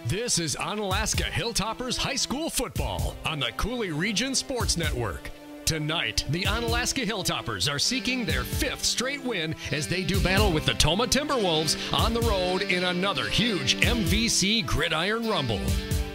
This is Onalaska Hilltoppers High School Football on the Coulee Region Sports Network. Tonight, the Onalaska Hilltoppers are seeking their 5th straight win as they do battle with the Tomah Timberwolves on the road in another huge MVC Gridiron Rumble.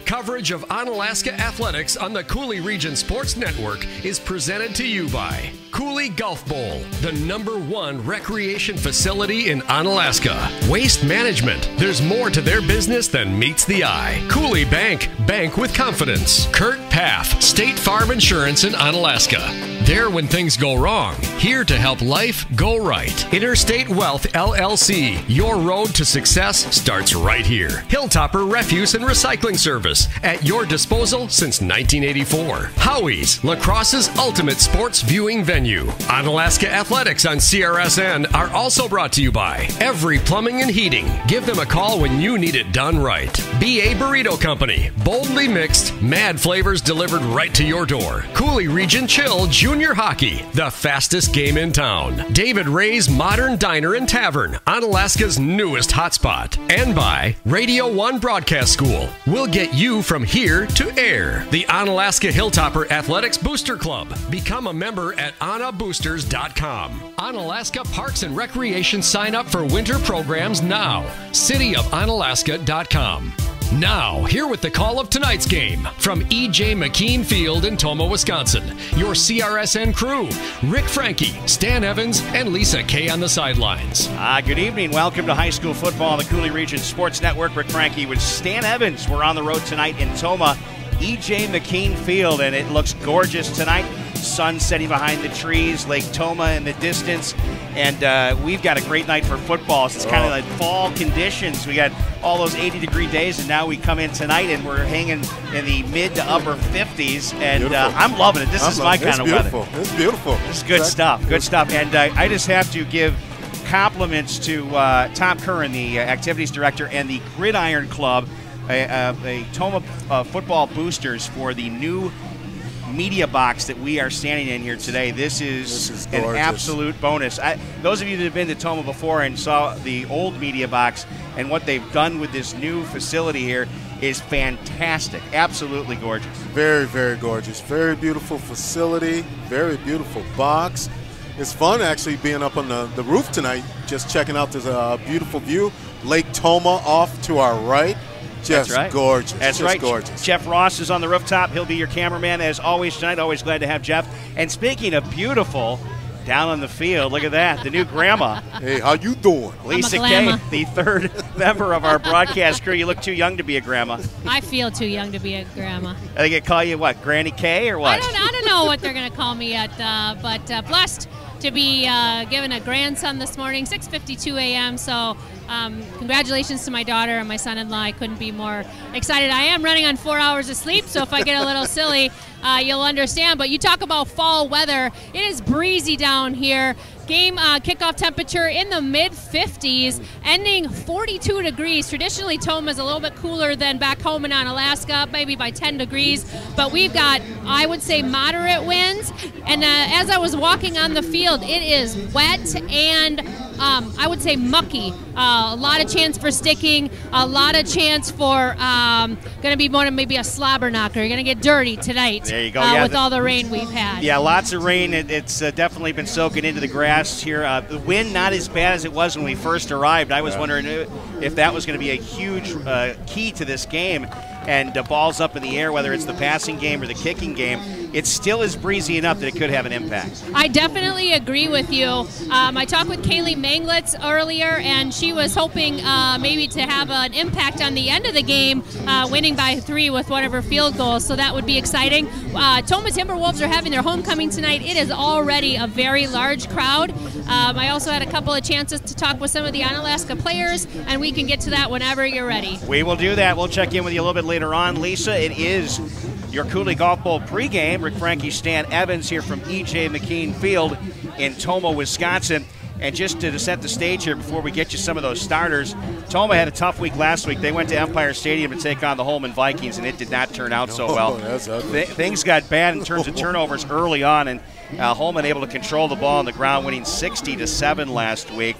Coverage of Onalaska athletics on the Coulee Region Sports Network is presented to you by Coulee Golf Bowl, the #1 recreation facility in Onalaska. Waste Management, there's more to their business than meets the eye. Coulee Bank, bank with confidence. Kurt Paff, State Farm Insurance in Onalaska. There when things go wrong, here to help life go right. Interstate Wealth LLC, your road to success starts right here. Hilltopper Refuse and Recycling Service, at your disposal since 1984. Howie's, lacrosse's ultimate sports viewing venue. Onalaska Athletics on CRSN are also brought to you by Every Plumbing and Heating. Give them a call when you need it done right. BA Burrito Company, boldly mixed, mad flavors delivered right to your door. Coulee Region Chill Junior Hockey, the fastest game in town. David Ray's Modern Diner and Tavern, Onalaska's newest hotspot. And by Radio 1 Broadcast School. We'll get you from here to air. The Onalaska Hilltopper Athletics Booster Club. Become a member at onaboosters.com. Onalaska Parks and Recreation sign up for winter programs now. Cityofonalaska.com. Now, here with the call of tonight's game from E.J. McKean Field in Tomah, Wisconsin. Your CRSN crew, Rick Franke, Stan Evans, and Lisa Kay on the sidelines. Good evening. Welcome to high school football on the Coulee Region Sports Network. Rick Franke with Stan Evans. We're on the road tonight in Tomah, E.J. McKean Field, and it looks gorgeous tonight. Sun setting behind the trees, Lake Tomah in the distance, and we've got a great night for football. It's kind of like fall conditions. We got all those 80-degree days, and now we come in tonight and we're hanging in the mid to upper 50s, and I'm loving it. This is my kind of weather. It's beautiful. This is good stuff. Good stuff. And I just have to give compliments to Tom Curran, the activities director, and the Gridiron Club, a Tomah football boosters, for the new media box that we are standing in here today. This is an absolute bonus. Those of you that have been to Tomah before and saw the old media box and what they've done with this new facility here is fantastic. Absolutely gorgeous. Very, very gorgeous. Very beautiful facility. Very beautiful box. It's fun actually being up on the roof tonight, just checking out this beautiful view. Lake Tomah off to our right. Just That's right. Gorgeous. That's just right. Gorgeous. Jeff Ross is on the rooftop. He'll be your cameraman as always tonight. Always glad to have Jeff. And speaking of beautiful, down on the field, look at that, the new grandma. Hey, how you doing? Lisa Kay, the third member of our broadcast crew. You look too young to be a grandma. I feel too young to be a grandma. I think they call you what, Granny K or what? I don't know what they're going to call me yet, but blessed to be given a grandson this morning, 6:52 a.m. So congratulations to my daughter and my son-in-law. I couldn't be more excited. I am running on 4 hours of sleep, so if I get a little silly, you'll understand. But you talk about fall weather. It is breezy down here. Game kickoff temperature in the mid-50s, ending 42 degrees. Traditionally, Tomah is a little bit cooler than back home in Onalaska, maybe by 10 degrees. But we've got, I would say, moderate winds. And as I was walking on the field, it is wet and I would say mucky. A lot of chance for sticking, a lot of chance for going to be more than maybe a slobber knocker. You're going to get dirty tonight. There you go. With all the rain we've had. Yeah, lots of rain. It's definitely been soaking into the grass here. The wind not as bad as it was when we first arrived. I was wondering if that was going to be a huge key to this game. And balls up in the air, whether it's the passing game or the kicking game, it still is breezy enough that it could have an impact. I definitely agree with you. I talked with Kaylee Manglitz earlier, and she was hoping maybe to have an impact on the end of the game, winning by 3 with one of her field goals, so that would be exciting. Tomah Timberwolves are having their homecoming tonight. It is already a very large crowd. I also had a couple of chances to talk with some of the Onalaska players, and we can get to that whenever you're ready. We will do that. We'll check in with you a little bit later on. Lisa, it is your Coulee Golf Bowl pregame. Rick Franke, Stan Evans here from E.J. McKean Field in Tomah, Wisconsin. And just to set the stage here before we get you some of those starters, Tomah had a tough week last week. They went to Empire Stadium to take on the Holman Vikings, and it did not turn out so well. Things got bad in terms of turnovers early on, and Holman able to control the ball on the ground, winning 60-7 last week.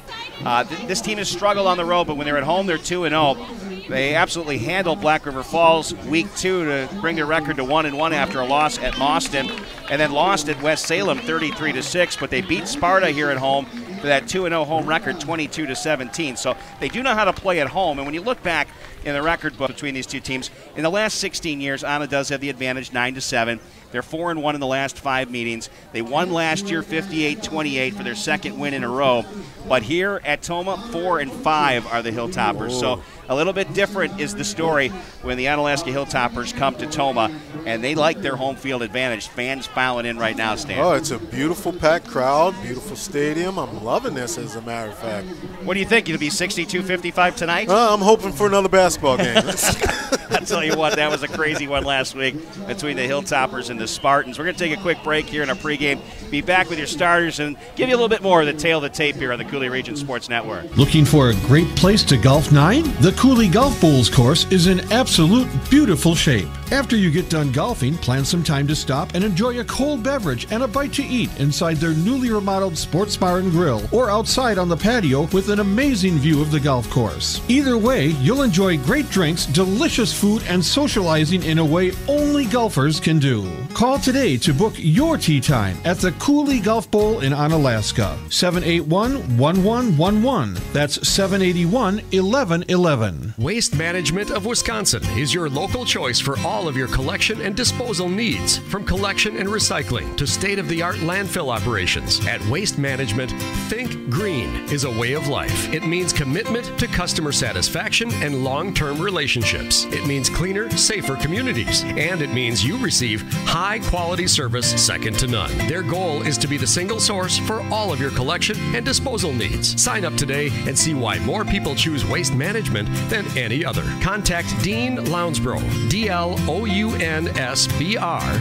This team has struggled on the road, but when they're at home, they're 2-0. They absolutely handled Black River Falls week 2 to bring their record to 1-1 after a loss at Mauston, and then lost at West Salem 33-6. But they beat Sparta here at home for that 2-0 home record, 22-17. So they do know how to play at home. And when you look back in the record book between these two teams, in the last 16 years, Anna does have the advantage, 9-7. They're 4-1 in the last 5 meetings. They won last year 58-28 for their second win in a row. But here at Tomah, 4-5 are the Hilltoppers. So a little bit different is the story when the Onalaska Hilltoppers come to Tomah, and they like their home field advantage. Fans filing in right now, Stan. Oh, it's a beautiful packed crowd, beautiful stadium. I'm loving this, as a matter of fact. What do you think? It'll be 62-55 tonight? I'm hoping for another basketball game. I'll tell you what, that was a crazy one last week between the Hilltoppers and the Spartans. We're going to take a quick break here in our pregame. Be back with your starters and give you a little bit more of the tail of the tape here on the Coulee Region Sports Network. Looking for a great place to golf 9? The Coulee Golf Bowls course is in absolute beautiful shape. After you get done golfing, plan some time to stop and enjoy a cold beverage and a bite to eat inside their newly remodeled sports bar and grill, or outside on the patio with an amazing view of the golf course. Either way, you'll enjoy great drinks, delicious food, and socializing in a way only golfers can do. Call today to book your tee time at the Coulee Golf Bowl in Onalaska. 781-1111. That's 781-1111. Waste Management of Wisconsin is your local choice for all of your collection and disposal needs. From collection and recycling to state-of-the-art landfill operations. At Waste Management, think green is a way of life. It means commitment to customer satisfaction and long-term relationships. It means cleaner, safer communities. And it means you receive high-quality service second to none. Their goal is to be the single source for all of your collection and disposal needs. Sign up today and see why more people choose Waste Management than any other. Contact Dean Lounsbro, DLOUNSBR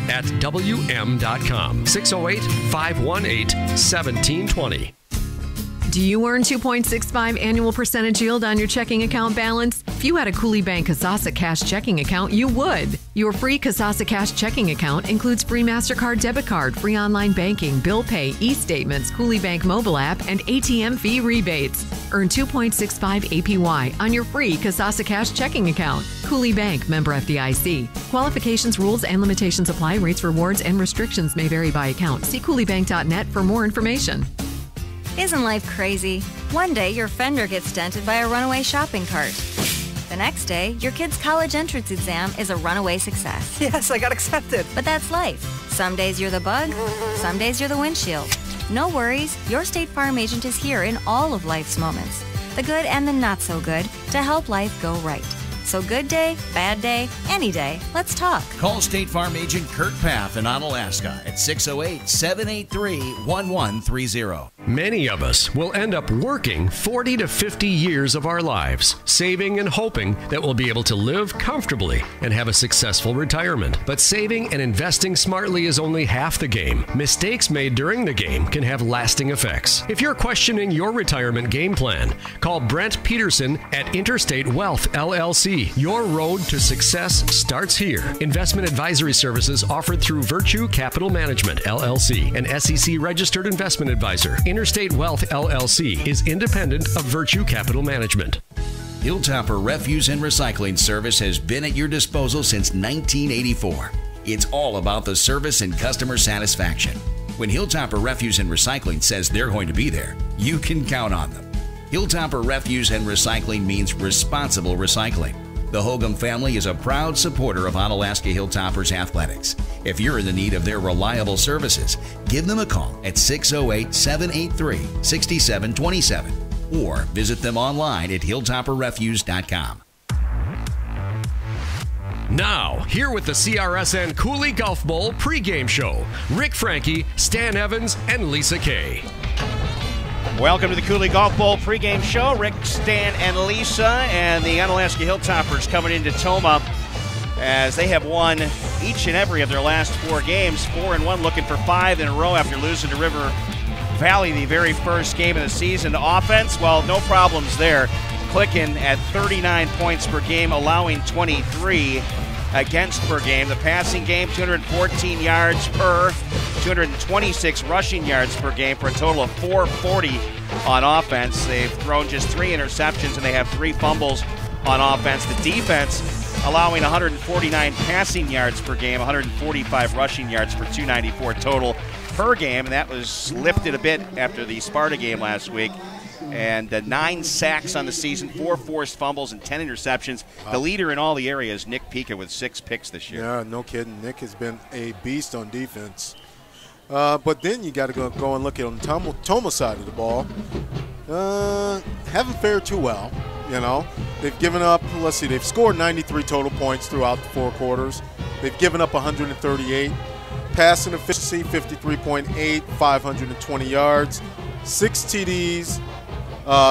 at WM.com. 608-518-1720. Do you earn 2.65 annual percentage yield on your checking account balance? If you had a Coulee Bank Kasasa Cash checking account, you would. Your free Kasasa Cash checking account includes free MasterCard debit card, free online banking, bill pay, e-statements, Coulee Bank mobile app, and ATM fee rebates. Earn 2.65 APY on your free Kasasa Cash checking account. Coulee Bank, member FDIC. Qualifications, rules, and limitations apply. Rates, rewards, and restrictions may vary by account. See CooleyBank.net for more information. Isn't life crazy? One day your fender gets dented by a runaway shopping cart. The next day, your kid's college entrance exam is a runaway success. Yes, I got accepted. But that's life. Some days you're the bug, some days you're the windshield. No worries, your State Farm agent is here in all of life's moments, the good and the not so good, to help life go right. So good day, bad day, any day, let's talk. Call State Farm agent Kurt Paff in Onalaska at 608-783-1130. Many of us will end up working 40 to 50 years of our lives, saving and hoping that we'll be able to live comfortably and have a successful retirement. But saving and investing smartly is only half the game. Mistakes made during the game can have lasting effects. If you're questioning your retirement game plan, call Brent Peterson at Interstate Wealth LLC. Your road to success starts here. Investment advisory services offered through Virtue Capital Management, LLC, an SEC-registered investment advisor. Interstate Wealth, LLC is independent of Virtue Capital Management. Hilltopper Refuse and Recycling Service has been at your disposal since 1984. It's all about the service and customer satisfaction. When Hilltopper Refuse and Recycling says they're going to be there, you can count on them. Hilltopper Refuse and Recycling means responsible recycling. The Hogum family is a proud supporter of Onalaska Hilltoppers athletics. If you're in the need of their reliable services, give them a call at 608-783-6727 or visit them online at hilltopperrefuse.com. Now, here with the CRSN Coulee Golf Bowl pregame show, Rick Franke, Stan Evans, and Lisa Kay. Welcome to the Coulee Golf Bowl pregame show. Rick, Stan, and Lisa, and the Onalaska Hilltoppers coming into Tomah as they have won each and every of their last 4 games. 4-1, looking for 5 in a row after losing to River Valley, the very first game of the season. Offense, well, no problems there. Clicking at 39 points per game, allowing 23 against per game. The passing game, 214 yards per, 226 rushing yards per game for a total of 440 on offense. They've thrown just 3 interceptions and they have 3 fumbles on offense. The defense allowing 149 passing yards per game, 145 rushing yards for 294 total per game, and that was lifted a bit after the Sparta game last week. And 9 sacks on the season, 4 forced fumbles, and 10 interceptions. Wow. The leader in all the areas, Nick Pica, with 6 picks this year. Yeah, no kidding. Nick has been a beast on defense. But then you got to go and look at on the Tomah side of the ball. Haven't fared too well. You know, they've given up, let's see, they've scored 93 total points throughout the 4 quarters. They've given up 138. Passing efficiency, 53.8, 520 yards, 6 TDs,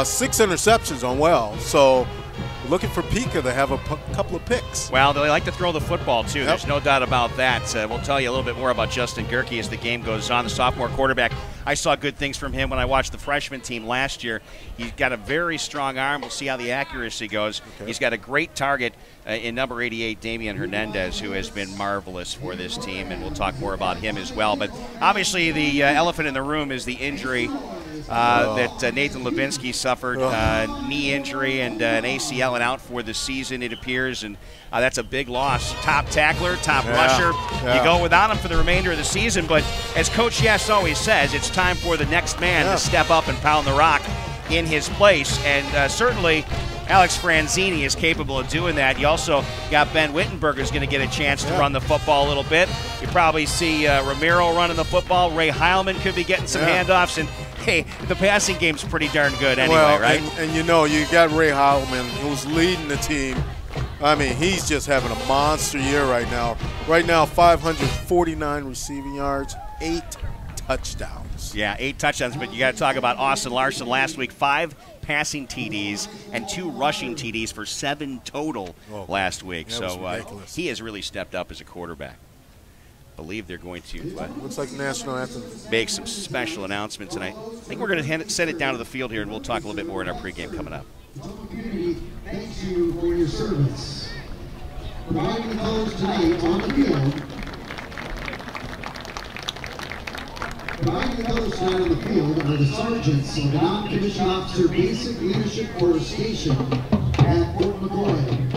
6 interceptions on well. So looking for Pica to have a couple of picks. Well, they like to throw the football, too. Yep. There's no doubt about that. We'll tell you a little bit more about Justin Gerke as the game goes on, the sophomore quarterback. I saw good things from him when I watched the freshman team last year. He's got a very strong arm. We'll see how the accuracy goes. Okay. He's got a great target in number 88, Damian Hernandez, who has been marvelous for this team, and we'll talk more about him as well. But obviously the elephant in the room is the injury that Nathan Levinsky suffered, knee injury and an ACL and out for the season, it appears, and that's a big loss. Top tackler, top rusher. Yeah. You go without him for the remainder of the season, but as Coach Yes always says, it's time for the next man to step up and pound the rock in his place, and certainly Alex Franzini is capable of doing that. You also got Ben Wittenberg, who's going to get a chance to run the football a little bit. You probably see Romero running the football. Ray Heilman could be getting some handoffs, and hey, the passing game's pretty darn good anyway, right? And you know, you got Ray Heilman, who's leading the team. I mean, he's just having a monster year right now. Right now, 549 receiving yards, 8 touchdowns. Yeah, 8 touchdowns, but you got to talk about Austin Larson last week. 5 passing TDs and 2 rushing TDs for 7 total last week. So he has really stepped up as a quarterback. I believe they're going to looks like national anthem. Make some special announcements, and I think we're going to send it down to the field here, and we'll talk a little bit more in our pregame coming up. Thank you for your service. Providing the colors tonight on the field. Providing the colors tonight on the field are the sergeants of the non-commissioned officer basic leadership corps station at Fort McCoy.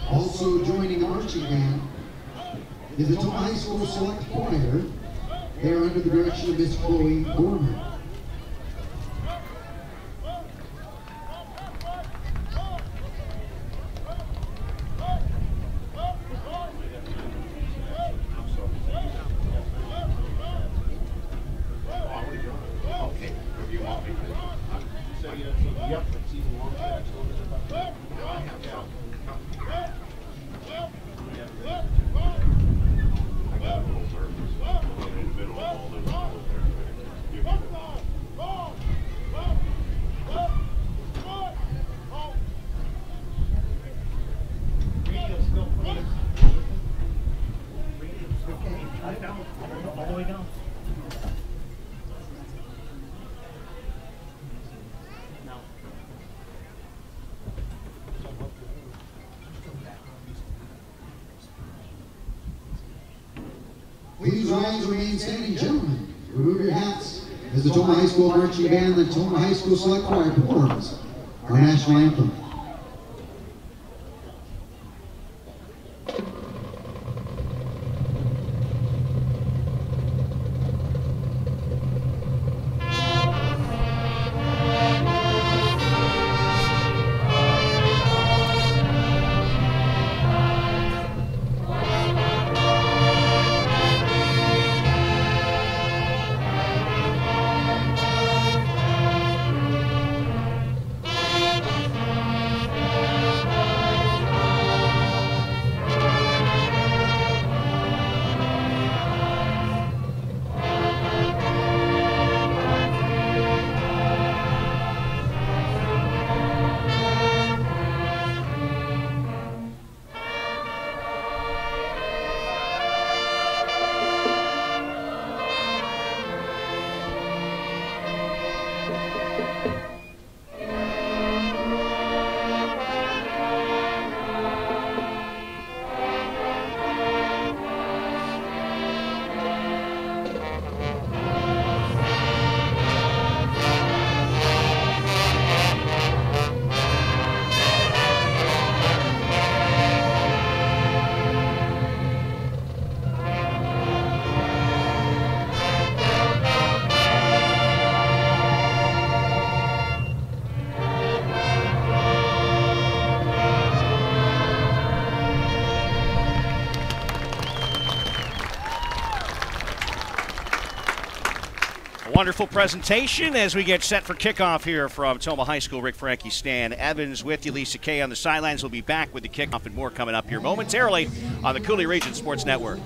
Also joining the marching band is the Tomah High School Select Choir. They are under the direction of Miss Chloe Gorman. Please rise and remain standing, gentlemen. Remove your hats as the Tomah High School Marching Band and the Tomah High School Select Choir performs our national anthem. Wonderful presentation as we get set for kickoff here from Tomah High School. Rick Frankie, Stan Evans with you. Lisa Kay on the sidelines. We'll be back with the kickoff and more coming up here momentarily on the Coulee Region Sports Network.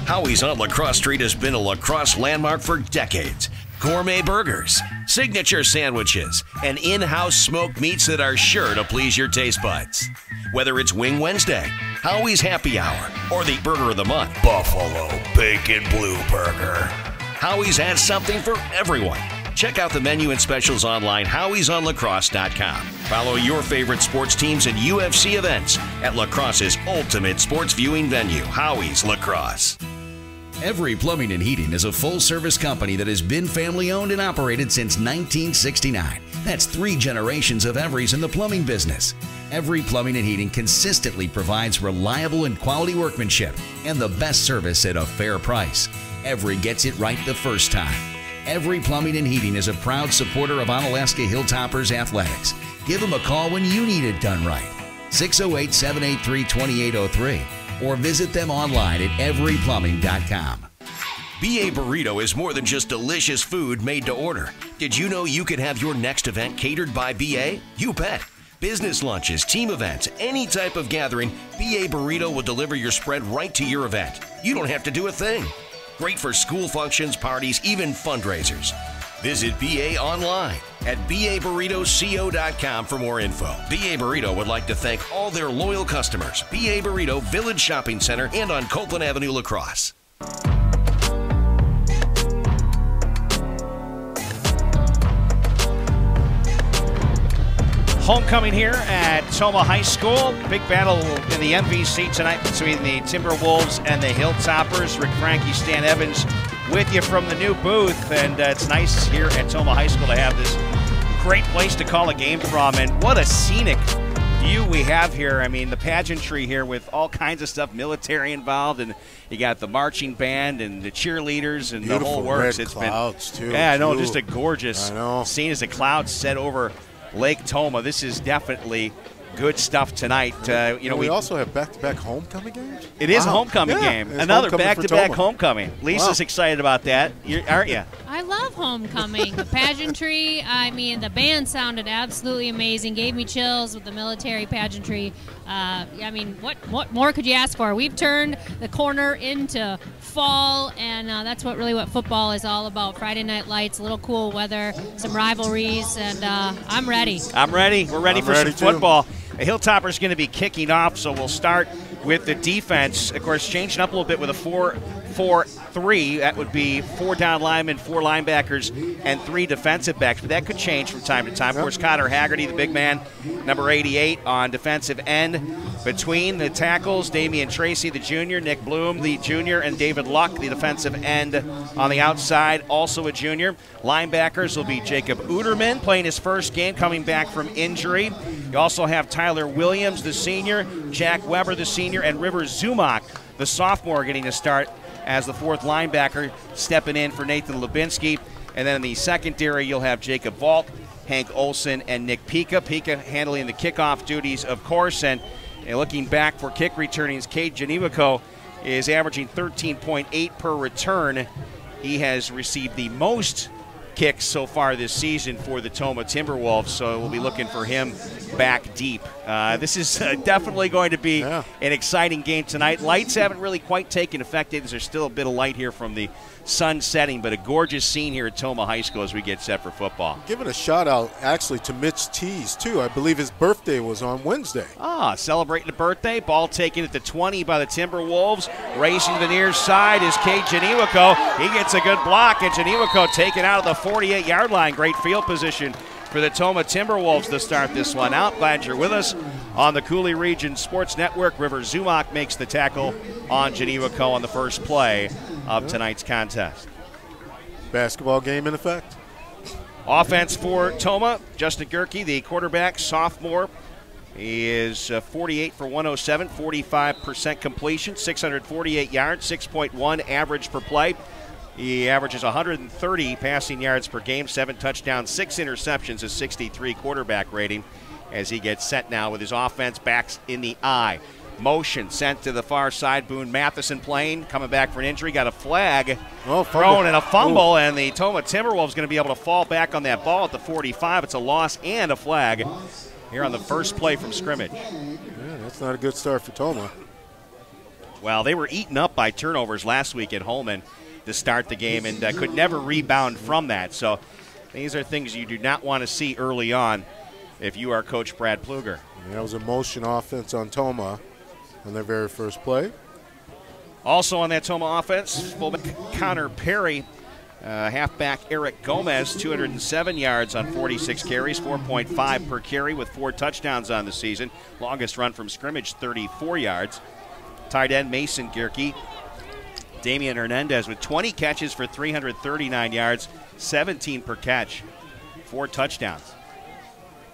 Howie's on La Crosse Street has been a La Crosse landmark for decades. Gourmet burgers, signature sandwiches, and in-house smoked meats that are sure to please your taste buds. Whether it's Wing Wednesday, Howie's Happy Hour, or the Burger of the Month, Buffalo Bacon Blue Burger, Howie's has something for everyone. Check out the menu and specials online, howiesonlacrosse.com. Follow your favorite sports teams and UFC events at La Crosse's ultimate sports viewing venue, Howie's La Crosse. Every Plumbing and Heating is a full-service company that has been family-owned and operated since 1969. That's 3 generations of Everys in the plumbing business. Every Plumbing and Heating consistently provides reliable and quality workmanship and the best service at a fair price. Every gets it right the first time. Every Plumbing and Heating is a proud supporter of Onalaska Hilltoppers athletics. Give them a call when you need it done right. 608-783-2803 or visit them online at everyplumbing.com. BA Burrito is more than just delicious food made to order. Did you know you could have your next event catered by BA? You bet. Business lunches, team events, any type of gathering, BA Burrito will deliver your spread right to your event. You don't have to do a thing. Great for school functions, parties, even fundraisers. Visit BA online at baburritoco.com for more info. BA Burrito would like to thank all their loyal customers. BA Burrito, Village Shopping Center, and on Copeland Avenue, La Crosse. Homecoming here at Tomah High School. Big battle in the MVC tonight between the Timberwolves and the Hilltoppers. Rick Frankie, Stan Evans with you from the new booth. And it's nice here at Tomah High School to have this great place to call a game from. And what a scenic view we have here. I mean, the pageantry here with all kinds of stuff, military involved. And you got the marching band and the cheerleaders and beautiful the whole works. Red clouds, too. Yeah, I know, just a gorgeous scene as the clouds set over Lake Tomah. This is definitely good stuff tonight. We also have back-to-back homecoming games. It is a homecoming game. Another back-to-back homecoming. Lisa's excited about that, aren't you? I love homecoming. The pageantry, I mean, the band sounded absolutely amazing. Gave me chills with the military pageantry. I mean, what more could you ask for? We've turned the corner into fall, and that's what football is all about. Friday night lights, a little cool weather, some rivalries, and I'm ready. I'm ready. We're ready for some football. The Hilltoppers going to be kicking off, so we'll start with the defense. Of course, changing up a little bit with a 4-4-3. That would be 4 down linemen, 4 linebackers, and 3 defensive backs. But that could change from time to time. Of course, Connor Haggerty, the big man, number 88 on defensive end. Between the tackles, Damian Tracy, the junior, Nick Bloom, the junior, and David Luck, the defensive end on the outside, also a junior. Linebackers will be Jacob Uderman, playing his first game, coming back from injury. You also have Tyler Williams, the senior, Jack Weber, the senior, and Rivers Zumock, the sophomore, getting a start as the 4th linebacker, stepping in for Nathan Lubinsky. And then in the secondary, you'll have Jacob Volk, Hank Olson, and Nick Pika. Pika handling the kickoff duties, of course. And looking back for kick returnings, Cade Janiwico is averaging 13.8 per return. He has received the most kicks so far this season for the Tomah Timberwolves, so we'll be looking for him back deep. This is definitely going to be an exciting game tonight. Lights haven't really quite taken effect. There's still a bit of light here from the sun setting, but a gorgeous scene here at Tomah High School as we get set for football. Giving a shout out actually to Mitch Tees too. I believe his birthday was on Wednesday. Celebrating the birthday. Ball taken at the 20 by the Timberwolves. Racing to the near side is Cade Janiwico. He gets a good block, and Janiwico taken out of the 48-yard line. Great field position for the Tomah Timberwolves to start this one out. Glad you're with us on the Coulee Region Sports Network. River Zumock makes the tackle on Janiwico on the first play of tonight's contest. Basketball game in effect. Offense for Tomah. Justin Gerke, the quarterback, sophomore. He is 48 for 107, 45% completion, 648 yards, 6.1 average per play. He averages 130 passing yards per game, 7 touchdowns, 6 interceptions, a 63 quarterback rating as he gets set now with his offense backs in the eye. Motion sent to the far side. Boone Matheson playing, coming back for an injury. Got a flag thrown and a fumble, and the Tomah Timberwolves going to be able to fall back on that ball at the 45. It's a loss and a flag here on the first play from scrimmage. Yeah, that's not a good start for Tomah. Well, they were eaten up by turnovers last week at Holman to start the game and could never rebound from that. So these are things you do not want to see early on if you are Coach Brad Pluger. And that was a motion offense on Tomah on their very first play. Also on that Tomah offense, fullback Connor Perry, halfback Eric Gomez, 207 yards on 46 carries, 4.5 per carry with 4 touchdowns on the season. Longest run from scrimmage, 34 yards. Tight end Mason Gierke. Damian Hernandez with 20 catches for 339 yards, 17 per catch, 4 touchdowns.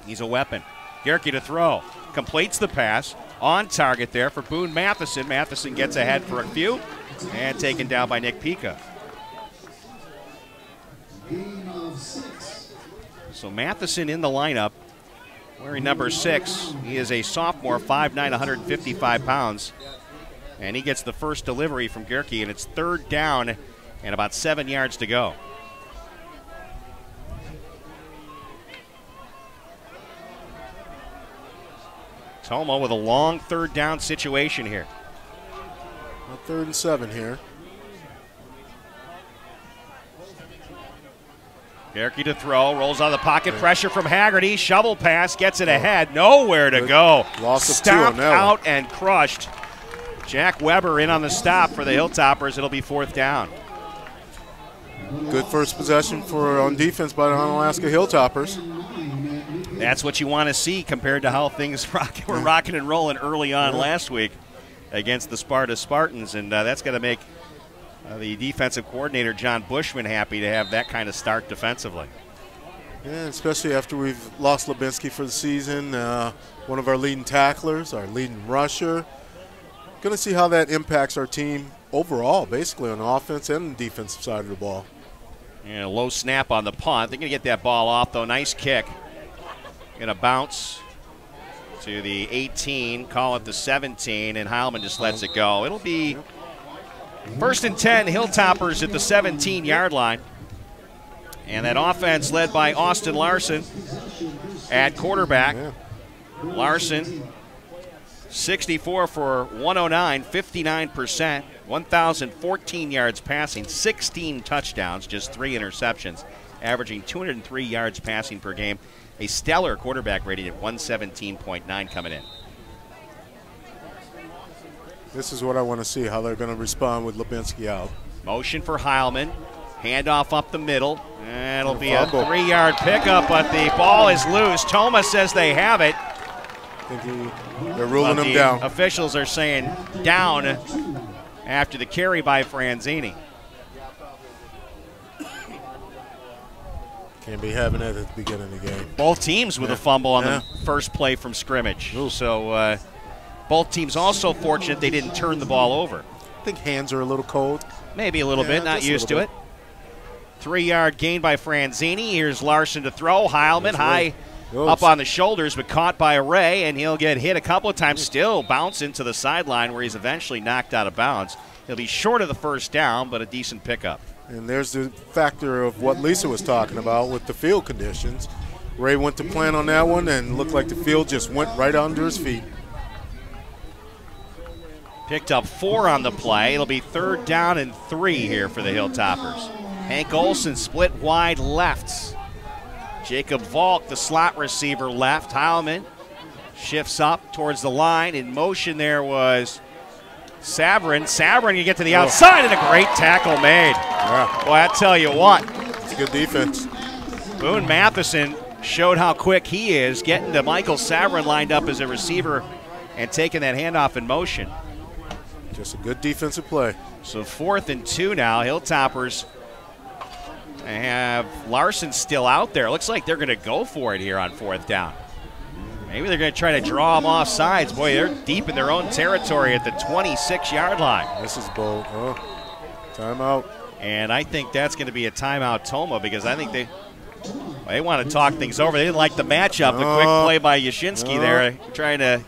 He's a weapon. Gierke to throw. Completes the pass. On target there for Boone Matheson. Matheson gets ahead for a few and taken down by Nick Pica. So Matheson in the lineup, wearing number 6. He is a sophomore, 5'9", 155 pounds. And he gets the first delivery from Gierke, and it's 3rd down and about 7 yards to go. Tomah with a long 3rd down situation here. 3rd and 7 here. Gierke to throw, rolls out of the pocket, pressure from Haggerty, shovel pass, gets it ahead, nowhere to go. Loss of 2 Stomped on that out one. and crushed. Jack Weber in on the stop for the Hilltoppers. It'll be 4th down. Good first possession on defense by the Onalaska Hilltoppers. That's what you want to see compared to how things were rocking and rolling early on last week against the Sparta Spartans, and that's going to make the defensive coordinator John Bushman happy to have that kind of start defensively. Yeah, especially after we've lost Lubinsky for the season, one of our leading tacklers, our leading rusher. Going to see how that impacts our team overall, basically on the offense and the defensive side of the ball. And a low snap on the punt. They're going to get that ball off, though. Nice kick. Going to bounce to the 18, call it the 17, and Heilman just lets it go. It'll be 1st and 10, Hilltoppers at the 17-yard line. And that offense led by Austin Larson at quarterback. Larson, 64 for 109, 59%, 1,014 yards passing, 16 touchdowns, just 3 interceptions, averaging 203 yards passing per game. A stellar quarterback rating at 117.9 coming in. This is what I want to see, how they're going to respond with Lubinsky out. Motion for Heilman. Handoff up the middle. And it'll be a 3-yard pickup, but the ball is loose. Tomah says they have it. They're ruling him down. Officials are saying down after the carry by Franzini. Can't be having it at the beginning of the game. Both teams with a fumble on the first play from scrimmage. Ooh. So both teams also fortunate they didn't turn the ball over. I think hands are a little cold. Maybe a little bit, not used to it. 3-yard gain by Franzini. Here's Larson to throw. Heilman high up on the shoulders, but caught by Ray, and he'll get hit a couple of times. Still bounce into the sideline where he's eventually knocked out of bounds. He'll be short of the 1st down, but a decent pickup. And there's the factor of what Lisa was talking about with the field conditions. Ray went to plan on that one and looked like the field just went right under his feet. Picked up 4 on the play. It'll be 3rd down and 3 here for the Hilltoppers. Hank Olson split wide left. Jacob Volk, the slot receiver, left. Heilman shifts up towards the line. In motion there was Sabrin. Sabrin can get to the outside, and a great tackle made. Yeah. Boy, I tell you what. It's good defense. Boone Matheson showed how quick he is, getting to Michael Sabrin lined up as a receiver and taking that handoff in motion. Just a good defensive play. So 4th and 2 now. Hilltoppers have Larson still out there. Looks like they're going to go for it here on 4th down. Maybe they're going to try to draw them off sides. Boy, they're deep in their own territory at the 26-yard line. This is bold. Timeout. And I think that's going to be a timeout, Tomah, because I think they want to talk things over. They didn't like the matchup. The quick play by Yashinsky there, trying to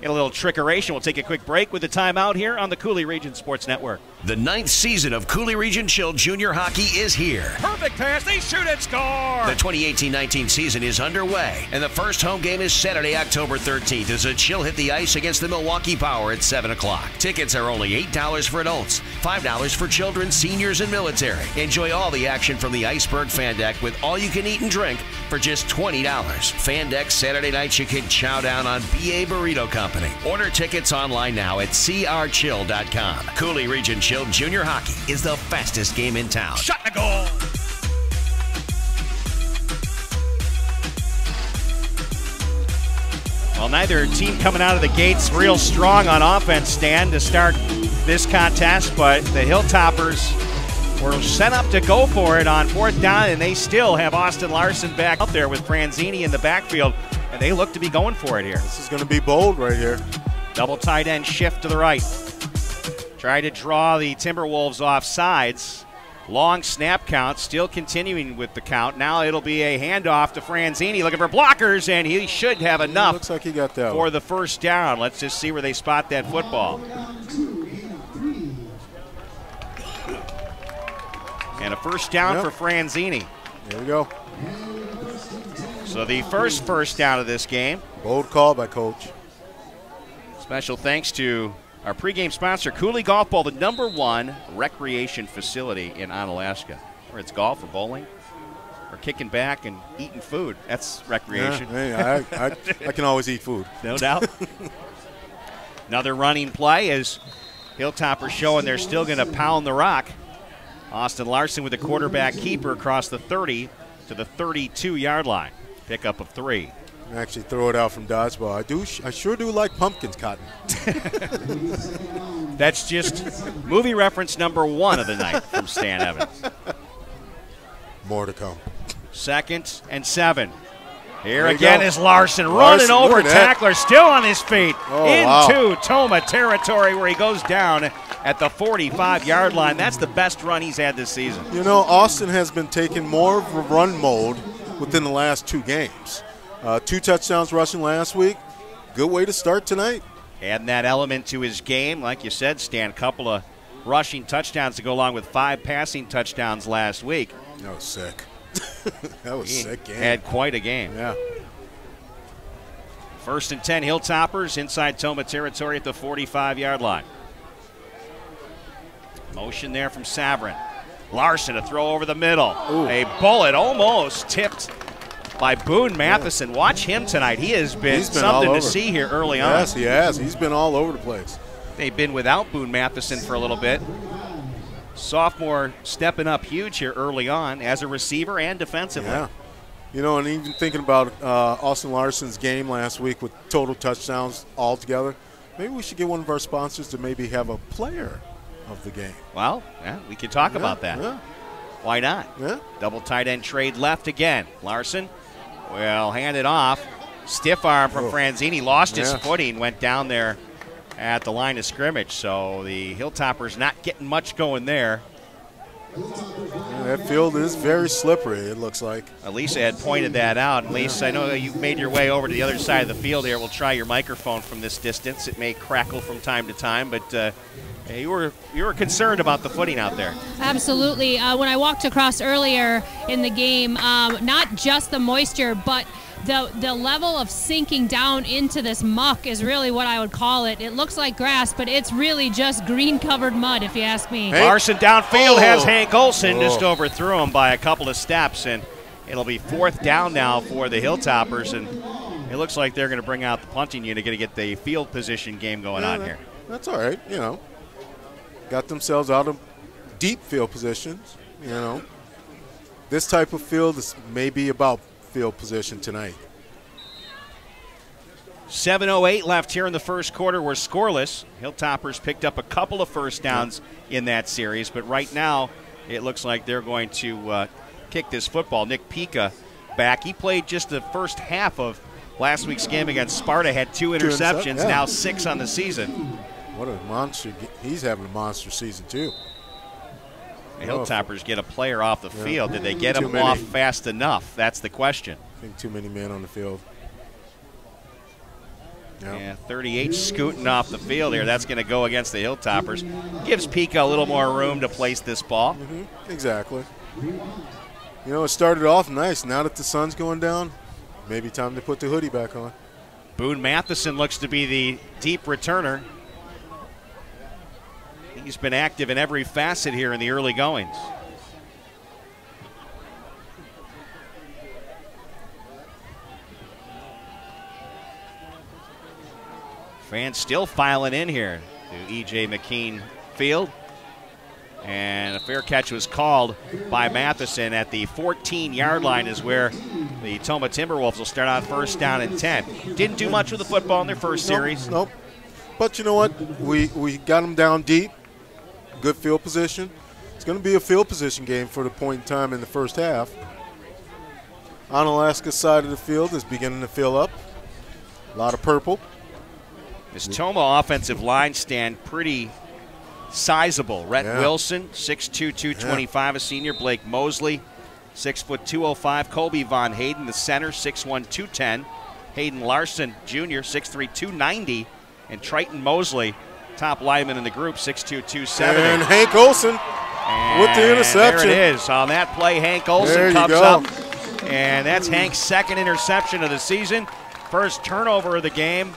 Get a little trickeration. We'll take a quick break with the timeout here on the Coulee Region Sports Network. The 9th season of Coulee Region Shield Junior Hockey is here. Perfect pass. They shoot and score. The 2018-19 season is underway, and the first home game is Saturday, October 13th as the Chill hit the ice against the Milwaukee Power at 7 o'clock. Tickets are only $8 for adults, $5 for children, seniors, and military. Enjoy all the action from the Iceberg Fan Deck with all you can eat and drink for just $20. Fan Deck Saturday nights you can chow down on BA Burrito Company. Order tickets online now at crchill.com. Coulee Region Shield Junior Hockey is the fastest game in town. Shot and a goal. Well, neither team coming out of the gates real strong on offense, Stan, to start this contest, but the Hilltoppers were set up to go for it on 4th down, and they still have Austin Larson back out there with Franzini in the backfield, and they look to be going for it here. This is going to be bold right here. Double tight end shift to the right. Try to draw the Timberwolves off sides. Long snap count, still continuing with the count. Now it'll be a handoff to Franzini, looking for blockers, and he should have enough. Looks like he got that for the first down. Let's just see where they spot that football. And a first down for Franzini. There we go. So the first down of this game. Bold call by Coach. Special thanks to our pregame sponsor, Coulee Golf Ball, the #1 recreation facility in Onalaska. Where it's golf or bowling or kicking back and eating food. That's recreation. Yeah, hey, I can always eat food. No doubt. Another running play as Hilltoppers showing they're still going to pound the rock. Austin Larson with the quarterback keeper across the 30 to the 32-yard line. Pickup of 3. Actually throw it out from dodgeball. I sure do like pumpkins, Cotton. That's just movie reference #1 of the night from Stan Evans. More to come. 2nd and 7. Here again is Larson running over tackler, still on his feet into Tomah territory where he goes down at the 45-yard line. That's the best run he's had this season. You know, Austin has been taking more of a run mode within the last 2 games. 2 touchdowns rushing last week. Good way to start tonight. Adding that element to his game. Like you said, Stan, a couple of rushing touchdowns to go along with 5 passing touchdowns last week. That was sick. That was a sick game. Had quite a game. Yeah. 1st and 10, Hilltoppers inside Tomah territory at the 45-yard line. Motion there from Savrin. Larson to throw over the middle. Ooh. A bullet almost tipped by Boone Matheson. Watch him tonight. He has been something to see here early on. Yes, he has. He's been all over the place. They've been without Boone Matheson for a little bit. Sophomore stepping up huge here early on as a receiver and defensively. Yeah. You know, and even thinking about Austin Larson's game last week with total touchdowns altogether, maybe we should get one of our sponsors to maybe have a player of the game. Well, yeah, we could talk about that. Yeah. Why not? Yeah. Double tight end trade left again. Larson, well, handed off. Stiff arm from Franzini. Lost his footing, went down there at the line of scrimmage. So the Hilltoppers not getting much going there. Yeah, that field is very slippery, it looks like. Elisa had pointed that out. Elisa, I know you've made your way over to the other side of the field here. We'll try your microphone from this distance. It may crackle from time to time, but you were concerned about the footing out there. Absolutely. When I walked across earlier in the game, not just the moisture, but the level of sinking down into this muck is really what I would call it. It looks like grass, but it's really just green-covered mud, if you ask me. Hey. Larson downfield has Hank Olsen, just overthrew him by a couple of steps, and it'll be 4th down now for the Hilltoppers, and it looks like they're going to bring out the punting unit to get the field position game going on here. That's all right, you know. Got themselves out of deep field positions, you know. This type of field is maybe about field position tonight. 7:08 left here in the first quarter. We're scoreless. Hilltoppers picked up a couple of first downs in that series, but right now it looks like they're going to kick this football. Nick Pica back. He played just the first half of last week's game against Sparta, had 2 interceptions, now 6 on the season. What a monster. He's having a monster season, too. The Hilltoppers get a player off the field. Did they get him off fast enough? That's the question. I think too many men on the field. Yep. Yeah, 38 scooting off the field here. That's going to go against the Hilltoppers. Gives Pika a little more room to place this ball. Exactly. You know, it started off nice. Now that the sun's going down, maybe time to put the hoodie back on. Boone Matheson looks to be the deep returner. He's been active in every facet here in the early goings. Fans still filing in here to E.J. McKean Field. And a fair catch was called by Matheson at the 14-yard line is where the Tomah Timberwolves will start out first down and 10. Didn't do much with the football in their first series. Nope. But you know what? We got them down deep. Good field position. It's going to be a field position game for the point in time in the first half. Onalaska's side of the field is beginning to fill up. A lot of purple. This Tomah offensive line stand pretty sizable. Rhett Wilson, 6'2", 225, a senior. Blake Mosley, 6', 205. Colby Von Hayden, the center, 6'1", 210. Hayden Larson, junior, 6'3", 290. And Triton Mosley, top lineman in the group, 6'2", 270. And Hank Olson with the interception. There it is. On that play, Hank Olson comes up. And that's Hank's second interception of the season. First turnover of the game.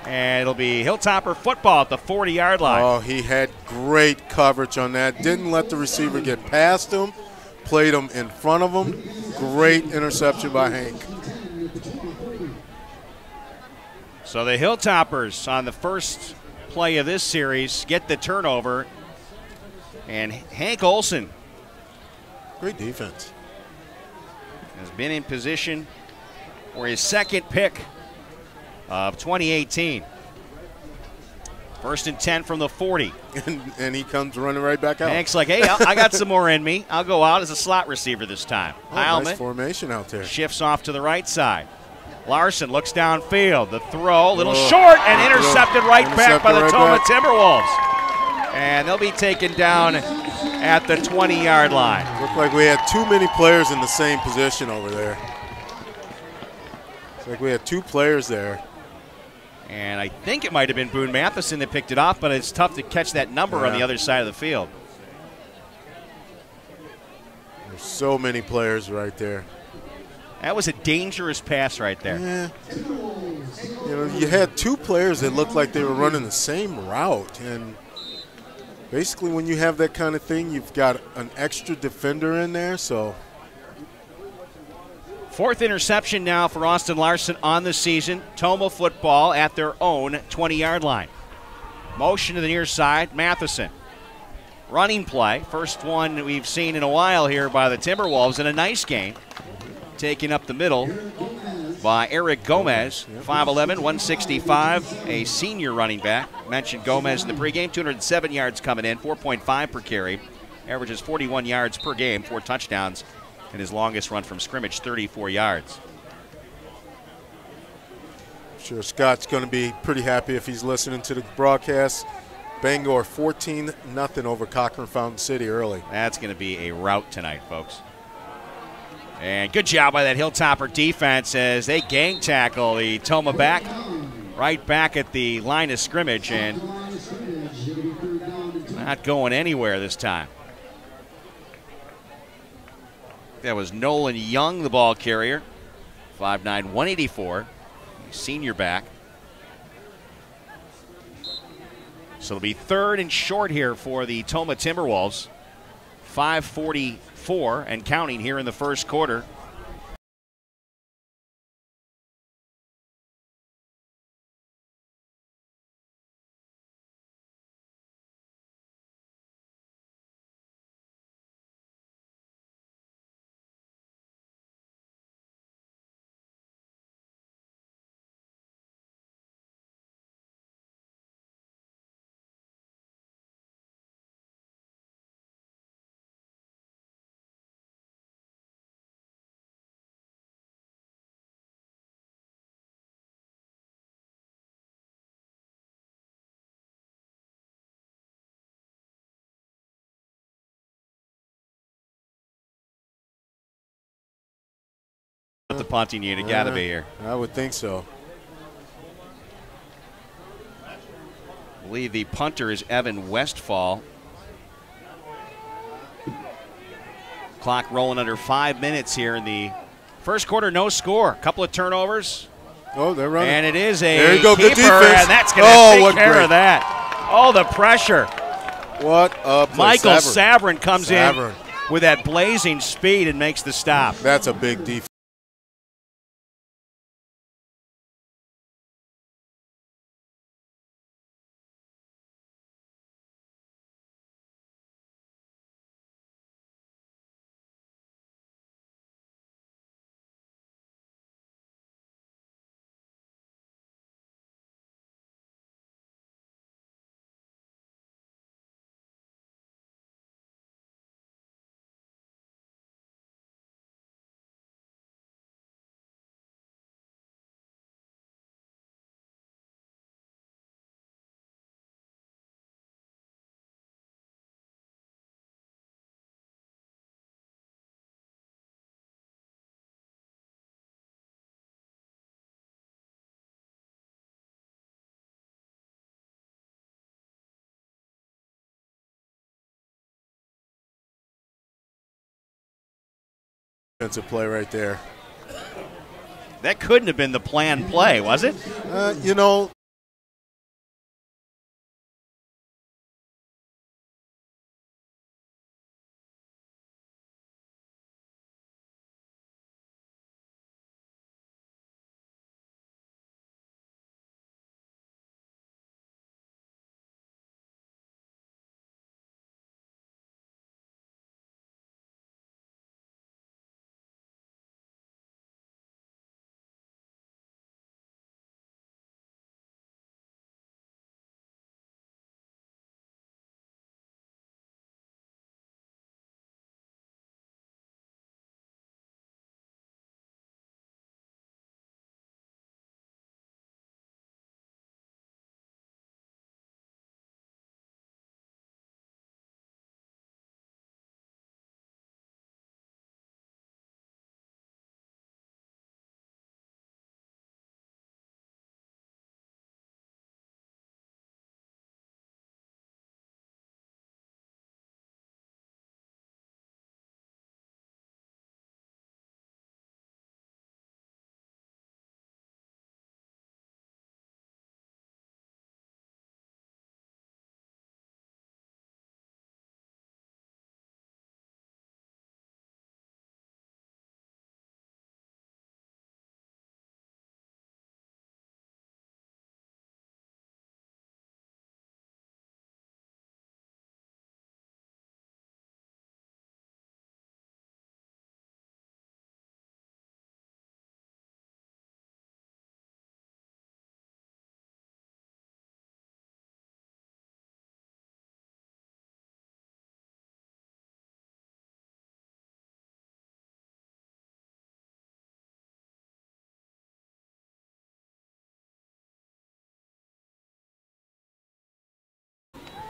And it'll be Hilltopper football at the 40-yard line. Oh, he had great coverage on that. Didn't let the receiver get past him. Played him in front of him. Great interception by Hank. So the Hilltoppers on the first play of this series get the turnover. And Hank Olson. Great defense. Has been in position for his second pick of 2018. First and 10 from the 40. And he comes running right back out. Hank's like, hey, I got some more in me. I'll go out as a slot receiver this time. Nice formation out there. Shifts off to the right side. Larson looks downfield. The throw, a little short, and intercepted back by the Tomah Timberwolves. And they'll be taken down at the 20-yard line. Looked like we had too many players in the same position over there. It's like we had two players there. And I think it might have been Boone Matheson that picked it off, but it's tough to catch that number on the other side of the field. There's so many players right there. That was a dangerous pass right there. Yeah. You know, you had two players that looked like they were running the same route. And basically when you have that kind of thing, you've got an extra defender in there, so. Fourth interception now for Austin Larson on the season. Tomah football at their own 20-yard line. Motion to the near side, Matheson. Running play, first one we've seen in a while here by the Timberwolves, and a nice gain. Taken up the middle by Eric Gomez, 5'11", 165, a senior running back. Mentioned Gomez in the pregame, 207 yards coming in, 4.5 per carry. Averages 41 yards per game, 4 touchdowns. And his longest run from scrimmage, 34 yards. I'm sure Scott's going to be pretty happy if he's listening to the broadcast. Bangor 14-0 over Cochran Fountain City early. That's going to be a rout tonight, folks. And good job by that Hilltopper defense as they gang tackle the Tomah back, right back at the line of scrimmage, and not going anywhere this time. That was Nolan Young, the ball carrier, 5'9", 184, senior back. So it'll be third and short here for the Tomah Timberwolves. 5:44 and counting here in the first quarter. The punting unit got to be here. I would think so. I believe the punter is Evan Westfall. Clock rolling under 5 minutes here in the first quarter. No score. A couple of turnovers. Oh, they're running. And it is a there you go. keeper, Good defense. and that's going to take care of that. Oh, the pressure. What a play. Michael Savrin comes in with that blazing speed and makes the stop. That's a big defense. Defensive play right there. That couldn't have been the planned play, was it? You know,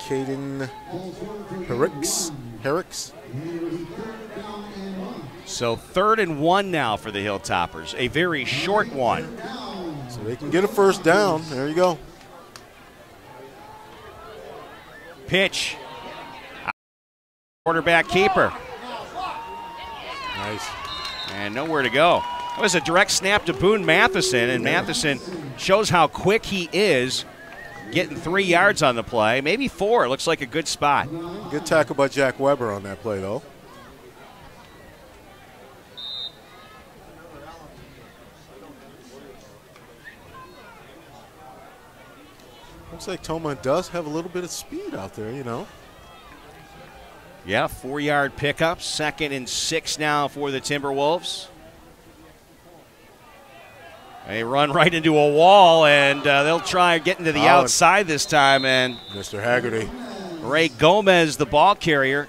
Caden Herricks. So 3rd and 1 now for the Hilltoppers. A very short one. So they can get a first down. There you go. Pitch. Quarterback keeper. Nice. And nowhere to go. It was a direct snap to Boone Matheson, and Matheson shows how quick he is, getting 3 yards on the play, maybe 4. Looks like a good spot. Good tackle by Jack Weber on that play, though. Looks like Tomah does have a little bit of speed out there, you know. Yeah, 4-yard pickup. 2nd and 6 now for the Timberwolves. They run right into a wall, and they'll try getting to the outside this time. And Mr. Haggerty. Ray Gomez, the ball carrier,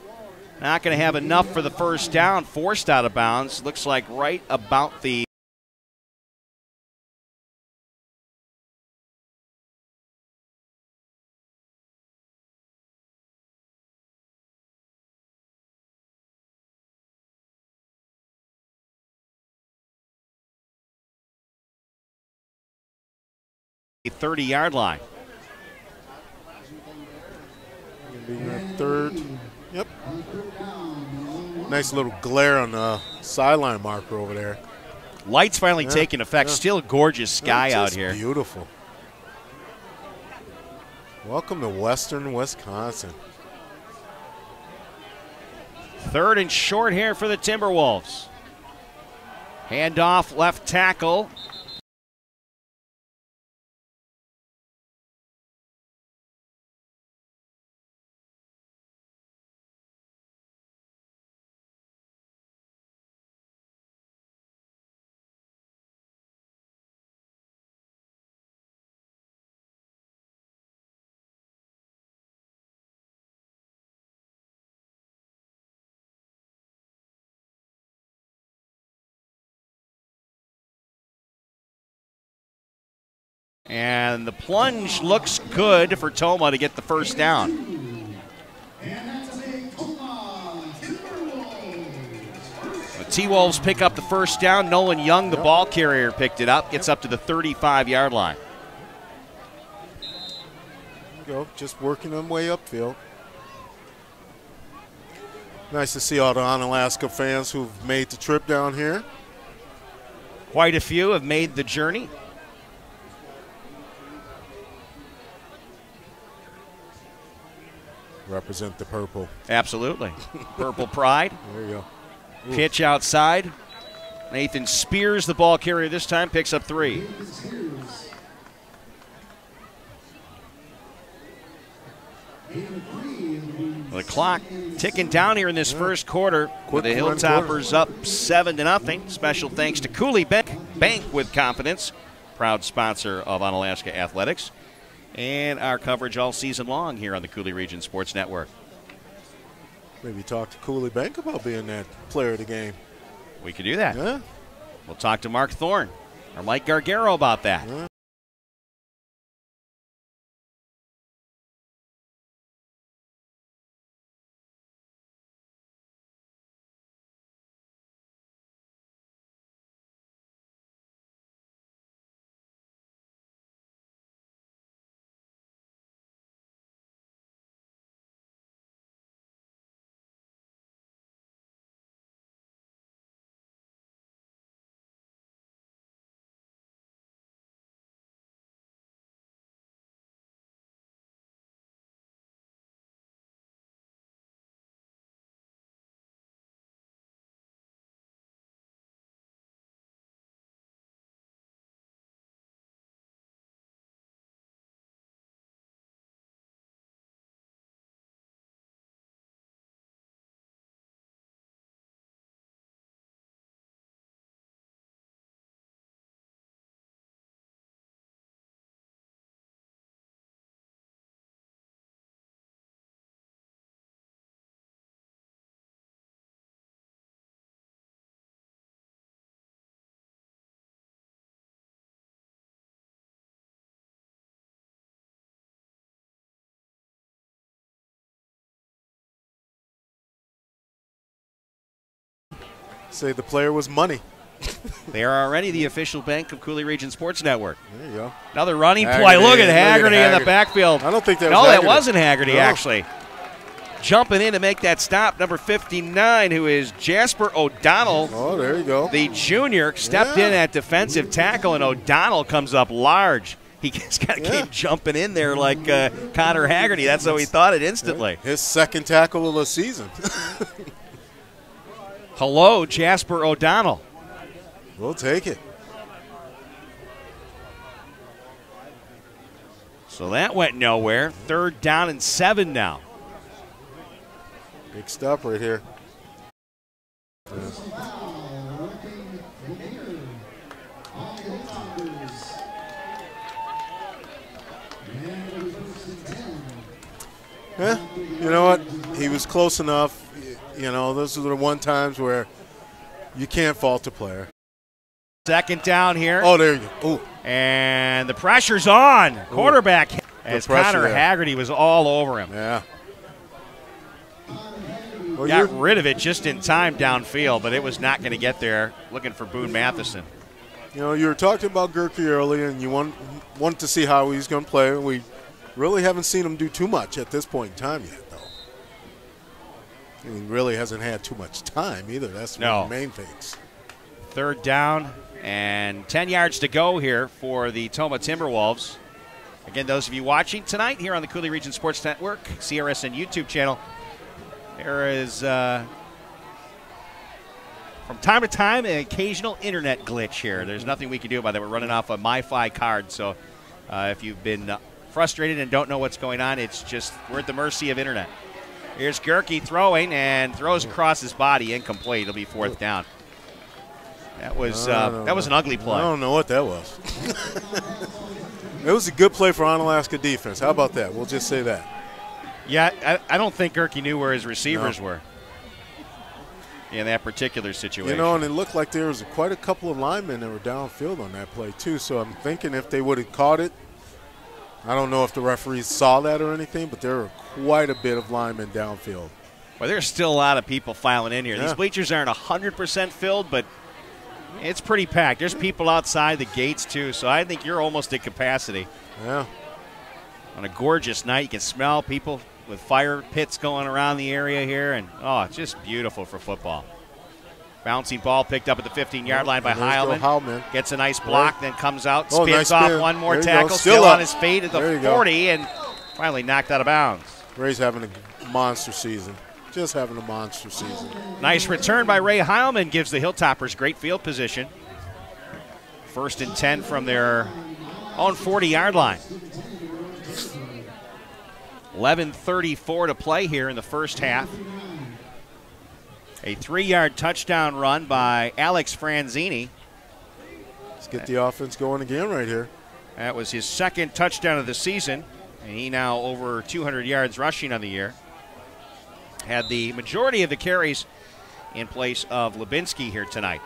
not going to have enough for the first down. Forced out of bounds. Looks like right about the the 30-yard line. Being your third. Yep. Nice little glare on the sideline marker over there. Lights finally taking effect. Yeah. Still gorgeous sky out here. Beautiful. Welcome to Western Wisconsin. 3rd and short here for the Timberwolves. Handoff left tackle. And the plunge looks good for Tomah to get the first down. The T-Wolves pick up the first down. Nolan Young, the ball carrier, picked it up. Gets up to the 35-yard line. Go, just working them way upfield. Nice to see all the Onalaska fans who've made the trip down here. Quite a few have made the journey. Represent the purple. Absolutely. Purple pride. There you go. Ooh. Pitch outside. Nathan Spears, the ball carrier this time, picks up 3. The clock ticking down here in this first quarter with the Hilltoppers up 7-0. Special thanks to Cooley Bank with confidence, proud sponsor of Onalaska Athletics, and our coverage all season long here on the Cooley Region Sports Network. Maybe talk to Cooley Bank about being that player of the game. We could do that. Yeah. We'll talk to Mark Thorne or Mike Gargaro about that. Yeah. Say the player was money. They are already the official bank of Cooley Region Sports Network. There you go. Another running play. Look at Haggerty in the backfield. I don't think that was Haggerty. Haggerty. That wasn't Haggerty, No. actually. Jumping in to make that stop, number 59, who is Jasper O'Donnell. Oh, there you go. The junior stepped in at defensive tackle, and O'Donnell comes up large. He just got to keep jumping in there like Connor Haggerty. That's how he thought it instantly. His second tackle of the season. Hello, Jasper O'Donnell. We'll take it. So that went nowhere. 3rd down and 7 now. Big stop right here. Yeah, you know what? He was close enough. You know, those are the one times where you can't fault a player. 2nd down here. Oh, there you go. Ooh. And the pressure's on. Quarterback as Connor Haggerty was all over him. Yeah. Well, got rid of it just in time downfield, but it was not going to get there. Looking for Boone Matheson. You know, you were talking about Gerke earlier, and you want to see how he's going to play. We Really haven't seen him do too much at this point in time yet, though. He really hasn't had too much time either. That's one of the main things. 3rd down and 10 yards to go here for the Tomah Timberwolves. Again, those of you watching tonight here on the Cooley Region Sports Network, CRSN YouTube channel, there is, from time to time, an occasional internet glitch here. There's nothing we can do about it. We're running off a MiFi card, so if you've been frustrated and don't know what's going on, it's just we're at the mercy of internet. Here's Gerke throwing and throws across his body, incomplete. It'll be 4th down. That was an ugly play. I don't know what that was. It was a good play for Onalaska defense. How about that? We'll just say that. Yeah, I don't think Gerke knew where his receivers were in that particular situation. You know, and it looked like there was quite a couple of linemen that were downfield on that play too. So I'm thinking if they would have caught it, I don't know if the referees saw that or anything, but there were quite a bit of linemen downfield. Well, there's still a lot of people filing in here. Yeah. These bleachers aren't 100% filled, but it's pretty packed. There's people outside the gates, too, so I think you're almost at capacity. Yeah. On a gorgeous night, you can smell people with fire pits going around the area here, and, it's just beautiful for football. Bouncing ball picked up at the 15-yard line by Heilman. Gets a nice block, then comes out, spins nice off spin. one more there tackle, still on his feet at the 40, and finally knocked out of bounds. Ray's having a monster season. Just having a monster season. Nice return by Ray Heilman gives the Hilltoppers great field position. 1st and 10 from their own 40-yard line. 11:34 to play here in the first half. A 3-yard touchdown run by Alex Franzini. Let's get the offense going again right here. That was his 2nd touchdown of the season, and he now over 200 yards rushing on the year. Had the majority of the carries in place of Lubinsky here tonight.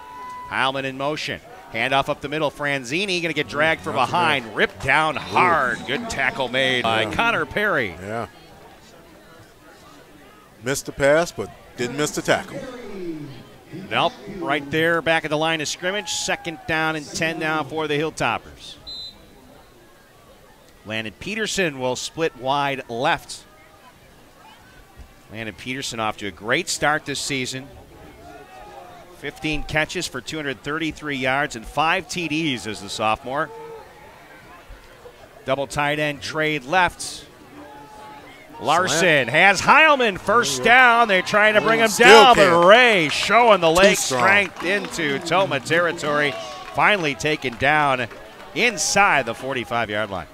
Heilman in motion. Handoff up the middle. Franzini going to get dragged from behind. Ripped down hard. Good tackle made by Connor Perry. Yeah. Missed the pass, but didn't miss the tackle. Nope. Right there back at the line of scrimmage. 2nd down and 10 now for the Hilltoppers. Landon Peterson will split wide left. Landon Peterson off to a great start this season. 15 catches for 233 yards and 5 TDs as the sophomore. Double tight end trade left. Larson has Heilman first down. They're trying to bring him down, but Ray showing the leg strength into Tomah territory. Finally taken down inside the 45-yard line.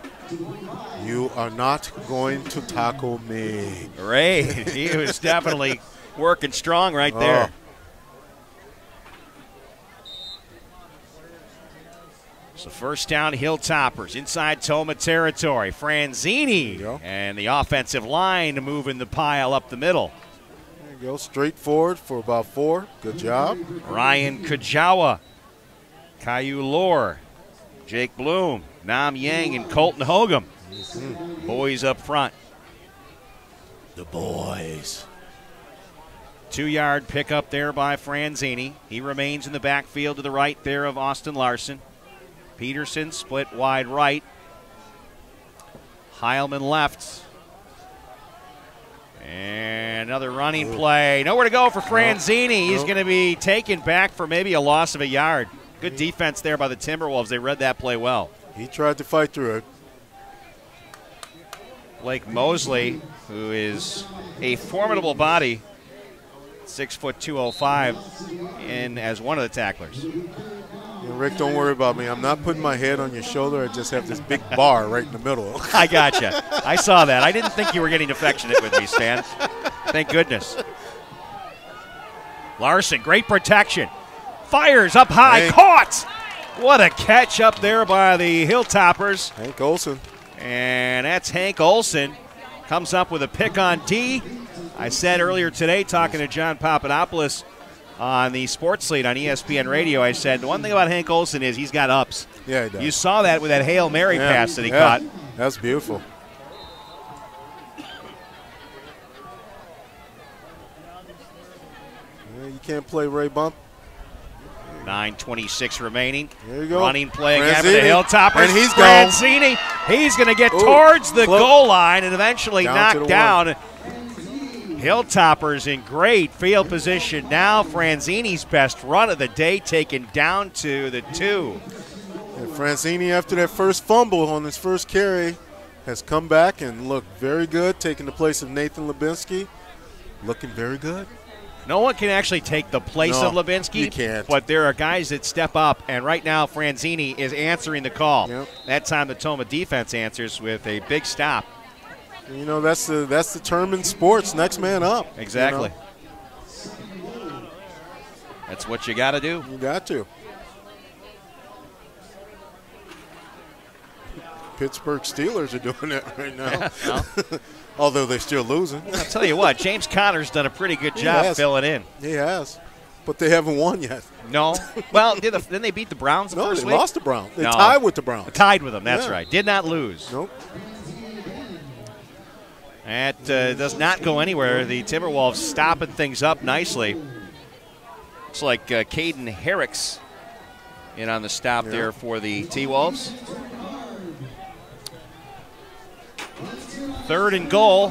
You are not going to tackle me. Ray, he was definitely working strong right there. So 1st down, Hilltoppers inside Tomah territory. Franzini and the offensive line moving the pile up the middle. There you go, straight forward for about 4. Good job. Ryan Kajawa, Caillou Lohr, Jake Bloom, Nam Yang, and Colton Hogum. Boys up front. The boys. 2-yard pickup there by Franzini. He remains in the backfield to the right there of Austin Larson. Peterson split wide right. Heilman left. And another running play. Nowhere to go for Franzini. He's going to be taken back for maybe a loss of a yard. Good defense there by the Timberwolves. They read that play well. He tried to fight through it. Blake Mosley, who is a formidable body, 6', 205, in as one of the tacklers. Rick, don't worry about me. I'm not putting my head on your shoulder. I just have this big bar right in the middle. I gotcha. I saw that. I didn't think you were getting affectionate with me, Stan. Thank goodness. Larson, great protection. Fires up high, caught. What a catch up there by the Hilltoppers. Hank Olson. And that's Hank Olson. Comes up with a pick on D. I said earlier today, talking to John Papadopoulos on the Sports Lead on ESPN Radio, I said the one thing about Hank Olson is he's got ups. Yeah, he does. You saw that with that Hail Mary pass that he caught. That's beautiful. You can't play Ray Bump. 9:26 remaining. There you go. Running play again for the Franzini. Hilltoppers. And he's Franzini. He's going to get towards the goal line and eventually knocked down. Hilltoppers in great field position now. Franzini's best run of the day taken down to the 2. And Franzini, after that first fumble on his first carry, has come back and looked very good, taking the place of Nathan Lubinsky. Looking very good. No one can actually take the place of Lubinsky. You can't. But there are guys that step up, and right now Franzini is answering the call. Yep. That time the Tomah defense answers with a big stop. You know, that's the term in sports, next man up. Exactly. You know? That's what you got to do. You got to. Pittsburgh Steelers are doing that right now. Well, although they're still losing. I'll tell you what, James Conner's done a pretty good job filling in. He has. But they haven't won yet. No. Well, didn't they beat the Browns the first week? No, they lost the Browns. They tied with the Browns. Tied with them, that's right. Did not lose. Nope. That does not go anywhere. The Timberwolves stopping things up nicely. Looks like Caden Herrick's in on the stop there for the T-Wolves. 3rd and goal.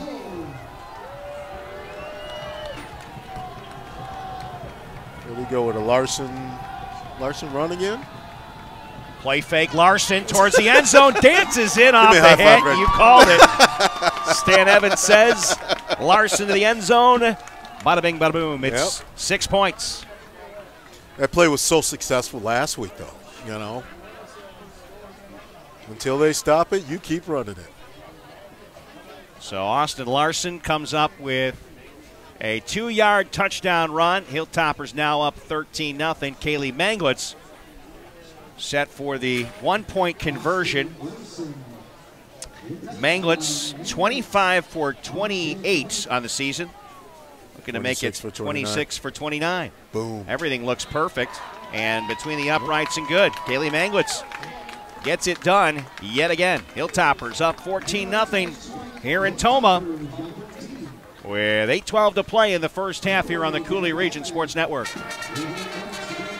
Here we go with a Larson run again. Play fake Larson towards the end zone. Dances in off the hit. You called it. Stan Evans says Larson to the end zone. Bada bing, bada boom. It's 6 points. That play was so successful last week, though. You know, until they stop it, you keep running it. So Austin Larson comes up with a 2-yard touchdown run. Hilltoppers now up 13-0. Kaylee Manglitz set for the 1-point conversion. Manglitz 25 for 28 on the season. Looking to make it 26 for 29. Boom. Everything looks perfect. And between the uprights and good. Kaylee Manglitz gets it done yet again. Hilltoppers up 14-0 here in Tomah with 8:12 to play in the first half here on the Cooley Region Sports Network.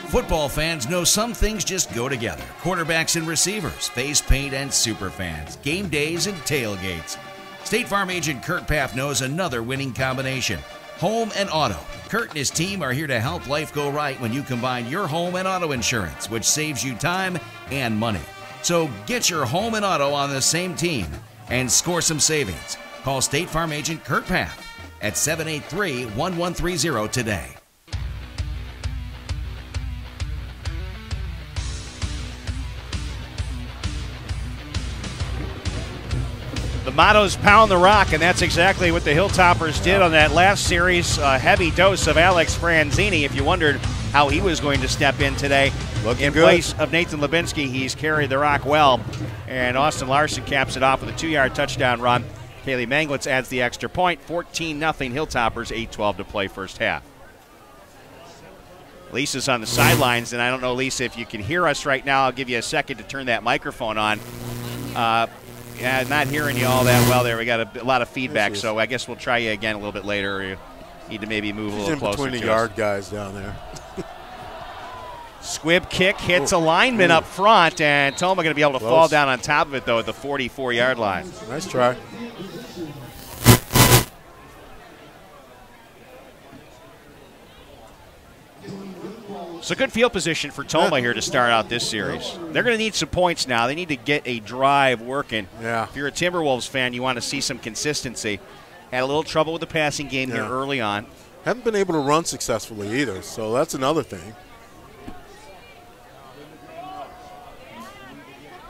Football fans know some things just go together. Quarterbacks and receivers, face paint and super fans, game days and tailgates. State Farm agent Kurt Paff knows another winning combination. Home and auto. Kurt and his team are here to help life go right when you combine your home and auto insurance, which saves you time and money. So get your home and auto on the same team and score some savings. Call State Farm agent Kurt Paff at 783-1130 today. The motto's pound the rock, and that's exactly what the Hilltoppers did on that last series. A heavy dose of Alex Franzini. If you wondered how he was going to step in today, in place of Nathan Lubinsky, he's carried the rock well. And Austin Larson caps it off with a 2-yard touchdown run. Kaylee Manglitz adds the extra point. 14-0 Hilltoppers, 8:12 to play first half. Lisa's on the sidelines, and I don't know, Lisa, if you can hear us right now. I'll give you a second to turn that microphone on. Yeah, not hearing you all that well there. We got a lot of feedback, so I guess we'll try you again a little bit later. You need to maybe move a little closer to us. Between the yard guys down there. Squib kick hits a lineman up front, and Tomah going to be able to fall down on top of it, though, at the 44-yard line. Nice try. It's a good field position for Tomah here to start out this series. They're going to need some points now. They need to get a drive working. Yeah. If you're a Timberwolves fan, you want to see some consistency. Had a little trouble with the passing game here early on. Haven't been able to run successfully either, so that's another thing.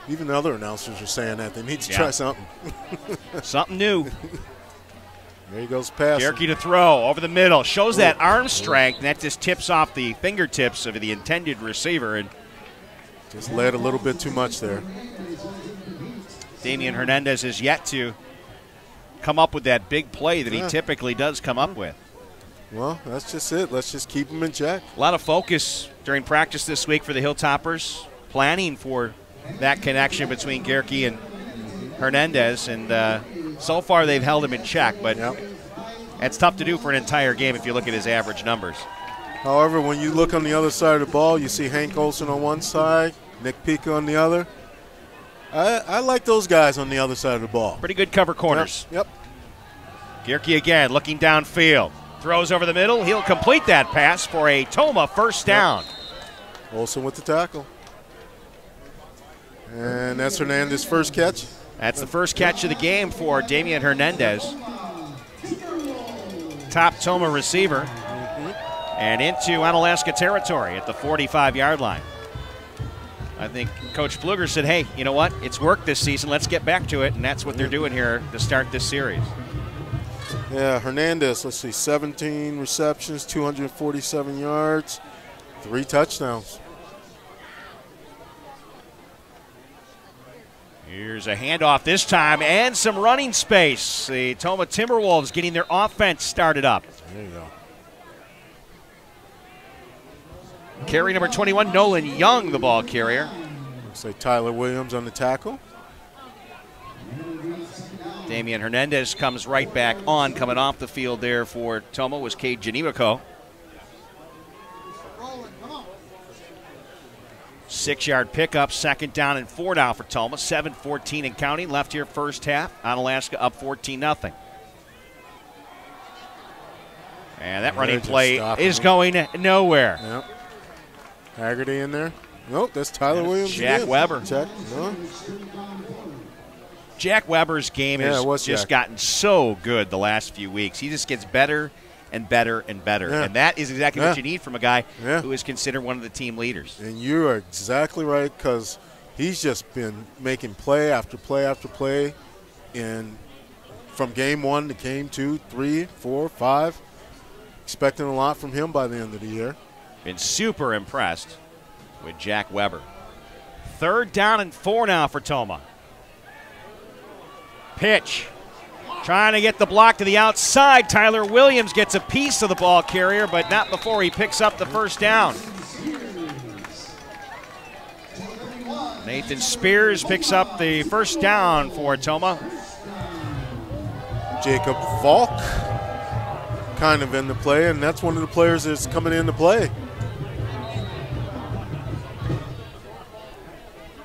Even the other announcers are saying that. They need to try something. Something new. There he goes passing. Gerke to throw over the middle. Shows that arm strength, and that just tips off the fingertips of the intended receiver. And just led a little bit too much there. Damian Hernandez is yet to come up with that big play that he typically does come up with. Well, that's just it. Let's just keep him in check. A lot of focus during practice this week for the Hilltoppers, planning for that connection between Gerke and Hernandez, and so far they've held him in check, but that's tough to do for an entire game if you look at his average numbers. However, when you look on the other side of the ball, you see Hank Olson on one side, Nick Pica on the other. I like those guys on the other side of the ball. Pretty good cover corners. Yep. Gierke again looking downfield. Throws over the middle. He'll complete that pass for a Tomah first down. Olson with the tackle. And that's Hernandez's first catch. That's the first catch of the game for Damian Hernandez. Top Tomah receiver. And into Onalaska territory at the 45-yard line. I think Coach Pfluger said, hey, you know what? It's worked this season. Let's get back to it. And that's what they're doing here to start this series. Yeah, Hernandez, let's see, 17 receptions, 247 yards, 3 touchdowns. Here's a handoff this time and some running space. The Tomah Timberwolves getting their offense started up. There you go. Carry number 21, Nolan Young, the ball carrier. Looks like Tyler Williams on the tackle. Damian Hernandez comes right back on. Coming off the field there for Tomah was Cade Janimiko. 6-yard pickup, 2nd down and 4 now for Tomah. 7:14 and counting left here first half. Onalaska up 14-0. And that running play is going nowhere. Yep. Haggerty in there. Nope, that's Tyler Williams. Jack Weber. Jack Weber's game has just gotten so good the last few weeks. He just gets better and better and better. Yeah. And that is exactly what you need from a guy who is considered one of the team leaders. And you are exactly right, because he's just been making play after play after play. And from game 1 to game 2, 3, 4, 5, expecting a lot from him by the end of the year. Been super impressed with Jack Weber. 3rd down and 4 now for Tomah. Pitch. Trying to get the block to the outside. Tyler Williams gets a piece of the ball carrier, but not before he picks up the first down. Nathan Spears picks up the first down for Tomah. Jacob Volk kind of in the play, and that's one of the players that's coming into play.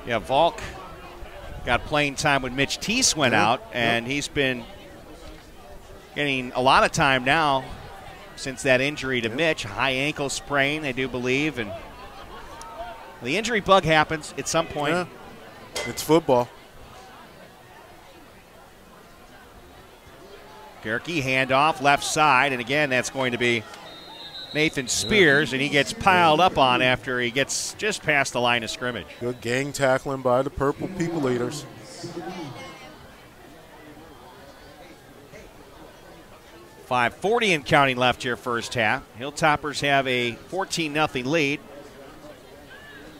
Yeah, Volk got playing time when Mitch Teese went out, and he's been getting a lot of time now since that injury to Mitch. High ankle sprain, I do believe, and the injury bug happens at some point. Yeah. It's football. Gierke handoff left side, and again that's going to be Nathan Spears, and he gets piled up on after he gets just past the line of scrimmage. Good gang tackling by the Purple People Eaters. .540 and counting left here first half. Hilltoppers have a 14-0 lead.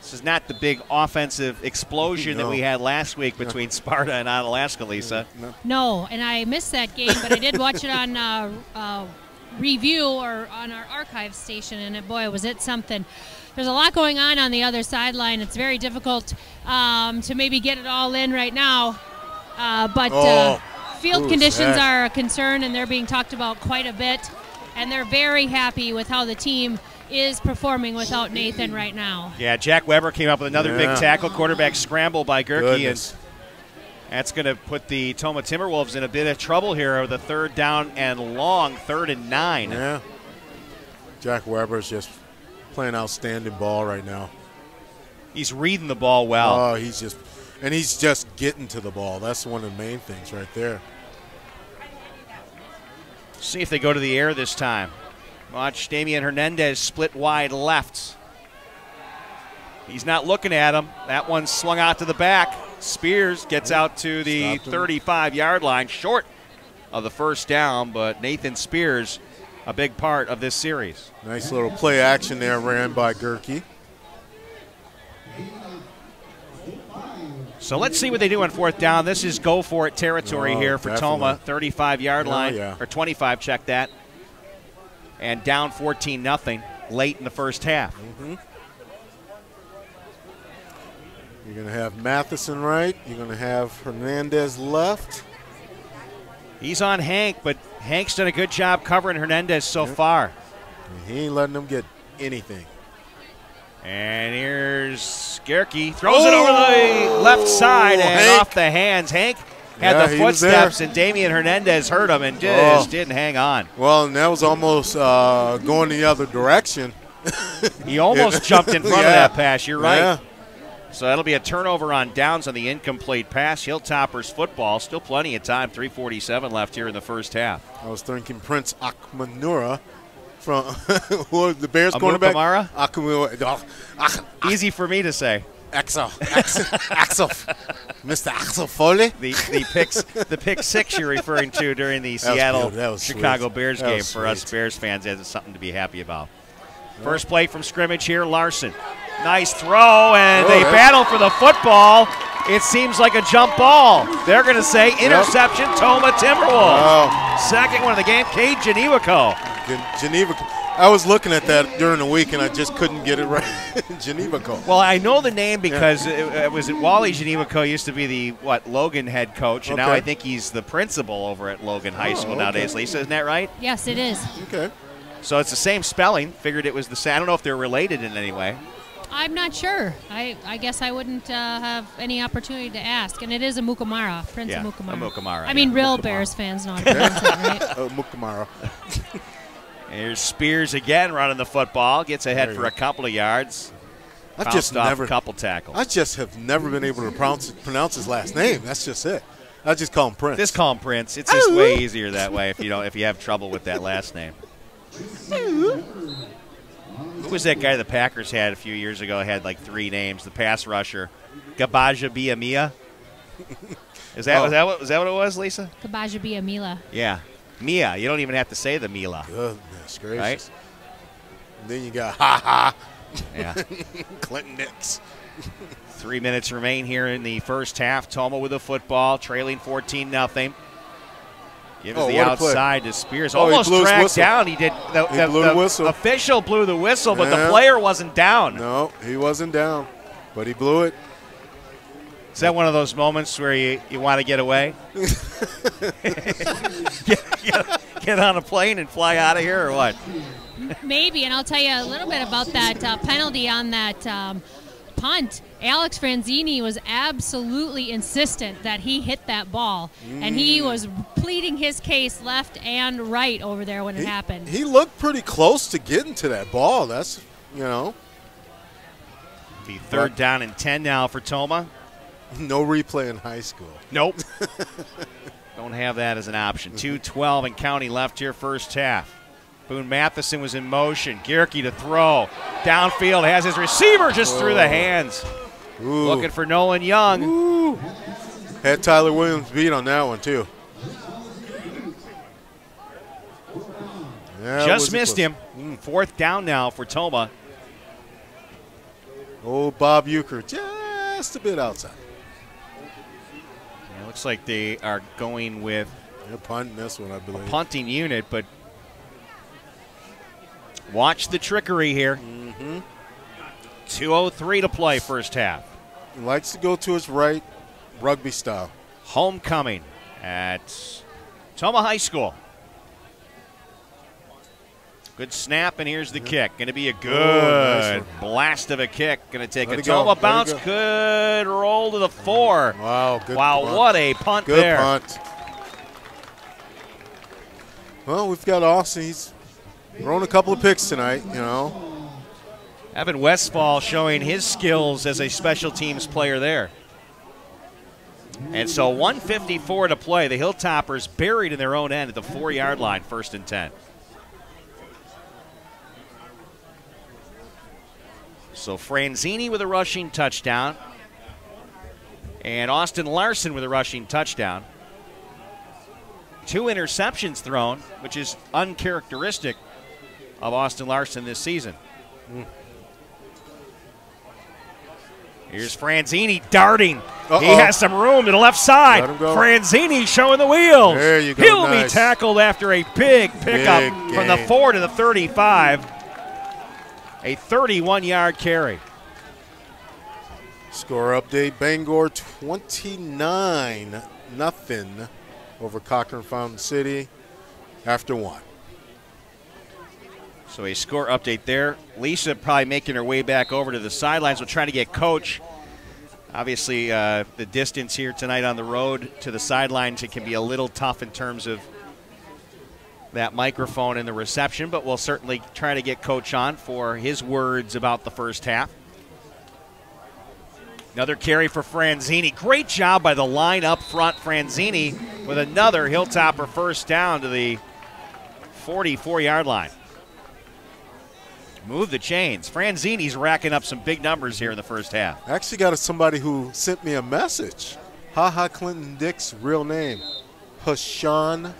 This is not the big offensive explosion that we had last week between Sparta and Onalaska, Lisa. No, and I missed that game, but I did watch it on review or on our archive station, and boy, was it something. There's a lot going on the other sideline. It's very difficult to maybe get it all in right now, but field conditions are a concern, and they're being talked about quite a bit, and they're very happy with how the team is performing without Nathan right now. Yeah, Jack Weber came up with another big tackle, quarterback scramble by Gierke, and that's going to put the Tomah Timberwolves in a bit of trouble here with a 3rd down and long, 3rd and 9. Yeah. Jack Weber's just playing outstanding ball right now. He's reading the ball well. Oh, he's just getting to the ball. That's one of the main things right there. See if they go to the air this time. Watch Damian Hernandez split wide left. He's not looking at him. That one's swung out to the back. Spears gets out to the 35-yard line, short of the first down, but Nathan Spears, a big part of this series. Nice little play action there ran by Gierke. So let's see what they do on 4th down. This is go for it territory here for Tomah. 35-yard line, or 25, check that. And down 14-0 late in the first half. You're going to have Matheson right. You're going to have Hernandez left. He's on Hank, but Hank's done a good job covering Hernandez so far. He ain't letting them get anything. And here's Gerke. Throws it over the left side and Hank. off the hands. Hank had the footsteps, and Damian Hernandez hurt him and just didn't hang on. Well, and that was almost going the other direction. He almost jumped in front of that pass. You're right. Yeah. So that'll be a turnover on downs on the incomplete pass. Hilltoppers football. Still plenty of time. 3:47 left here in the first half. I was thinking Prince Akmanura from who was the Bears cornerback. Easy for me to say. Axel, Mr. Axel Foley. The pick six you're referring to during the Seattle Chicago Bears game for us Bears fans. That's something to be happy about. First play from scrimmage here, Larson. Nice throw, and they battle for the football. It seems like a jump ball. They're going to say interception, Tomah Timberwolves. Second one of the game, Cade Geneviko. I was looking at that during the week, and I just couldn't get it right. Geneviko. Well, I know the name because it was Wally Geneviko used to be the Logan head coach, and now I think he's the principal over at Logan High School nowadays. Lisa, isn't that right? Yes, it is. Okay. So it's the same spelling. Figured it was the same. I don't know if they're related in any way. I'm not sure. I guess I wouldn't have any opportunity to ask. And it is a Mukamara, Prince of Mukamara. Mukamara. I mean, real Bears fans know how to pronounce that, right? Mukamara. Here's Spears again running the football. Gets ahead for a couple of yards. I've just never a couple tackles. I just have never been able to pronounce his last name. That's just it. I just call him Prince. Just call him Prince. It's just way easier that way if you have trouble with that last name. Who was that guy the Packers had a few years ago? Had like three names. The pass rusher, Gabaja Biamia. Was that what it was, Lisa? Gabaja Biamila. Yeah, Mia. You don't even have to say the Mila. Goodness gracious. Right? And then you got Ha. Yeah. Clinton Nix. 3 minutes remain here in the first half. Tomah with the football, trailing 14-0. Gives the outside to Spears. Almost dragged down. He did. He blew the whistle. Official blew the whistle, but the player wasn't down. No, he wasn't down, but he blew it. Is that one of those moments where you want to get away? get on a plane and fly out of here, or what? Maybe, and I'll tell you a little bit about that penalty on that punt. Alex Franzini was absolutely insistent that he hit that ball, and he was pleading his case left and right over there when it happened. He looked pretty close to getting to that ball. That's, Be third down and 10 now for Tomah. No replay in high school. Nope. Don't have that as an option. 2:12 and counting left here first half. Boone Matheson was in motion. Gerke to throw. Downfield has his receiver just through the hands. Ooh. Looking for Nolan Young. Ooh. Had Tyler Williams beat on that one, too. Yeah, just missed him. Fourth down now for Tomah. Oh, Bob Euchre just a bit outside. Yeah, looks like they are going with they're punting this one, I believe. A punting unit, but watch the trickery here. 2:03 to play first half. He likes to go to his right, rugby style. Homecoming at Tomah High School. Good snap, and here's the kick. Going to be a good blast of a kick. Going to take a Tomah bounce. Good roll to the 4. Wow, good punt. What a punt good there. Good punt. Well, we've got Austin. He's thrown a couple of picks tonight, Evan Westfall showing his skills as a special teams player there. And so 1:54 to play. The Hilltoppers buried in their own end at the 4-yard line, 1st and 10. So Franzini with a rushing touchdown. And Austin Larson with a rushing touchdown. 2 interceptions thrown, which is uncharacteristic of Austin Larson this season. Here's Franzini darting. He has some room to the left side. Franzini showing the wheels. There you go. He'll be tackled after a big pickup from the 4 to the 35. A 31-yard carry. Score update, Bangor 29-0 over Cochran Fountain City after 1. So a score update there. Lisa probably making her way back over to the sidelines. We'll try to get Coach. Obviously, the distance here tonight on the road to the sidelines, it can be a little tough in terms of that microphone and the reception, but we'll certainly try to get Coach on for his words about the first half. Another carry for Franzini. Great job by the line up front. Franzini with another Hilltopper first down to the 44-yard line. Move the chains. Franzini's racking up some big numbers here in the first half. I actually got somebody who sent me a message. Clinton Dick's real name, Hashan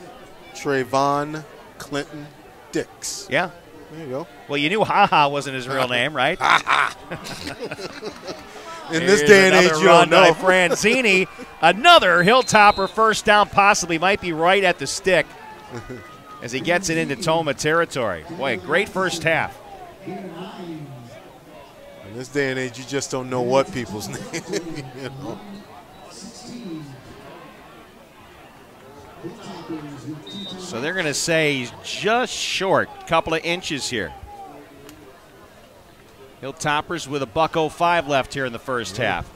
Trayvon Clinton Dix. Yeah. There you go. Well, you knew wasn't his real name, right? In this day and age, you don't know. Franzini, another Hilltopper first down, possibly might be right at the stick as he gets it into Tomah territory. Boy, a great first half. In this day and age, you just don't know what people's name. You know? So they're going to say he's just short, a couple of inches here. Hilltoppers with a $1:05 left here in the first half.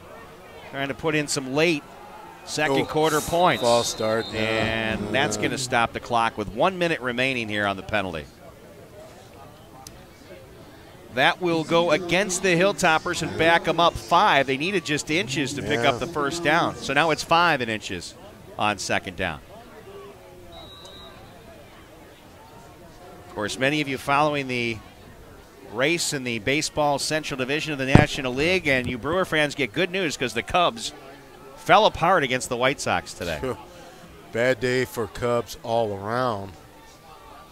Trying to put in some late second quarter points. False start. And that's going to stop the clock with 1 minute remaining here on the penalty. That will go against the Hilltoppers and back them up 5. They needed just inches to pick up the first down. So now it's 5 inches on second down. Of course, many of you following the race in the baseball Central Division of the National League, and you Brewer fans get good news because the Cubs fell apart against the White Sox today. Bad day for Cubs all around.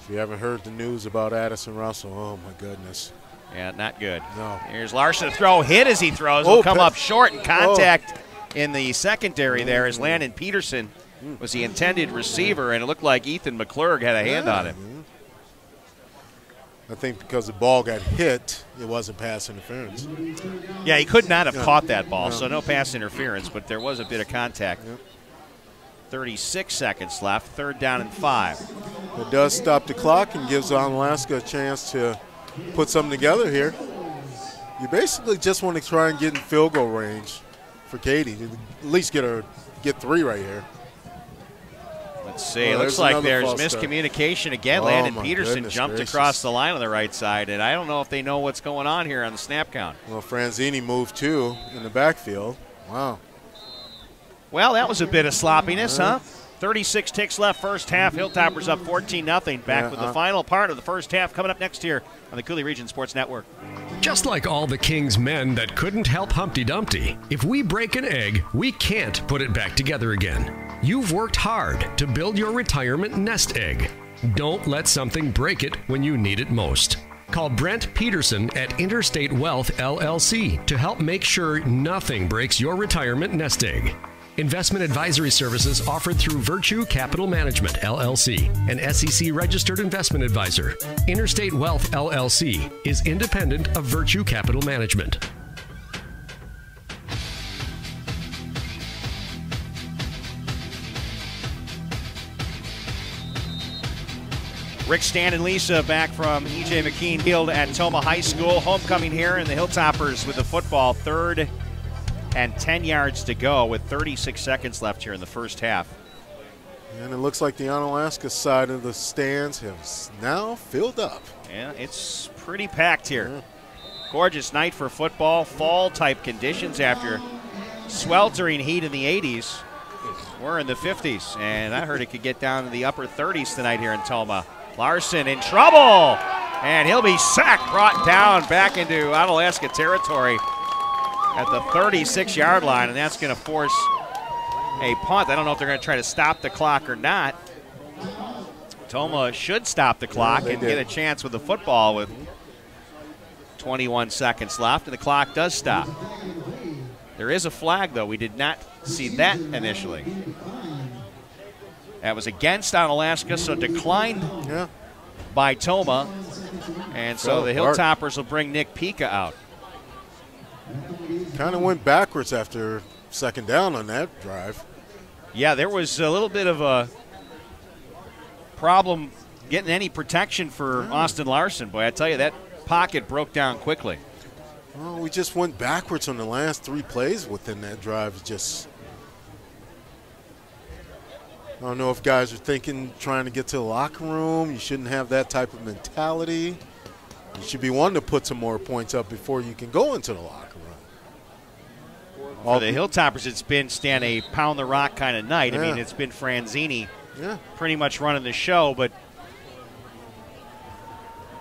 If you haven't heard the news about Addison Russell, oh my goodness. Yeah, not good. No. Here's Larson to throw. Hit as he throws. Will come up short, and contact in the secondary there as Landon Peterson was the intended receiver, and it looked like Ethan McClurg had a hand on him. I think because the ball got hit, it wasn't pass interference. Yeah, he could not have caught that ball, so no pass interference, but there was a bit of contact. 36 seconds left, 3rd down and 5. It does stop the clock and gives Onalaska a chance to put something together here. You basically just want to try and get in field goal range for Katie. At least get 3 right here. Let's see. It looks like there's miscommunication again. Landon Peterson jumped across the line on the right side, and I don't know if they know what's going on here on the snap count. Well, Franzini moved too in the backfield. Wow. Well, that was a bit of sloppiness, huh? 36 ticks left first half. Hilltoppers up 14-0. Back with the final part of the first half coming up next year on the Coulee Region Sports Network. Just like all the King's men that couldn't help Humpty Dumpty, if we break an egg, we can't put it back together again. You've worked hard to build your retirement nest egg. Don't let something break it when you need it most. Call Brent Peterson at Interstate Wealth LLC to help make sure nothing breaks your retirement nest egg. Investment advisory services offered through Virtue Capital Management, LLC, an SEC-registered investment advisor. Interstate Wealth, LLC, is independent of Virtue Capital Management. Rick Stan and Lisa back from E.J. McKean Field at Tomah High School. Homecoming here, and the Hilltoppers with the football, 3rd and 10 yards to go with 36 seconds left here in the first half. And it looks like the Onalaska side of the stands has now filled up. Yeah, it's pretty packed here. Gorgeous night for football, fall-type conditions after sweltering heat in the 80s. We're in the 50s, and I heard it could get down to the upper 30s tonight here in Tomah. Larson in trouble, and he'll be sacked, brought down back into Onalaska territory at the 36-yard line, and that's going to force a punt. I don't know if they're going to try to stop the clock or not. Tomah should stop the clock and get a chance with the football with 21 seconds left, and the clock does stop. There is a flag, though. We did not see that initially. That was against Onalaska, so declined by Tomah. And so the Hilltoppers will bring Nick Pika out. Kind of went backwards after 2nd down on that drive. Yeah, there was a little bit of a problem getting any protection for Austin Larson. Boy, I tell you, that pocket broke down quickly. Well, we just went backwards on the last 3 plays within that drive. Just, I don't know if guys are thinking, trying to get to the locker room. You shouldn't have that type of mentality. You should be wanting to put some more points up before you can go into the locker room. For the Hilltoppers, it's been, Stan, a pound the rock kind of night. I mean, it's been Franzini pretty much running the show, but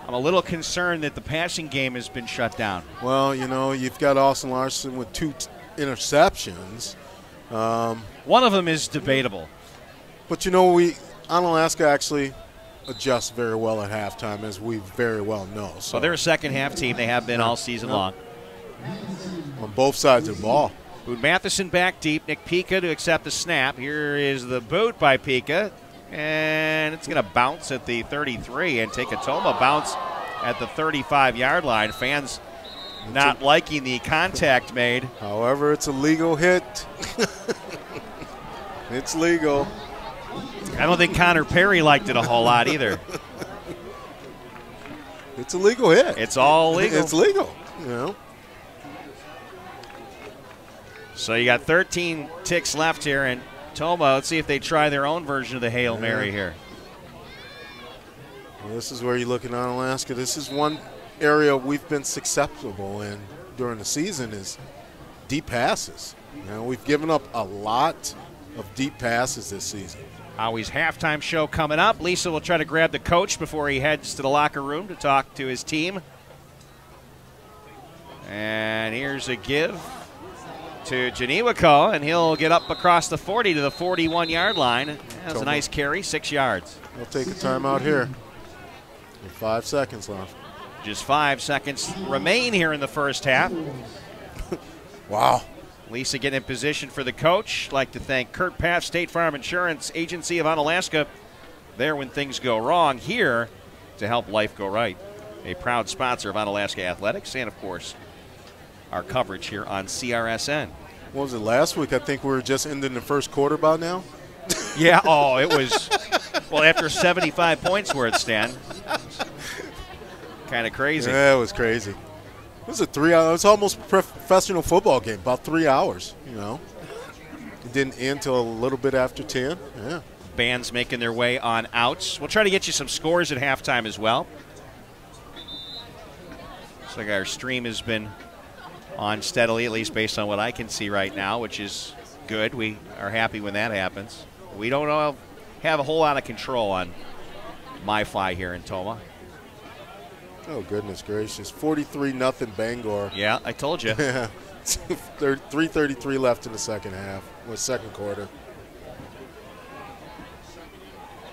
I'm a little concerned that the passing game has been shut down. Well, you know, you've got Austin Larson with 2 interceptions. One of them is debatable. But, you know, Onalaska actually adjusts very well at halftime, as we very well know. So well, they're a second-half team. They have been all season long. On both sides of the ball. Boone Matheson back deep. Nick Pika to accept the snap. Here is the boot by Pika. And it's going to bounce at the 33 and take a Tomah bounce at the 35-yard line. Fans not liking the contact made. However, it's a legal hit. It's legal. I don't think Connor Perry liked it a whole lot either. It's a legal hit. It's all legal. It's legal, you know. So you got 13 ticks left here, and Tomah, let's see if they try their own version of the Hail Mary here. Well, this is where you look at Onalaska. This is one area we've been susceptible in during the season is deep passes. You know, we've given up a lot of deep passes this season. Howie's halftime show coming up. Lisa will try to grab the coach before he heads to the locker room to talk to his team. And here's a give to Janiwako, and he'll get up across the 40 to the 41-yard line. That's a nice carry, 6 yards. We'll take a timeout here. With 5 seconds left. Just 5 seconds remain here in the first half. Wow. Lisa getting in position for the coach. Like to thank Kurt Paff, State Farm Insurance Agency of Onalaska. There when things go wrong, here to help life go right. A proud sponsor of Onalaska Athletics and, of course, our coverage here on CRSN. What was it, last week? I think we were just ending the first quarter by now. Yeah, oh, it was, well, after 75 points worth, Stan. Kind of crazy. Yeah, it was crazy. It was a 3 hour, it was almost a professional football game, about 3 hours, you know. It didn't end until a little bit after 10, yeah. Bands making their way on outs. We'll try to get you some scores at halftime as well. Looks like our stream has been on steadily, at least based on what I can see right now, which is good. We are happy when that happens. We don't have a whole lot of control on MiFi here in Tomah. Oh, goodness gracious. 43-0 Bangor. Yeah, I told you. 3:33 left in the second half, or second quarter.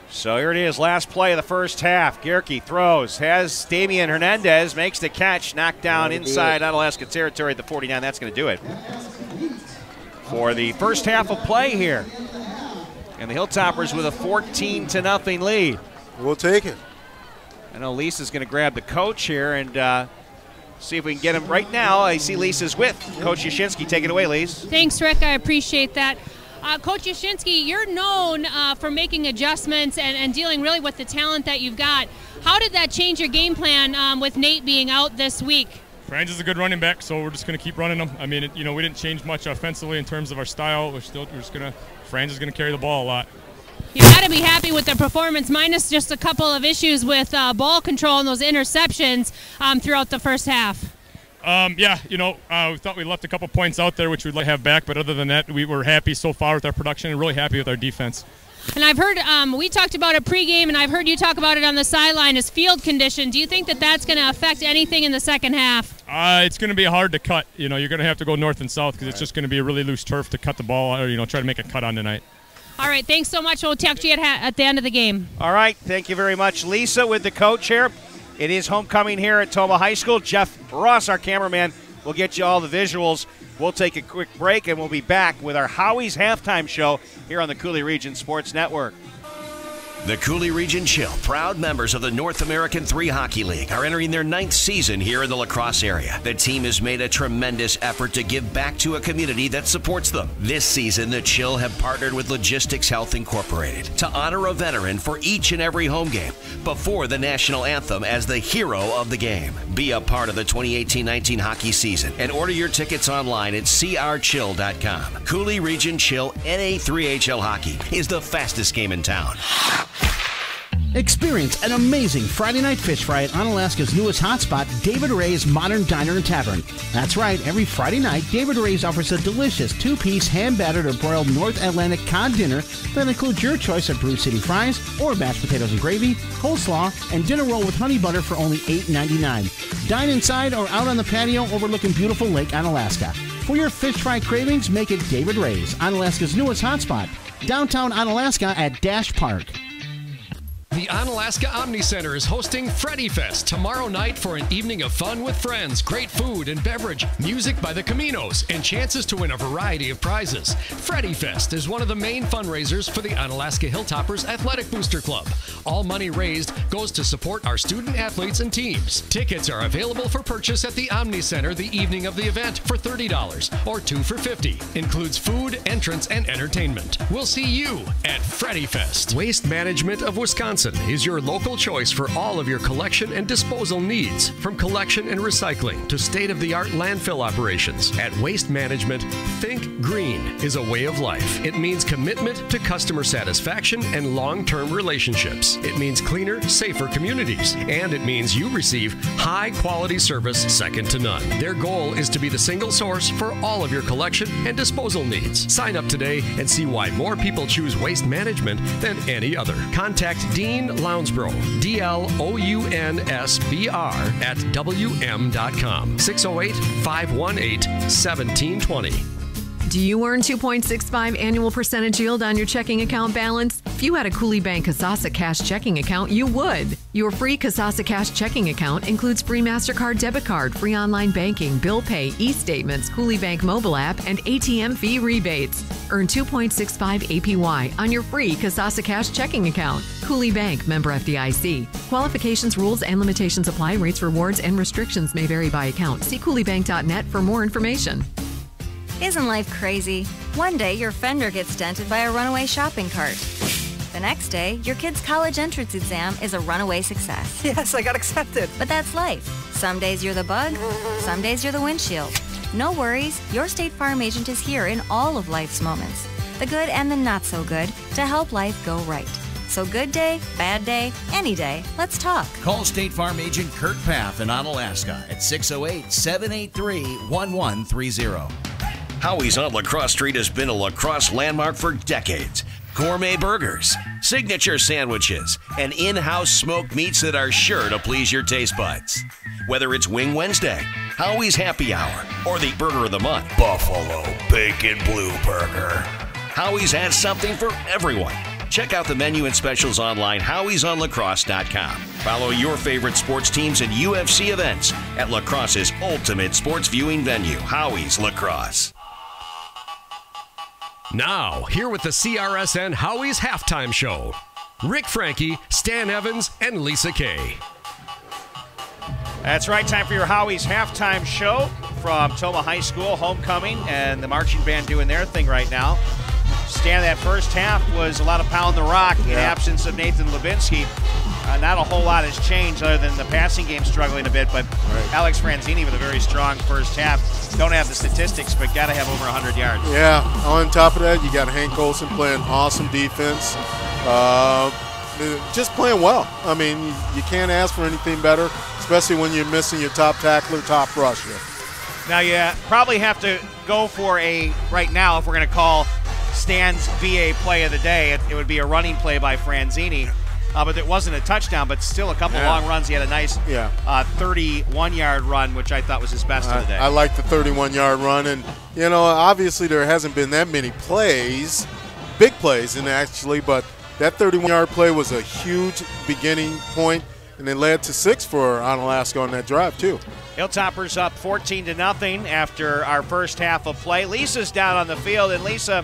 So here it is, last play of the first half. Gierke throws, has Damian Hernandez, makes the catch, knocked down inside Onalaska territory at the 49. That's going to do it for the first half of play here. And the Hilltoppers with a 14-0 lead. We'll take it. I know Lisa's going to grab the coach here and see if we can get him right now. I see Lisa's with Coach Yashinsky. Take it away, Lise. Thanks, Rick. I appreciate that. Coach Yashinsky, you're known for making adjustments and dealing really with the talent that you've got. How did that change your game plan with Nate being out this week? Franz is a good running back, so we're just going to keep running him. I mean, we didn't change much offensively in terms of our style. Franz is going to carry the ball a lot. You got to be happy with the performance, minus just a couple of issues with ball control and those interceptions throughout the first half. Yeah, we thought we left a couple points out there, which we'd like to have back, but other than that, we were happy so far with our production and really happy with our defense. And I've heard we talked about it pregame, and I've heard you talk about it on the sideline as field condition. Do you think that that's going to affect anything in the second half? It's going to be hard to cut. You're going to have to go north and south because it's just going to be a really loose turf to cut the ball or, try to make a cut on tonight. All right, thanks so much. We'll talk to you at the end of the game. All right, thank you very much, Lisa, with the coach here. It is homecoming here at Tomah High School. Jeff Ross, our cameraman, will get you all the visuals. We'll take a quick break, and we'll be back with our Howie's halftime show here on the Coulee Region Sports Network. The Coulee Region Chill, proud members of the North American 3 Hockey League, are entering their 9th season here in the La Crosse area. The team has made a tremendous effort to give back to a community that supports them. This season, the Chill have partnered with Logistics Health Incorporated to honor a veteran for each and every home game before the national anthem as the hero of the game. Be a part of the 2018-19 hockey season and order your tickets online at crchill.com. Coulee Region Chill NA3HL Hockey is the fastest game in town. Experience an amazing Friday night fish fry at Onalaska's newest hotspot, David Ray's Modern Diner and Tavern. That's right, every Friday night, David Ray's offers a delicious 2-piece hand-battered or broiled North Atlantic cod dinner that includes your choice of Brew City fries or mashed potatoes and gravy, coleslaw, and dinner roll with honey butter for only $8.99. Dine inside or out on the patio overlooking beautiful Lake Onalaska. For your fish fry cravings, make it David Ray's, Onalaska's newest hotspot, downtown Onalaska at Dash Park. The Onalaska Omni Center is hosting Freddy Fest tomorrow night for an evening of fun with friends, great food and beverage, music by the Caminos, and chances to win a variety of prizes. Freddy Fest is one of the main fundraisers for the Onalaska Hilltoppers Athletic Booster Club. All money raised goes to support our student athletes and teams. Tickets are available for purchase at the Omni Center the evening of the event for $30 or 2 for $50. Includes food, entrance, and entertainment. We'll see you at Freddy Fest. Waste Management of Wisconsin is your local choice for all of your collection and disposal needs. From collection and recycling to state-of-the-art landfill operations. At Waste Management, think green is a way of life. It means commitment to customer satisfaction and long-term relationships. It means cleaner, safer communities. And it means you receive high-quality service second to none. Their goal is to be the single source for all of your collection and disposal needs. Sign up today and see why more people choose Waste Management than any other. Contact Dean Lounsbro, DLOUNSBR at WM.com. 608-518-1720. Do you earn 2.65 annual percentage yield on your checking account balance? If you had a Coulee Bank Kasasa Cash checking account, you would. Your free Kasasa Cash checking account includes free MasterCard debit card, free online banking, bill pay, e-statements, Coulee Bank mobile app, and ATM fee rebates. Earn 2.65 APY on your free Kasasa Cash checking account. Coulee Bank, member FDIC. Qualifications, rules, and limitations apply. Rates, rewards, and restrictions may vary by account. See CooleyBank.net for more information. Isn't life crazy? One day your fender gets dented by a runaway shopping cart. The next day, your kid's college entrance exam is a runaway success. Yes, I got accepted. But that's life. Some days you're the bug, some days you're the windshield. No worries, your State Farm agent is here in all of life's moments. The good and the not so good to help life go right. So good day, bad day, any day, let's talk. Call State Farm agent Kurt Paff in Onalaska at 608-783-1130. Howie's on La Crosse Street has been a La Crosse landmark for decades. Gourmet burgers, signature sandwiches, and in-house smoked meats that are sure to please your taste buds. Whether it's Wing Wednesday, Howie's Happy Hour, or the Burger of the Month, Buffalo Bacon Blue Burger, Howie's has something for everyone. Check out the menu and specials online, howiesonlacrosse.com. Follow your favorite sports teams and UFC events at La Crosse's ultimate sports viewing venue, Howie's La Crosse. Now, here with the CRSN Howie's Halftime Show, Rick Franke, Stan Evans, and Lisa Kay. That's right, time for your Howie's Halftime Show from Tomah High School, homecoming, and the marching band doing their thing right now. Stan, that first half was a lot of pound the rock in absence of Nathan Levinsky. Not a whole lot has changed other than the passing game struggling a bit, but Alex Franzini with a very strong first half. Don't have the statistics, but got to have over 100 yards. Yeah, on top of that, you got Hank Olson playing awesome defense. Just playing well. I mean, you can't ask for anything better, especially when you're missing your top tackler, top rusher. Now, you probably have to go for right now, if we're going to call Stan's VA play of the day, it would be a running play by Franzini. But it wasn't a touchdown, but still a couple long runs. He had a nice 31-yard run, which I thought was his best of the day. I like the 31-yard run. And, you know, obviously there hasn't been that many plays, big plays, but that 31-yard play was a huge beginning point, and it led to 6 for Onalaska on that drive, too. Hilltoppers up 14-0 after our first half of play. Lisa's down on the field, and Lisa,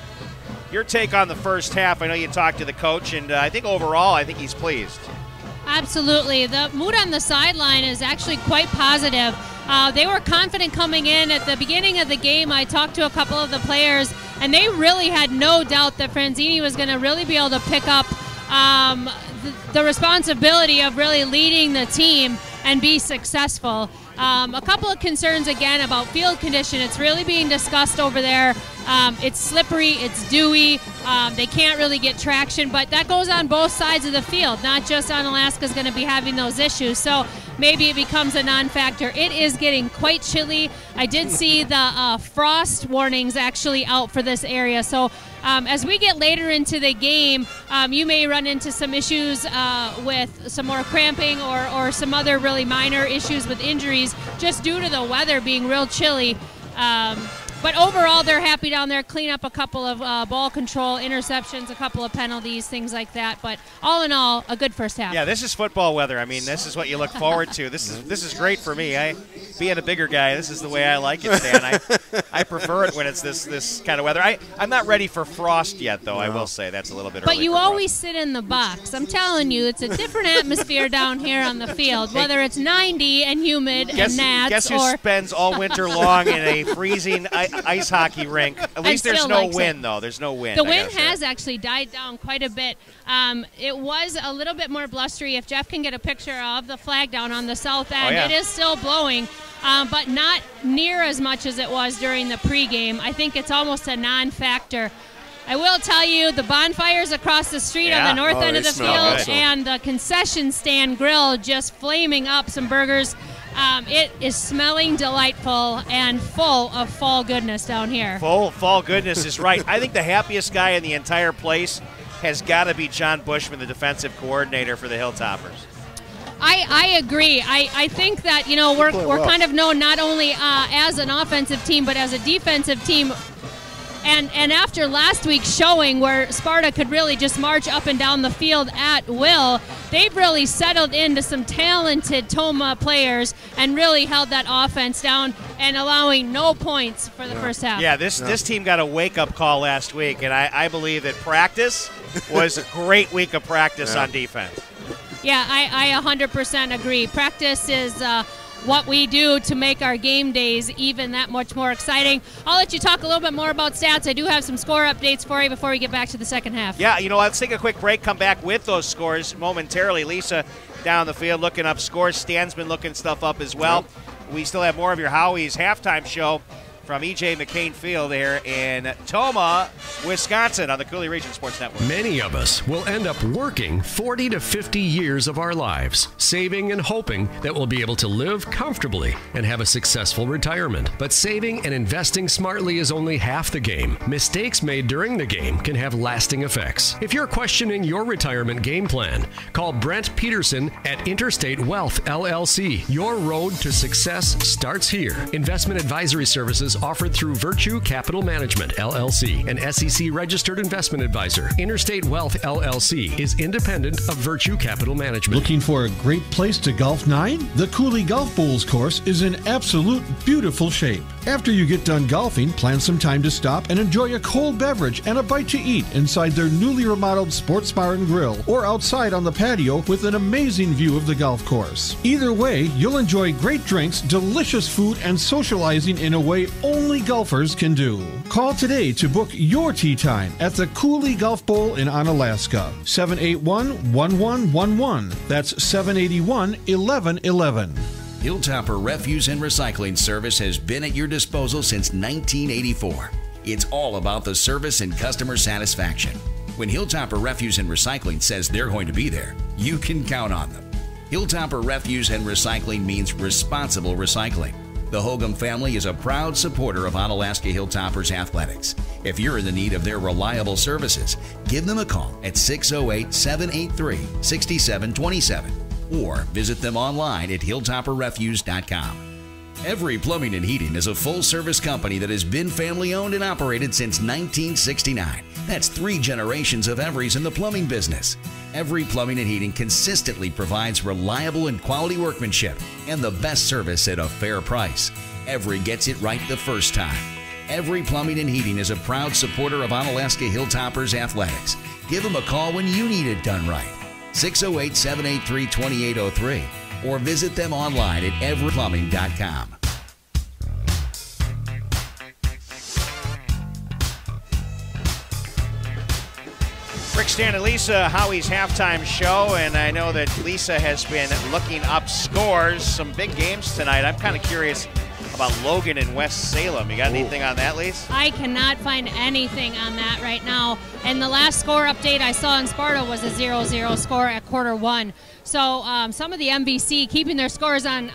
Your take on the first half. I know you talked to the coach, and I think overall, I think he's pleased. Absolutely. The mood on the sideline is actually quite positive. They were confident coming in at the beginning of the game. I talked to a couple of the players, and they really had no doubt that Franzini was going to really be able to pick up the responsibility of really leading the team and be successful. A couple of concerns again about field condition. It's really being discussed over there. It's slippery, it's dewy, they can't really get traction, but that goes on both sides of the field. Not just Onalaska's going to be having those issues, so maybe it becomes a non-factor. It is getting quite chilly. I did see the frost warnings actually out for this area, so as we get later into the game, you may run into some issues with some more cramping or some other really minor issues with injuries just due to the weather being real chilly. But overall, they're happy down there. Clean up a couple of ball control, interceptions, a couple of penalties, things like that. But all in all, a good first half. Yeah, this is football weather. I mean, this is what you look forward to. This is great for me. Being a bigger guy, this is the way I like it, Stan. I prefer it when it's this kind of weather. I'm not ready for frost yet, though. No. I will say that's a little bit early. But you always sit in the box. I'm telling you, it's a different atmosphere down here on the field, whether it's 90 and humid and gnats. Guess who spends all winter long in a freezing ice hockey rink? At least there's no wind, though. There's no wind. The wind has actually died down quite a bit. It was a little bit more blustery. If Jeff can get a picture of the flag down on the south end, It is still blowing, but not near as much as it was during the pregame. I think it's almost a non-factor. I will tell you, the bonfires across the street on the north end of the field and the concession stand grill just flaming up some burgers. It is smelling delightful and full of fall goodness down here. Full fall goodness is right. I think the happiest guy in the entire place has got to be John Bushman, the defensive coordinator for the Hilltoppers. I agree. I think that, we're kind of known not only as an offensive team, but as a defensive team. And after last week's showing where Sparta could really just march up and down the field at will, they've really settled into some talented Tomah players and really held that offense down and allowing no points for the first half. Yeah, this team got a wake-up call last week, and I believe that practice was a great week of practice on defense. Yeah, I 100% agree. Practice is what we do to make our game days even that much more exciting. I'll let you talk a little bit more about stats. I do have some score updates for you before we get back to the second half. Yeah, let's take a quick break, come back with those scores momentarily. Lisa down the field looking up scores. Stan's been looking stuff up as well. We still have more of your Howie's halftime show from E.J. McKean Field here in Tomah, Wisconsin on the Cooley Region Sports Network. Many of us will end up working 40 to 50 years of our lives, saving and hoping that we'll be able to live comfortably and have a successful retirement. But saving and investing smartly is only half the game. Mistakes made during the game can have lasting effects. If you're questioning your retirement game plan, call Brent Peterson at Interstate Wealth LLC. Your road to success starts here. Investment advisory services offered through Virtue Capital Management, LLC, an SEC-registered investment advisor. Interstate Wealth, LLC, is independent of Virtue Capital Management. Looking for a great place to golf 9? The Cooley Golf Bowls course is in absolute beautiful shape. After you get done golfing, plan some time to stop and enjoy a cold beverage and a bite to eat inside their newly remodeled sports bar and grill, or outside on the patio with an amazing view of the golf course. Either way, you'll enjoy great drinks, delicious food, and socializing in a way only golfers can do. Call today to book your tee time at the Cooley Golf Bowl in Onalaska. 781-1111. That's 781-1111. Hilltopper Refuse and Recycling Service has been at your disposal since 1984. It's all about the service and customer satisfaction. When Hilltopper Refuse and Recycling says they're going to be there, you can count on them. Hilltopper Refuse and Recycling means responsible recycling. The Hogum family is a proud supporter of Onalaska Hilltoppers athletics. If you're in the need of their reliable services, give them a call at 608-783-6727 or visit them online at hilltopperrefuse.com. Every Plumbing and Heating is a full-service company that has been family-owned and operated since 1969. That's 3 generations of Everys in the plumbing business. Every Plumbing and Heating consistently provides reliable and quality workmanship and the best service at a fair price. Every gets it right the first time. Every Plumbing and Heating is a proud supporter of Onalaska Hilltoppers athletics. Give them a call when you need it done right. 608-783-2803 or visit them online at everyplumbing.com. Rick Stan and Lisa, Howie's halftime show, and I know that Lisa has been looking up scores. Some big games tonight. I'm kind of curious about Logan and West Salem. You got anything on that, Lisa? I cannot find anything on that right now. And the last score update I saw in Sparta was a 0-0 score at quarter one. So some of the MVC keeping their scores on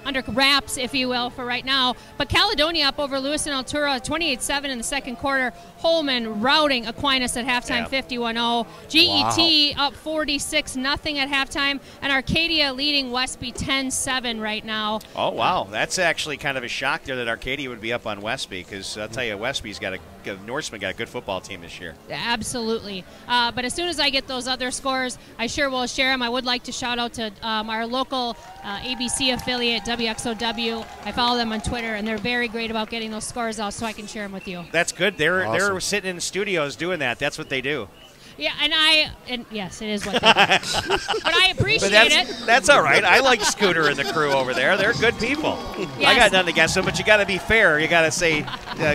under wraps, if you will, for right now. But Caledonia up over Lewis and Altura, 28-7 in the second quarter. Holman routing Aquinas at halftime, 51-0. GET up 46-0 at halftime. And Arcadia leading Westby 10-7 right now. Oh, wow. That's actually kind of a shock there that Arcadia would be up on Westby, because I'll tell you, Westby's got Norseman got a good football team this year. Absolutely. But as soon as I get those other scores, I sure will share them. I would like to shout out to our local ABC affiliate, WXOW. I follow them on Twitter, and they're very great about getting those scores out so I can share them with you. That's good. They're sitting in the studios doing that. That's what they do. Yeah, and yes, it is what they do. But I appreciate it. That's all right. I like Scooter and the crew over there. They're good people. Yes. I got nothing against them, but you got to be fair. You got to say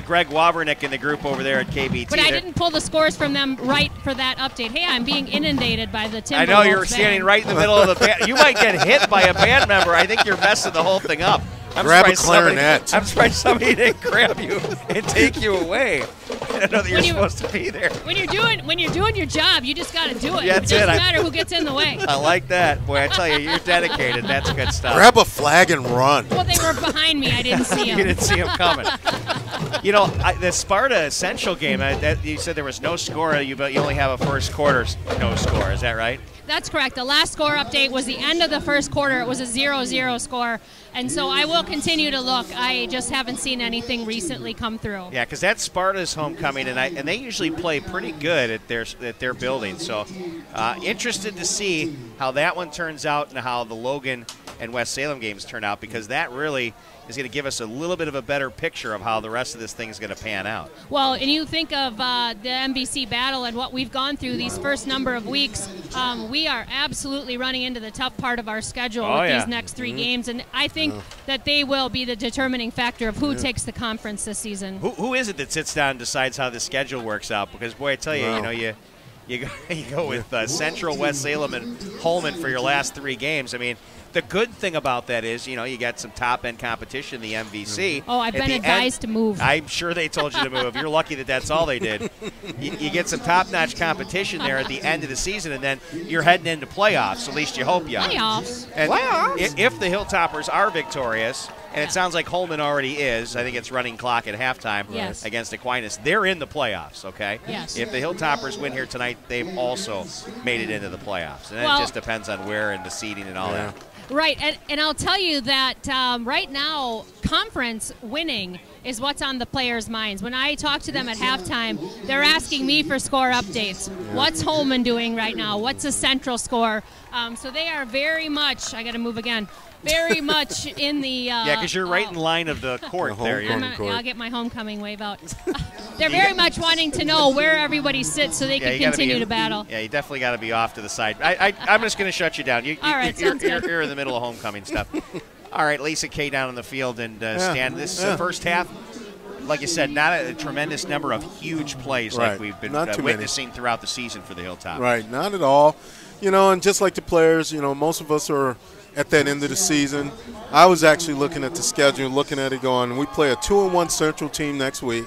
Greg Wabernick and the group over there at KBT. But I didn't pull the scores from them right for that update. Hey, I'm being inundated by the Timberwolves. I know you're standing right in the middle of the band. You might get hit by a band member. I think you're messing the whole thing up. Grab a clarinet. I'm surprised somebody didn't grab you and take you away. I don't know that you're supposed to be there. When you're doing your job, you just got to do it. Yeah, it doesn't matter who gets in the way. I like that. Boy, I tell you, you're dedicated. That's good stuff. Grab a flag and run. Well, they were behind me. I didn't see them. You didn't see them coming. You know, the Sparta Central game, you said there was no score, but you only have a first quarter no score. Is that right? That's correct. The last score update was the end of the first quarter. It was a 0-0 score. And so I will continue to look. I just haven't seen anything recently come through. Yeah, because that's Sparta's homecoming, and they usually play pretty good at their building. So interested to see how that one turns out and how the Logan and West Salem games turn out, because that really is going to give us a little bit of a better picture of how the rest of this thing is going to pan out. Well, and you think of the NBC battle and what we've gone through these first number of weeks. We are absolutely running into the tough part of our schedule with these next three games, and I think that they will be the determining factor of who takes the conference this season. Who is it that sits down and decides how the schedule works out? Because, boy, I tell you, you go with Central, West Salem, and Holman for your last three games. I mean, the good thing about that is, you got some top-end competition in the MVC. Oh, I've been advised to move. I'm sure they told you to move. You're lucky that that's all they did. You get some top-notch competition there at the end of the season, and then you're heading into playoffs. At least you hope you are. Playoffs? And if the Hilltoppers are victorious, and it sounds like Holman already is, I think it's running clock at halftime against Aquinas, they're in the playoffs, okay? Yes. If the Hilltoppers win here tonight, they've also made it into the playoffs. And then it just depends on where and the seeding and all that. Right, and I'll tell you that right now, conference winning is what's on the players' minds. When I talk to them at halftime, they're asking me for score updates. What's Holman doing right now? What's the Central score? So they are very much, I got to move again, very much in the because you're right in line of the court there. I'll get my homecoming wave out. They're very much wanting to know where everybody sits so they can continue to battle. Yeah, you definitely got to be off to the side. I'm just going to shut you down. All right, you're in the middle of homecoming stuff. All right, Lisa Kay down on the field, and Stan, this is the first half. Like you said, not a tremendous number of huge plays like we've been witnessing throughout the season for the Hilltoppers. Right, not at all. And just like the players, most of us are at that end of the season. I was actually looking at the schedule, looking at it going, we play a 2-1 Central team next week,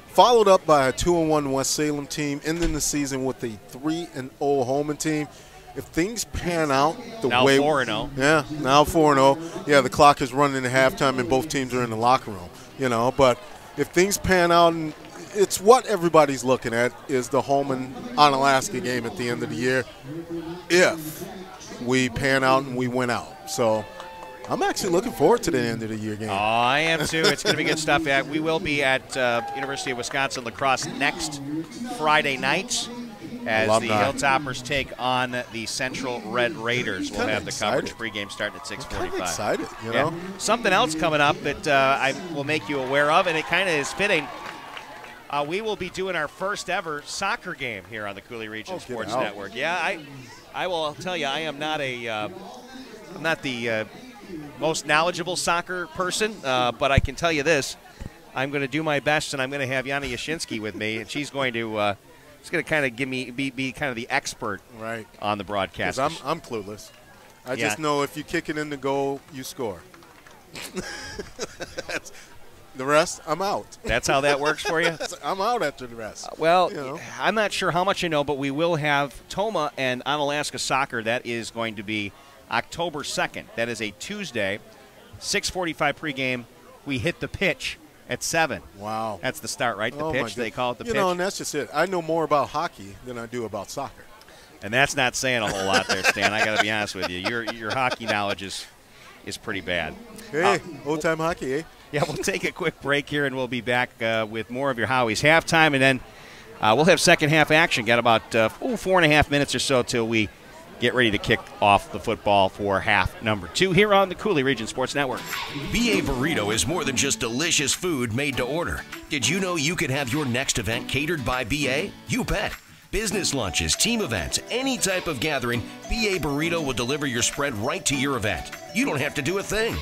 followed up by a 2-1 West Salem team, ending the season with a 3-0 Holman team. If things pan out the way – Now 4-0. Yeah, now 4-0. Yeah, the clock is running at halftime and both teams are in the locker room, But if things pan out, and it's what everybody's looking at is the Holman Onalaska game at the end of the year. If we pan out and we win out. So I'm actually looking forward to the end of the year game. Oh, I am too. It's going to be good stuff. We will be at University of Wisconsin lacrosse next Friday night. as Alumni. the Hilltoppers take on the Central Red Raiders. We'll have the coverage pregame starting at 6:45. I'm excited, you know. Something else coming up that I will make you aware of, and it kind of is fitting. We will be doing our first ever soccer game here on the Cooley Region Sports Network. Yeah, I will tell you, I am not I'm not the most knowledgeable soccer person, but I can tell you this: I'm going to do my best, and I'm going to have Yana Yashinsky with me, and she's going to kind of be kind of the expert on the broadcast. I'm clueless. I just know if you kick it in the goal, you score. The rest, I'm out. That's how that works for you? I'm out after the rest. Well, I'm not sure how much you know, but we will have Tomah and Onalaska soccer. That is going to be October 2nd. That is a Tuesday, 6:45 pregame. We hit the pitch at 7. Wow. That's the start, right? The pitch, they call it the pitch. You know, and that's just it. I know more about hockey than I do about soccer. And that's not saying a whole lot there, Stan. I got to be honest with you. Your hockey knowledge is pretty bad. Hey, old-time hockey, eh? Yeah, we'll take a quick break here, and we'll be back with more of your Howies halftime, and then we'll have second-half action. Got about 4.5 minutes or so till we get ready to kick off the football for half number 2 here on the Cooley Region Sports Network. BA Burrito is more than just delicious food made to order. Did you know you could have your next event catered by BA? You bet. Business lunches, team events, any type of gathering, BA Burrito will deliver your spread right to your event. You don't have to do a thing.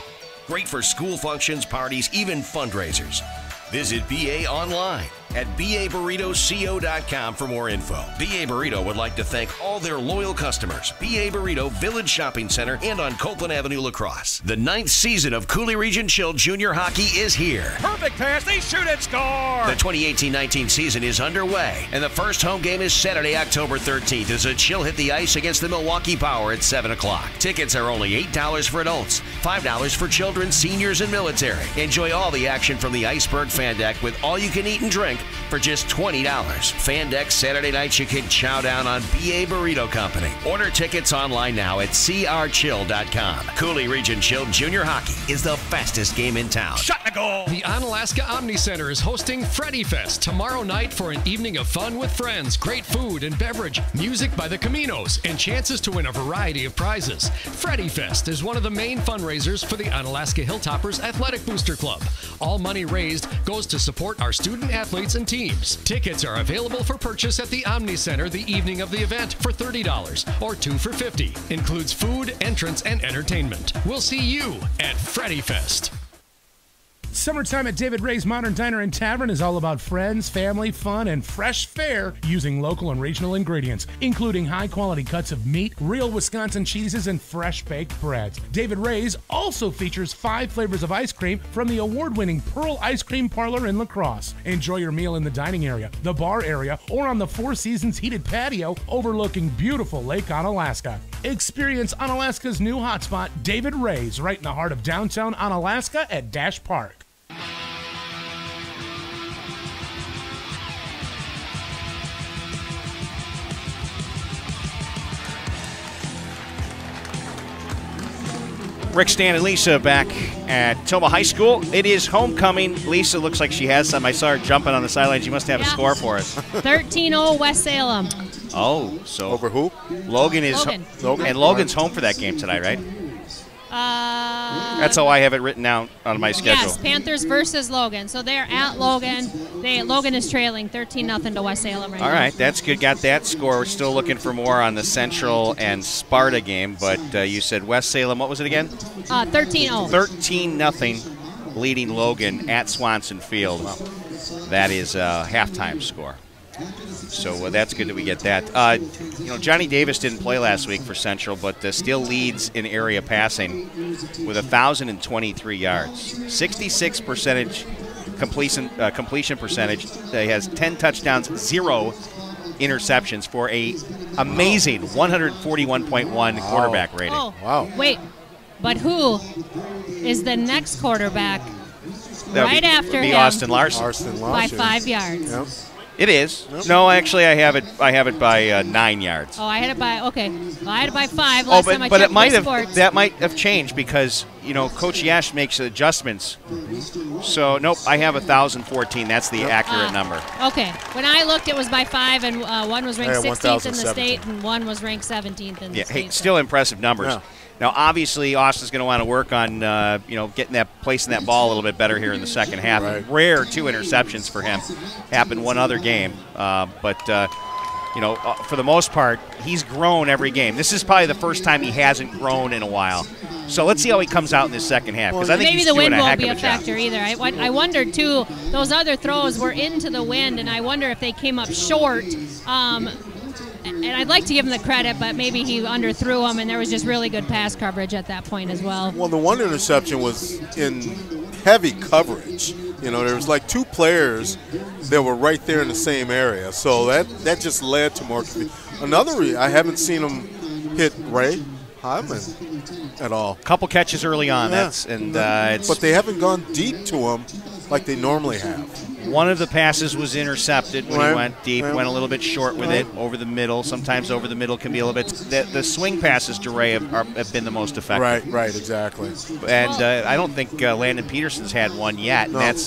Great for school functions, parties, even fundraisers. Visit BA online at baburritoco.com for more info. BA Burrito would like to thank all their loyal customers. BA Burrito Village Shopping Center and on Copeland Avenue, La Crosse. The 9th season of Cooley Region Chill Junior Hockey is here. Perfect pass, they shoot and score! The 2018-19 season is underway, and the first home game is Saturday, October 13th as the Chill hit the ice against the Milwaukee Power at 7 o'clock. Tickets are only $8 for adults, $5 for children, seniors, and military. Enjoy all the action from the Iceberg Fan Deck with all you can eat and drink for just $20. Fan Deck Saturday nights you can chow down on BA Burrito Company. Order tickets online now at crchill.com. Cooley Region Chill Junior Hockey is the fastest game in town. Shot the goal! The Onalaska Omni Center is hosting Freddy Fest tomorrow night for an evening of fun with friends, great food and beverage, music by the Caminos, and chances to win a variety of prizes. Freddy Fest is one of the main fundraisers for the Onalaska Hilltoppers Athletic Booster Club. All money raised goes to support our student athletes and teams. Tickets are available for purchase at the Omni Center the evening of the event for $30 or 2 for $50. Includes food, entrance, and entertainment. We'll see you at Freddy Fest. Summertime at David Ray's Modern Diner and Tavern is all about friends, family, fun, and fresh fare using local and regional ingredients, including high-quality cuts of meat, real Wisconsin cheeses, and fresh-baked breads. David Ray's also features 5 flavors of ice cream from the award-winning Pearl Ice Cream Parlor in La Crosse. Enjoy your meal in the dining area, the bar area, or on the Four Seasons heated patio overlooking beautiful Lake Onalaska. Experience Onalaska's new hotspot, David Ray's, right in the heart of downtown Onalaska at Dash Park. Rick, Stan, and Lisa back at Tomah High School. It is homecoming. Lisa looks like she has some. I saw her jumping on the sidelines. You must have a score for us. 13-0 West Salem. Oh, so over who? Logan is Logan. And Logan's home for that game tonight, right? That's how I have it written down on my schedule. Yes, Panthers versus Logan. So they're at Logan. Logan is trailing 13-0 to West Salem right now. All right, that's good. Got that score. We're still looking for more on the Central and Sparta game, but you said West Salem. What was it again? 13-0. 13-0 leading Logan at Swanson Field. That is a halftime score. So that's good that we get that. Johnny Davis didn't play last week for Central, but still leads in area passing with 1,023 yards. 66% completion percentage. He has 10 touchdowns, 0 interceptions for a amazing 141.1 quarterback rating. Oh, wow. Wait, but who is the next quarterback right after him? Austin Larson. By 5 yards. Yep. It is. Nope. No, actually, I have it by 9 yards. Oh, I had it by Well, I had it by 5 last time I but checked it might my have sports. that might have changed because Coach Yash makes adjustments. So nope, I have 1,014. That's the accurate number. Okay. When I looked, it was by 5, and one was ranked 16th in the 1,017. state, and one was ranked 17th in the state. Hey, still impressive numbers. Yeah. Now, obviously, Austin's going to want to work on getting placing that ball a little bit better here in the second half. Right. Rare 2 interceptions for him. Happened one other game, but for the most part, he's grown every game. This is probably the first time he hasn't grown in a while. So let's see how he comes out in the second half, because I think maybe he's the doing wind a won't heck be of a a job. factor either. I wondered too. Those other throws were into the wind, and I wonder if they came up short. And I'd like to give him the credit, but maybe he underthrew him, and there was just really good pass coverage at that point as well. Well, the one interception was in heavy coverage. There was like 2 players that were right there in the same area, so that just led to more confusion. I haven't seen him hit Ray Hyman at all. Couple catches early on, but they haven't gone deep to him like they normally have. One of the passes was intercepted when he went deep, Right. went a little bit short with it, over the middle. Sometimes over the middle can be a little bit. The swing passes to Ray have been the most effective. Right, exactly. And I don't think Landon Peterson's had one yet. No. And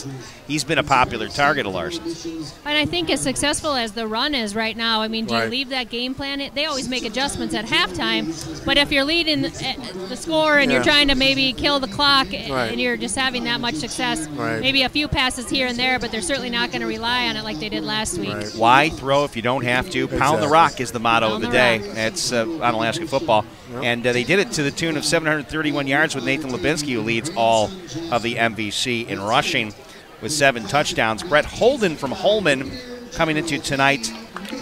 he's been a popular target of Larson's. And I think as successful as the run is right now, do you Right. leave that game plan? They always make adjustments at halftime, but if you're leading the score and you're trying to maybe kill the clock and you're just having that much success, maybe a few passes here and there, but they're certainly not going to rely on it like they did last week. Right. Why throw if you don't have to? Pound the rock is the motto Pound of the the day. rock. That's Onalaska football. Yep. And they did it to the tune of 731 yards with Nathan Lubinski, who leads all of the MVC in rushing with 7 touchdowns. Brett Holden from Holman coming into tonight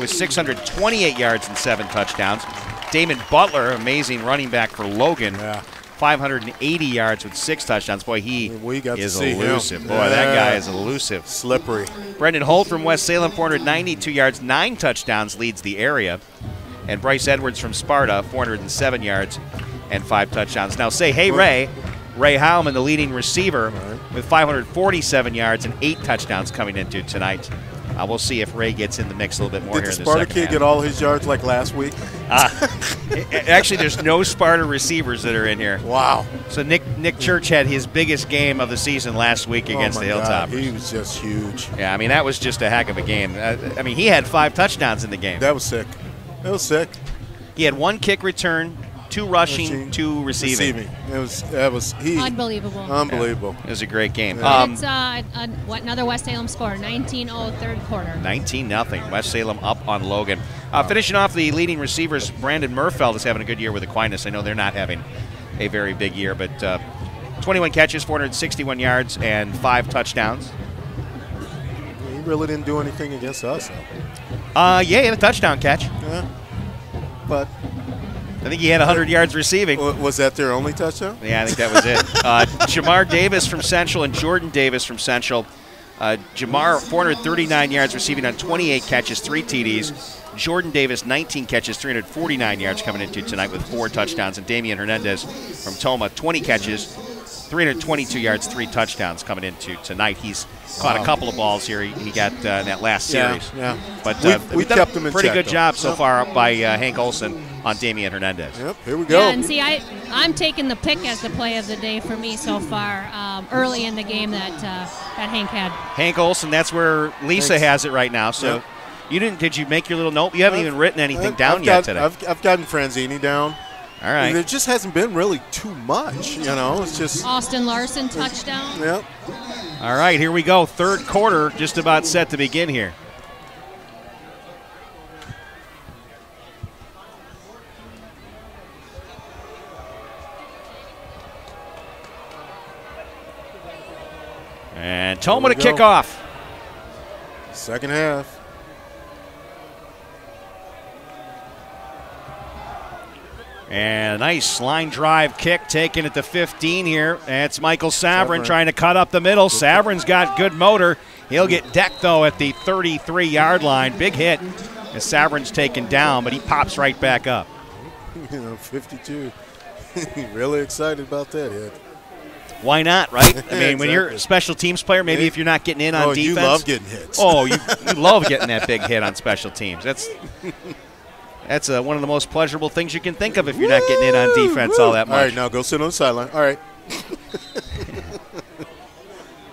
with 628 yards and 7 touchdowns. Damon Butler, amazing running back for Logan, 580 yards with 6 touchdowns. Boy, he is elusive. Boy, that guy is elusive. Slippery. Brendan Holt from West Salem, 492 yards, 9 touchdowns, leads the area. And Bryce Edwards from Sparta, 407 yards and 5 touchdowns. Now say, hey, Ray Howman, the leading receiver, with 547 yards and 8 touchdowns coming into tonight. We'll see if Ray gets in the mix a little bit more Did here the in the Sparta second kid half. get all his yards like last week? Actually, there's no Sparta receivers that are in here. Wow. So Nick Church had his biggest game of the season last week against the God, Hilltoppers. he was just huge. Yeah, that was just a heck of a game. He had 5 touchdowns in the game. That was sick. He had 1 kick return, 2 rushing, 2 receiving. Unbelievable. Unbelievable. It was a great game. It's another West Salem score, 19-0 third quarter. 19-0. West Salem up on Logan. Finishing off the leading receivers, Brandon Murfeld is having a good year with Aquinas. I know they're not having a very big year, but 21 catches, 461 yards, and 5 touchdowns. He really didn't do anything against us, though. He had a touchdown catch. Yeah. But I think he had 100 yards receiving. Was that their only touchdown? Yeah, I think that was it. Jamar Davis from Central and Jordan Davis from Central. Jamar, 439 yards receiving on 28 catches, 3 TDs. Jordan Davis, 19 catches, 349 yards coming into tonight with 4 touchdowns. And Damian Hernandez from Tomah, 20 catches, 322 yards, 3 touchdowns coming into tonight. He's caught a couple of balls here. He got in that last series. Yeah. But we done kept him in pretty check, good though. job so far by Hank Olson on Damian Hernandez. Yep, here we go. Yeah, and see, I'm taking the pick as the play of the day for me so far early in the game that Hank had. Hank Olson, that's where Lisa has it right now. So did you make your little note? You haven't even written anything down yet today. I've gotten Franzini down. All right. There just hasn't been really too much, It's just Austin Larson touchdown. Yep. All right, here we go. Third quarter just about set to begin here. And Tomah to kick off. Second half. And a nice line drive kick taken at the 15 here. That's Michael Savrin trying to cut up the middle. Savrin's got good motor. He'll get decked, though, at the 33-yard line. Big hit as Savrin's taken down, but he pops right back up. 52. Really excited about that hit. Why not, right? I mean, Exactly. when you're a special teams player, maybe if you're not getting in on defense. You love getting hits. Oh, you love getting that big hit on special teams. That's one of the most pleasurable things you can think of if you're not getting in on defense all that much. All right, now go sit on the sideline. All right.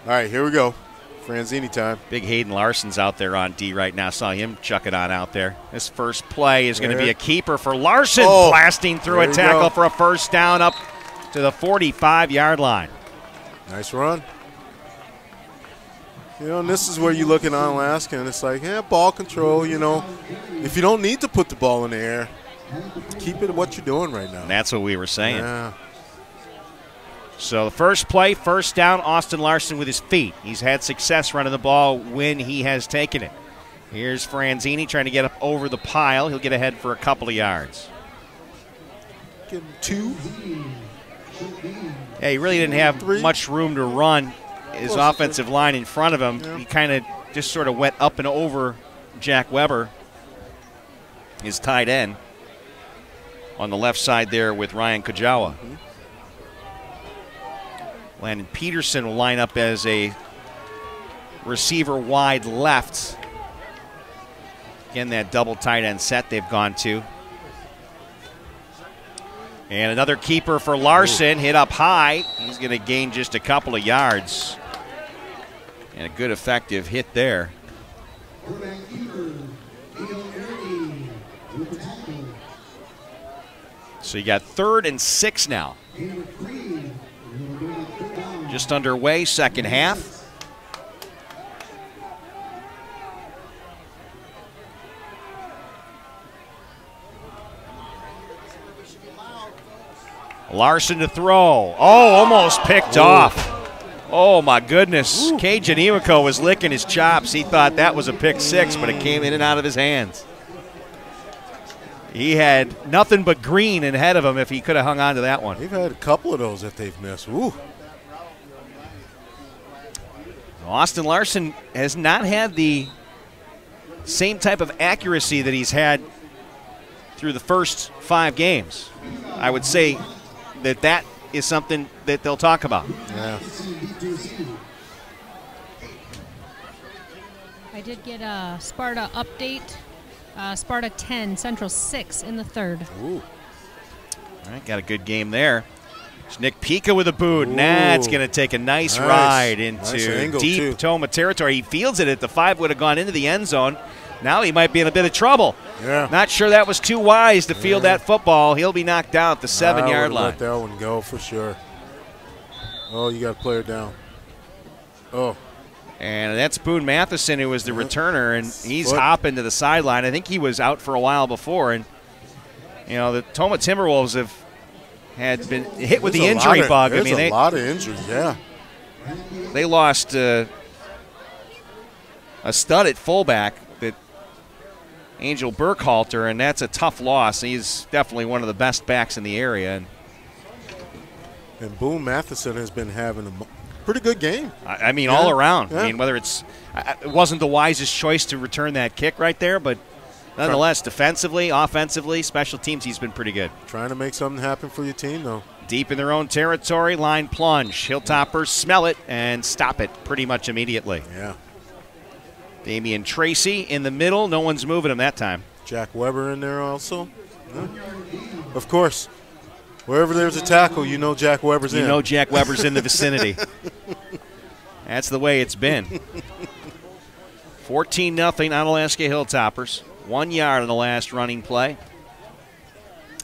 All right, here we go. Franzini time. Big Hayden Larson's out there on D right now. Saw him chuck it on out there. This first play is going to be a keeper for Larson, blasting through a tackle for a first down up to the 45-yard line. Nice run. You know, and this is where you look at Onalaska, and it's like, ball control, you know. If you don't need to put the ball in the air, keep it what you're doing right now. And that's what we were saying. Yeah. So the first play, first down, Austin Larson with his feet. He's had success running the ball when he has taken it. Here's Franzini trying to get up over the pile. He'll get ahead for a couple of yards. Give him 2. Yeah, he really didn't have much room to run. His offensive line in front of him, he kind of just sort of went up and over Jack Weber, his tight end, on the left side there with Ryan Kajawa. Landon Peterson will line up as a receiver wide left. Again, that double tight end set they've gone to. And another keeper for Larson, hit up high. He's going to gain just a couple of yards. And a good effective hit there. So you got 3rd and 6 now. Just underway, second half. Larson to throw. Oh, almost picked off. Oh, my goodness. Cajun Iwako was licking his chops. He thought that was a pick 6, but it came in and out of his hands. He had nothing but green ahead of him if he could have hung on to that one. They've had a couple of those that they've missed. Ooh. Austin Larson has not had the same type of accuracy that he's had through the first 5 games. I would say that is something that they'll talk about. Yeah. I did get a Sparta update. Sparta 10, Central 6 in the 3rd. Ooh. All right, got a good game there. It's Nick Pika with a boot. That's going to take a nice ride into deep Tomah territory. He fields it at the 5, would have gone into the end zone. Now he might be in a bit of trouble. Yeah. Not sure that was too wise to field that football. He'll be knocked down at the 7-yard line. Let that one go for sure. Oh, you got to play it down. Oh. And that's Boone Matheson, who was the returner, and he's hopping to the sideline. I think he was out for a while before. And, you know, the Tomah Timberwolves had been hit with the injury bug. There's a lot of injuries, yeah. They lost a stud at fullback, that Angel Burkhalter, and that's a tough loss. He's definitely one of the best backs in the area. And Boone Matheson has been having a pretty good game. I mean, all around. Yeah. I mean, whether it wasn't the wisest choice to return that kick right there, but nonetheless, defensively, offensively, special teams, he's been pretty good. Trying to make something happen for your team, though. Deep in their own territory, line plunge. Hilltoppers smell it and stop it pretty much immediately. Yeah. Damian Tracy in the middle. No one's moving him that time. Jack Weber in there also. Yeah. Of course. Wherever there's a tackle, you know Jack Weber's in. You know Jack Weber's in the vicinity. That's the way it's been. 14-0 Onalaska Hilltoppers. 1 yard on the last running play.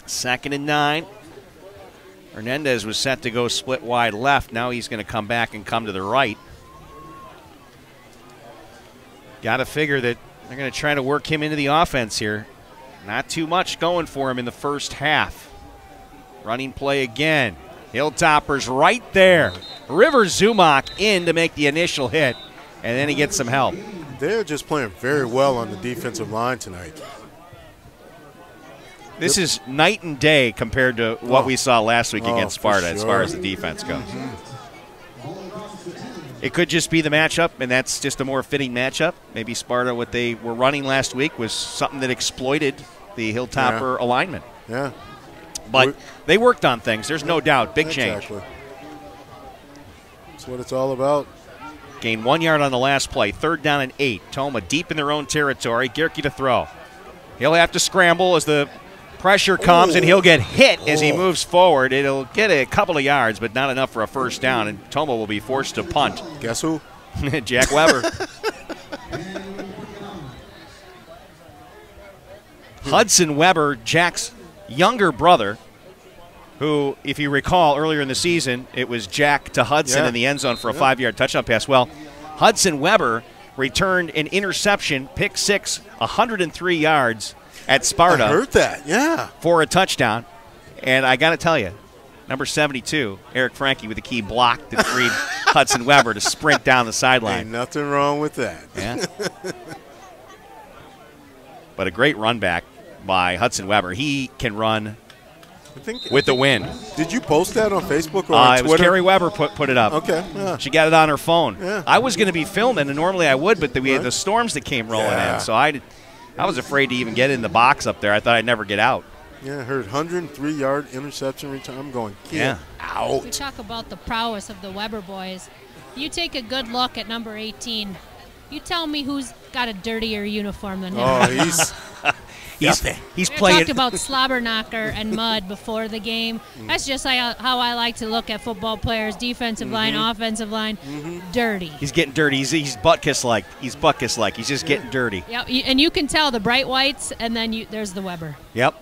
2nd and 9. Hernandez was set to go split wide left. Now he's going to come back and come to the right. Got to figure that they're going to try to work him into the offense here. Not too much going for him in the first half. Running play again. Hilltoppers right there. River Zumach in to make the initial hit, and then he gets some help. They're just playing very well on the defensive line tonight. This is night and day compared to what we saw last week against Sparta as far as the defense goes. It could just be the matchup, and that's just a more fitting matchup. Maybe Sparta, what they were running last week, was something that exploited the Hilltopper alignment. Yeah. But they worked on things. There's no doubt. Big change. That's what it's all about. Gained 1 yard on the last play. 3rd down and 8. Tomah deep in their own territory. Gierke to throw. He'll have to scramble as the pressure comes, and he'll get hit as he moves forward. It'll get a couple of yards, but not enough for a first down, and Tomah will be forced to punt. Guess who? Jack Weber. Hudson Weber, Jack's younger brother, who, if you recall, earlier in the season, it was Jack to Hudson in the end zone for a 5-yard touchdown pass. Well, Hudson Weber returned an interception, pick 6, 103 yards at Sparta. I heard that, yeah. For a touchdown. And I got to tell you, number 72, Eric Franke with the key block that freed Hudson Weber to sprint down the sideline. Ain't nothing wrong with that. Yeah. But a great run back by Hudson Weber. He can run with the wind. Did you post that on Facebook or on Twitter? It was Carrie Weber put it up. Okay. Yeah. She got it on her phone. Yeah. I was going to be filming, and normally I would, but we had the storms that came rolling in. So I was afraid to even get in the box up there. I thought I'd never get out. Yeah, I heard 103-yard interception return. I'm going, out. We talk about the prowess of the Weber boys. You take a good look at number 18. You tell me who's got a dirtier uniform than him. Oh, he's we playing. talked about slobber knocker and mud before the game. That's just how I like to look at football players: defensive line, offensive line, dirty. He's getting dirty. He's Butkus-like. He's Butkus-like. He's just getting dirty. Yep, and you can tell the bright whites, and then there's the Weber. Yep.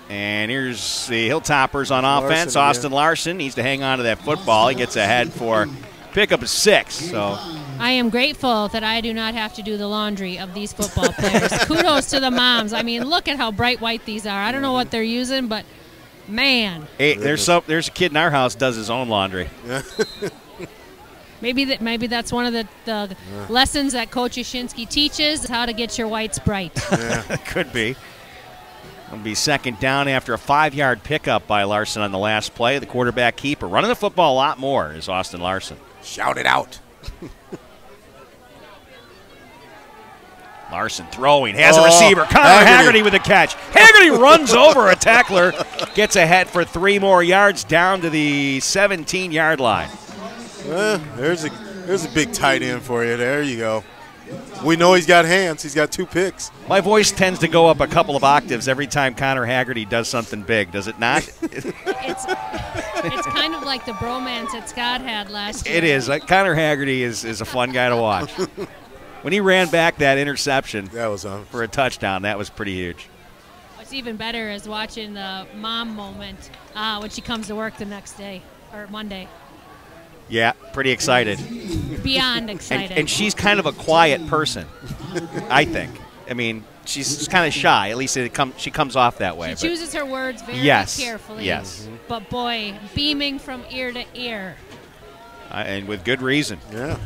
And here's the Hilltoppers on offense. Austin Larson needs to hang on to that football. He gets ahead for pickup of 6. So I am grateful that I do not have to do the laundry of these football players. Kudos to the moms. I mean, look at how bright white these are. I don't know what they're using, but man. Hey, there's a kid in our house does his own laundry. Maybe that's one of the lessons that Coach Yashinsky teaches, is how to get your whites bright. Yeah. Could be. It'll be 2nd down after a 5-yard pickup by Larson on the last play. The quarterback keeper running the football a lot more is Austin Larson. Shout it out. Larson throwing, has a receiver. Connor Haggerty with a catch. Haggerty runs over a tackler, gets ahead for 3 more yards down to the 17-yard line. There's a big tight end for you. There you go. We know he's got hands. He's got 2 picks. My voice tends to go up a couple of octaves every time Connor Haggerty does something big, does it not? It's kind of like the bromance that Scott had last year. It is. Connor Haggerty is a fun guy to watch. When he ran back that interception for a touchdown, that was pretty huge. What's even better is watching the mom moment when she comes to work the next day, or Monday. Yeah, pretty excited. Beyond excited. And she's kind of a quiet person, I think. I mean, she's kind of shy. At least she comes off that way. She chooses her words very carefully. Yes. But, boy, beaming from ear to ear. And with good reason. Yeah.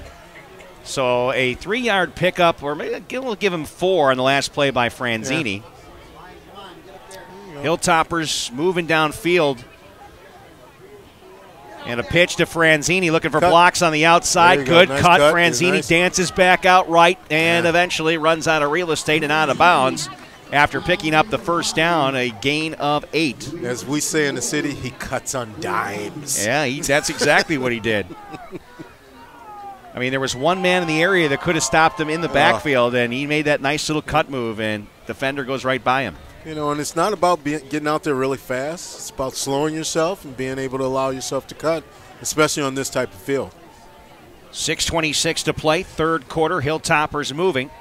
So a 3-yard pickup, or maybe we'll give him 4 on the last play by Franzini. Yeah. Hilltoppers moving downfield. And a pitch to Franzini, looking for blocks on the outside. Good nice cut. Franzini dances back out right and eventually runs out of real estate and out of bounds after picking up the first down, a gain of 8. As we say in the city, he cuts on dimes. Yeah, that's exactly what he did. I mean, there was one man in the area that could have stopped him in the backfield, and he made that nice little cut move, and defender goes right by him. You know, and it's not about getting out there really fast. It's about slowing yourself and being able to allow yourself to cut, especially on this type of field. 6:26 to play, 3rd quarter. Hilltoppers moving.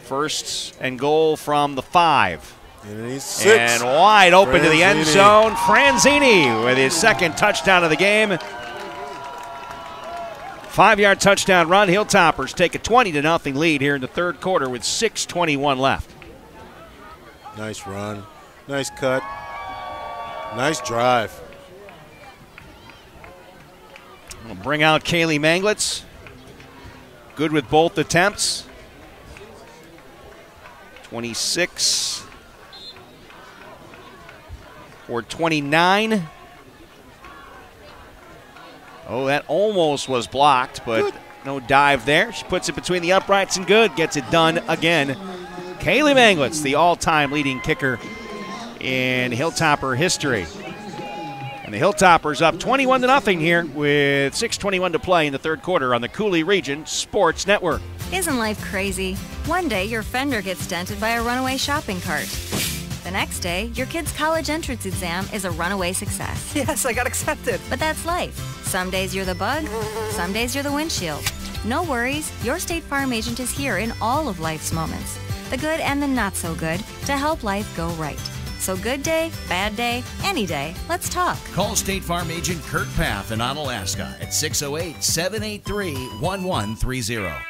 1st and goal from the 5. And he's 6. And wide open to the end zone. Franzini with his 2nd touchdown of the game. 5-yard touchdown run. Hilltoppers take a 20-0 lead here in the 3rd quarter with 6:21 left. Nice run. Nice cut. Nice drive. We'll bring out Kaylee Manglitz. Good with both attempts. 26 for 29. Oh, that almost was blocked, but no dive there. She puts it between the uprights and good. Gets it done again. Kaylee Manglitz, the all-time leading kicker in Hilltopper history. And the Hilltoppers up 21-0 here with 6:21 to play in the third quarter on the Coulee Region Sports Network. Isn't life crazy? One day your fender gets dented by a runaway shopping cart. The next day, your kid's college entrance exam is a runaway success. Yes, I got accepted. But that's life. Some days you're the bug, some days you're the windshield. No worries, your State Farm agent is here in all of life's moments, the good and the not so good, to help life go right. So good day, bad day, any day, let's talk. Call State Farm agent Kurt Path in Onalaska at 608-783-1130.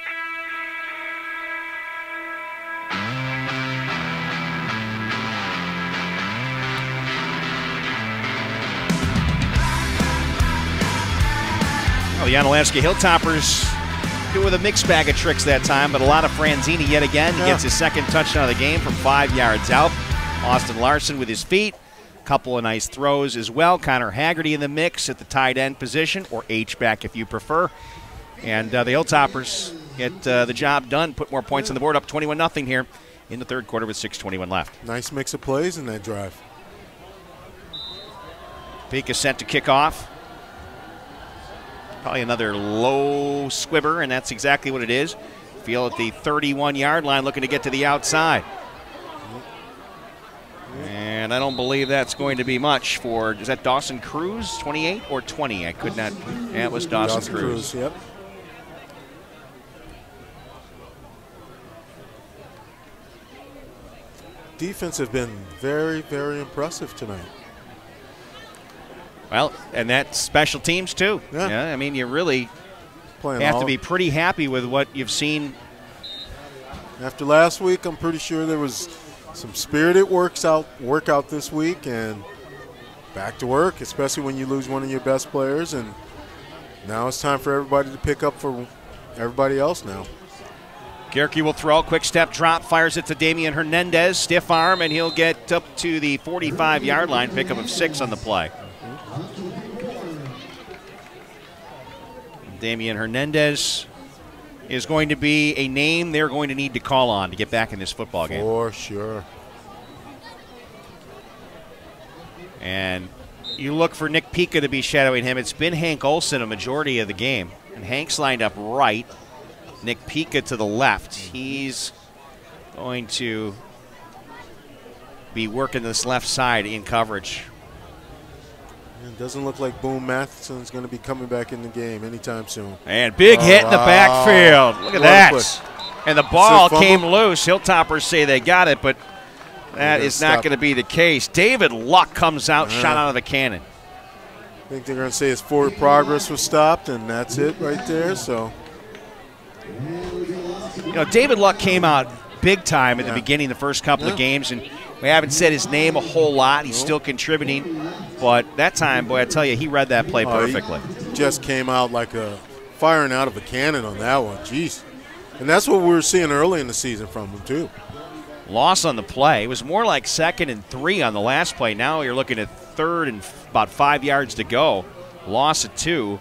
Well, the Onalaska Hilltoppers do with a mixed bag of tricks that time, but a lot of Franzini yet again. He gets his second touchdown of the game from 5 yards out. Austin Larson with his feet. A couple of nice throws as well. Connor Haggerty in the mix at the tight end position, or H-back if you prefer. And the Hilltoppers get the job done, put more points on the board, up 21-0 here in the third quarter with 6:21 left. Nice mix of plays in that drive. Peak is set to kick off. Probably another low squibber, and that's exactly what it is. Field at the 31-yard line, looking to get to the outside. And I don't believe that's going to be much for, is that Dawson Cruz, 28 or 20? I could not, yeah, it was Dawson Cruz. Yep. Defense have been very, very impressive tonight. Well, and that's special teams too. Yeah, I mean, you really have to be pretty happy with what you've seen. After last week, I'm pretty sure there was some spirited workout this week, and back to work, especially when you lose one of your best players. And now it's time for everybody to pick up for everybody else now. Gerke will throw, quick step drop, fires it to Damian Hernandez, stiff arm, and he'll get up to the 45-yard line, pickup of 6 on the play. Damian Hernandez is going to be a name they're going to need to call on to get back in this football game. For sure. And you look for Nick Pica to be shadowing him. It's been Hank Olson a majority of the game. And Hank's lined up right. Nick Pica to the left. He's going to be working this left side in coverage. It doesn't look like Boone Matheson's going to be coming back in the game anytime soon. And big hit in the backfield. Look at that. And the ball came loose. Hilltoppers say they got it, but that is not going to be the case. David Luck comes out, shot out of the cannon. I think they're going to say his forward progress was stopped, and that's it right there. So, you know, David Luck came out big time at the beginning of the first couple of games, and we haven't said his name a whole lot. He's still contributing. But that time, boy, I tell you, he read that play perfectly. He just came out like a firing out of a cannon on that one. Jeez. And that's what we were seeing early in the season from him, too. Loss on the play. It was more like 2nd and 3 on the last play. Now you're looking at 3rd and about 5 yards to go. Loss of 2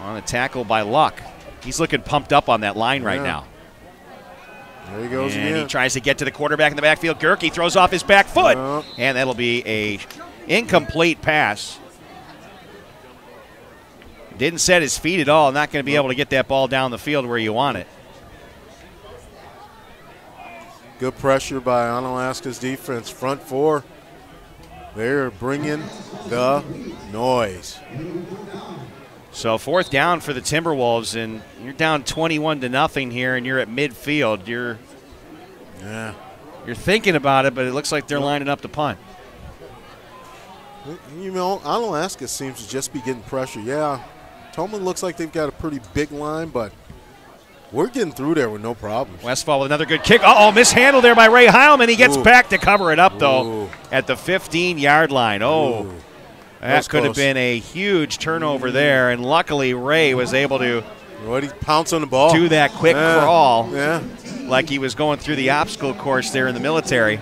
on a tackle by Luck. He's looking pumped up on that line right now. There he goes and again. he tries to get to the quarterback in the backfield. Gerke throws off his back foot, and that'll be a incomplete pass. Didn't set his feet at all. Not going to be able to get that ball down the field where you want it. Good pressure by Onalaska's defense. Front 4. They're bringing the noise. So 4th down for the Timberwolves, and you're down 21-0 here, and you're at midfield. You're thinking about it, but it looks like they're lining up to punt. You know, Onalaska seems to just be getting pressure. Yeah, Tomah looks like they've got a pretty big line, but we're getting through there with no problems. Westfall with another good kick. Uh-oh, mishandled there by Ray Heilman. He gets back to cover it up, though, at the 15-yard line. That could have been a huge turnover there, and luckily Ray was able to pounce on the ball, do that quick crawl like he was going through the obstacle course there in the military.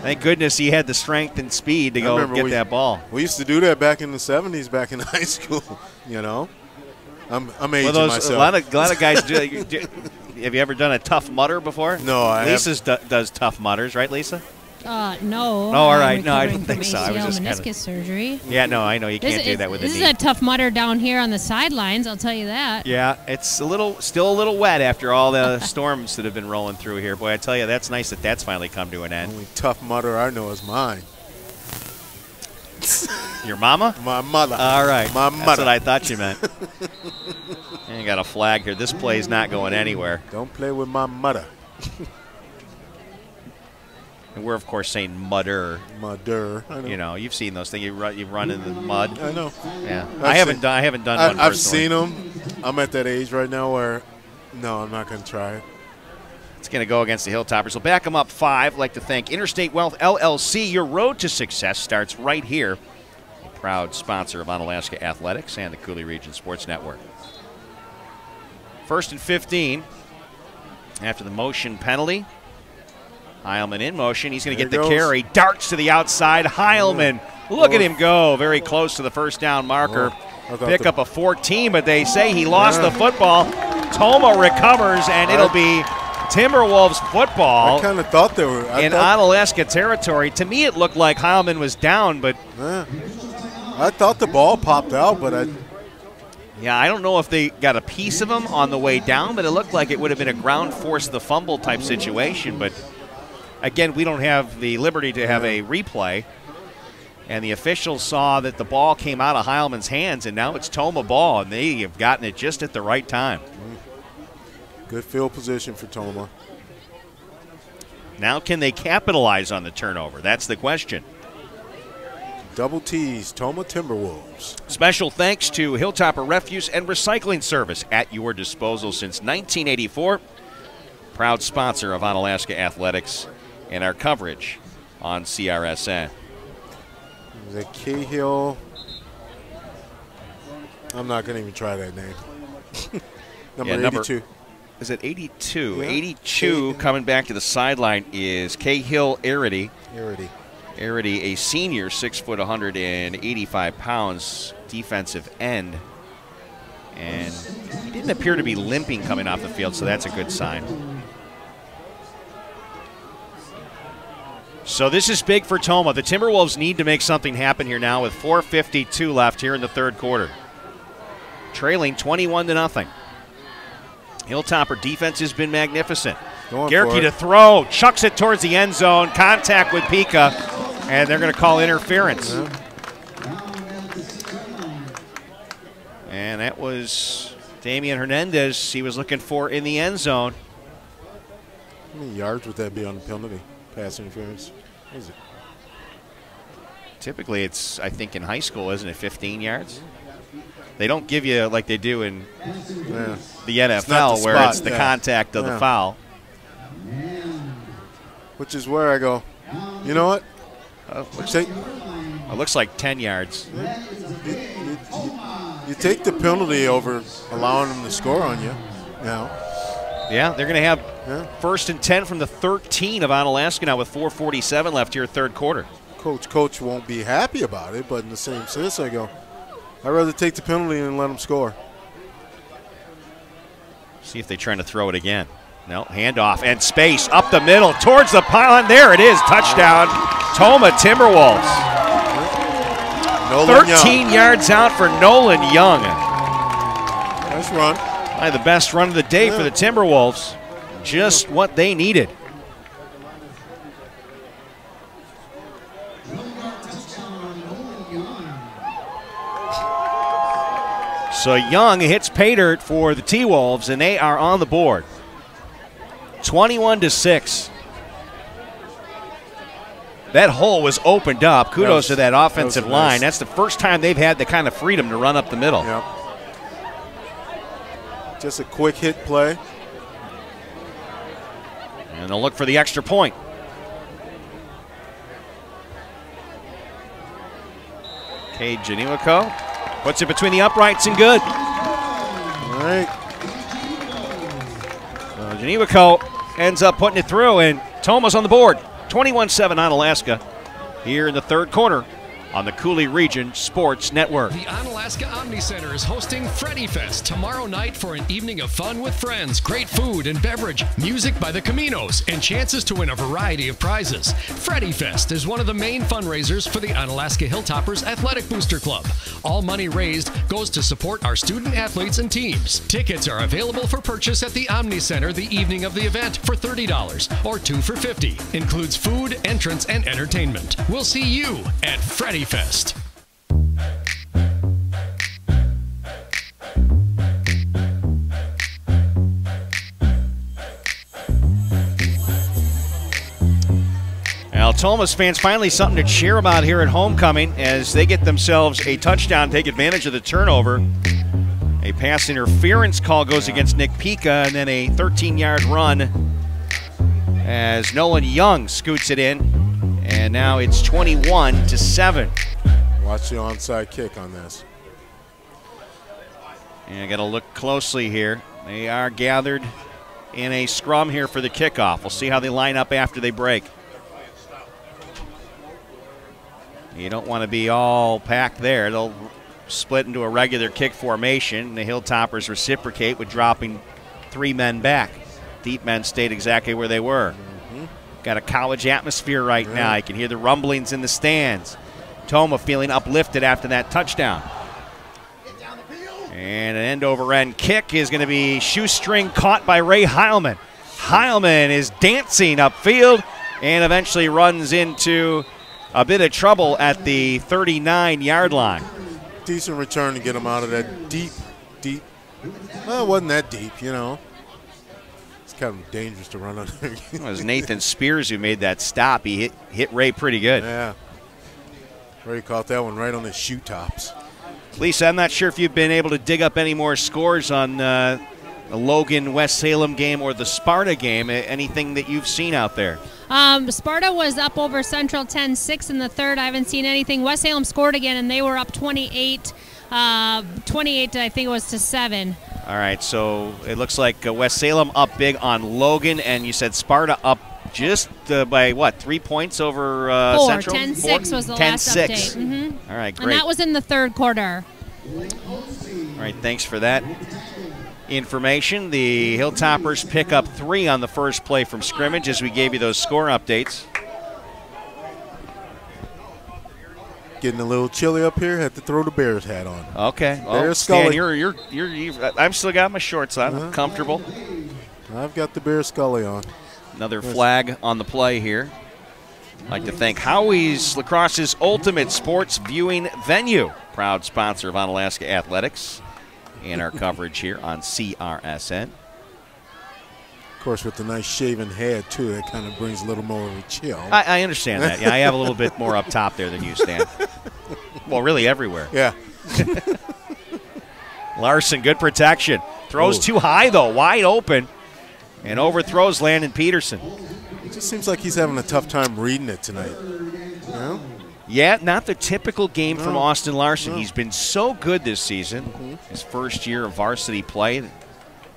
Thank goodness he had the strength and speed to go get that ball. We used to do that back in the 70s, back in high school, you know. I'm aging myself. A lot of guys do. Have you ever done a Tough Mudder before? No, I haven't. Lisa does Tough Mudders, right, Lisa? No. Oh, all right. No, I don't think so. I was just meniscus surgery. Yeah, no, I know you can't do that with a knee. This is a tough mutter down here on the sidelines, I'll tell you that. Yeah, it's still a little wet after all the storms that have been rolling through here. Boy, I tell you, that's nice that that's finally come to an end. The only tough mutter I know is mine. Your mama? My mother. All right. My mother. That's what I thought you meant. And you got a flag here. This play's not going anywhere. Don't play with my mother. And we're, of course, saying mudder. Mudder. I know. You know, you've seen those things. You run in the mud. I know. Yeah. I haven't done one I've personally. seen them. I'm at that age right now where, no, I'm not going to try it. It's going to go against the Hilltoppers. We'll back them up 5. I'd like to thank Interstate Wealth LLC. Your road to success starts right here. A proud sponsor of Onalaska Athletics and the Cooley Region Sports Network. 1st and 15 after the motion penalty. Heilman in motion. He's going to get the carry. Darts to the outside. Heilman, look at him go. Very close to the first down marker. Pick up a 14, but they say he lost the football. Tomah recovers, and it'll be Timberwolves football. I kind of thought they were in Onalaska territory. To me, it looked like Heilman was down, but I thought the ball popped out, but I don't know if they got a piece of him on the way down, but it looked like it would have been a ground force the fumble type situation. But again, we don't have the liberty to have a replay. And the officials saw that the ball came out of Heilman's hands, and now it's Tomah ball, and they have gotten it just at the right time. Good field position for Tomah. Now can they capitalize on the turnover? That's the question. Double T's, Tomah Timberwolves. Special thanks to Hilltopper Refuse and Recycling Service, at your disposal since 1984. Proud sponsor of Onalaska Athletics and our coverage on CRSN. Is it Cahill? I'm not going to even try that name. number 82. Is it 82? Yeah. 82 coming back to the sideline is Cahill Arity. Arity, a senior, 6 foot, 185 pounds, defensive end. And he didn't appear to be limping coming off the field, so that's a good sign. So this is big for Tomah. The Timberwolves need to make something happen here now with 4:52 left here in the third quarter. Trailing 21-0. Hilltopper defense has been magnificent. Gerke to throw, chucks it towards the end zone, contact with Pika, and they're going to call interference. And that was Damian Hernandez he was looking for in the end zone. How many yards would that be on the penalty? Pass interference. What is it? Typically, it's, I think, in high school, isn't it, 15 yards? They don't give you like they do in the NFL, where it's the contact of the foul. Which is where I go, you know what? It looks like 10 yards. You take the penalty over allowing them to score on you now. Yeah, they're going to have 1st and 10 from the 13 of Onalaska now with 4:47 left here, third quarter. Coach won't be happy about it, but in the same sense, I go, I'd rather take the penalty and let them score. See if they're trying to throw it again. No, handoff and space up the middle towards the pylon. There it is, touchdown, Tomah Timberwolves. 13 yards out for Nolan Young. Nice run. The best run of the day for the Timberwolves. Just what they needed. So Young hits pay dirt for the T-Wolves, and they are on the board. 21-6. That hole was opened up. Kudos to that offensive line. That's the first time they've had the kind of freedom to run up the middle. Yep. Just a quick hit play. And they'll look for the extra point. Cade Janiwako puts it between the uprights and good. All right. Janiwako ends up putting it through, and Tomah's on the board. 21-7 Onalaska here in the third quarter on the Coulee Region Sports Network. The Onalaska Omni Center is hosting Freddy Fest tomorrow night for an evening of fun with friends, great food and beverage, music by the Caminos, and chances to win a variety of prizes. Freddy Fest is one of the main fundraisers for the Onalaska Hilltoppers Athletic Booster Club. All money raised goes to support our student athletes and teams. Tickets are available for purchase at the Omni Center the evening of the event for $30 or 2 for $50. Includes food, entrance, and entertainment. We'll see you at Freddy Fest. Now, Tomah's fans finally something to cheer about here at homecoming as they get themselves a touchdown, take advantage of the turnover. A pass interference call goes against Nick Pika, and then a 13-yard run as Nolan Young scoots it in, and now it's 21-7. Watch the onside kick on this. And I got to look closely here. They are gathered in a scrum here for the kickoff. We'll see how they line up after they break. You don't want to be all packed there. They'll split into a regular kick formation. The Hilltoppers reciprocate with dropping 3 men back. Deep men stayed exactly where they were. Got a college atmosphere right now. You can hear the rumblings in the stands. Tomah feeling uplifted after that touchdown. And an end-over-end kick is going to be shoestring caught by Ray Heilman. Heilman is dancing upfield and eventually runs into a bit of trouble at the 39-yard line. Decent return to get him out of that deep. Well, it wasn't that deep, you know. It's kind of dangerous to run under. It was Nathan Spears who made that stop. He hit Ray pretty good. Yeah. Ray caught that one right on his shoe tops. Lisa, I'm not sure if you've been able to dig up any more scores on the Logan-West Salem game or the Sparta game. Anything that you've sing out there? Sparta was up over Central 10-6 in the third. I haven't seen anything. West Salem scored again, and they were up 28, I think it was to 7. All right, so it looks like West Salem up big on Logan, and you said Sparta up just by, 3 points over 4, Central? 10-6 was the last update. All right, great. And that was in the third quarter. All right, thanks for that information. The Hilltoppers pick up 3 on the first play from scrimmage as we gave you those score updates. Getting a little chilly up here. Had to throw the Bears hat on. Okay. Bears Stan, Scully. I've still got my shorts on. I'm comfortable. I've got the Bears Scully on. Another flag on the play here. I'd like to thank Howie's Lacrosse's ultimate sports viewing venue. Proud sponsor of Onalaska Athletics and our coverage here on CRSN. Of course, with the nice shaven head, too, that kind of brings a little more of a chill. I understand that. Yeah, I have a little bit more up top there than you, Stan. Well, really everywhere. Yeah. Larson, good protection. Throws too high, though, wide open, and overthrows Landon Peterson. It just seems like he's having a tough time reading it tonight. You know? Yeah, not the typical game from Austin Larson. He's been so good this season. His first year of varsity play,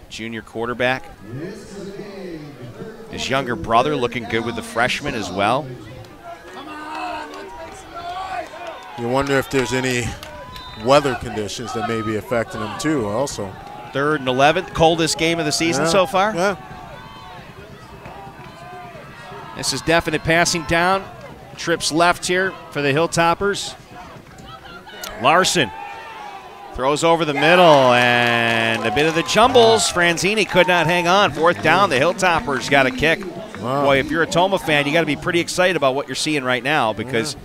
junior quarterback. His younger brother looking good with the freshman as well. You wonder if there's any weather conditions that may be affecting him too also. 3rd and 11th, coldest game of the season so far. Yeah. This is definite passing down. Trips left here for the Hilltoppers. Larson throws over the middle and a bit of the jumbles. Franzini could not hang on. 4th down, the Hilltoppers got a kick. Wow. Boy, if you're a Tomah fan, you got to be pretty excited about what you're seeing right now because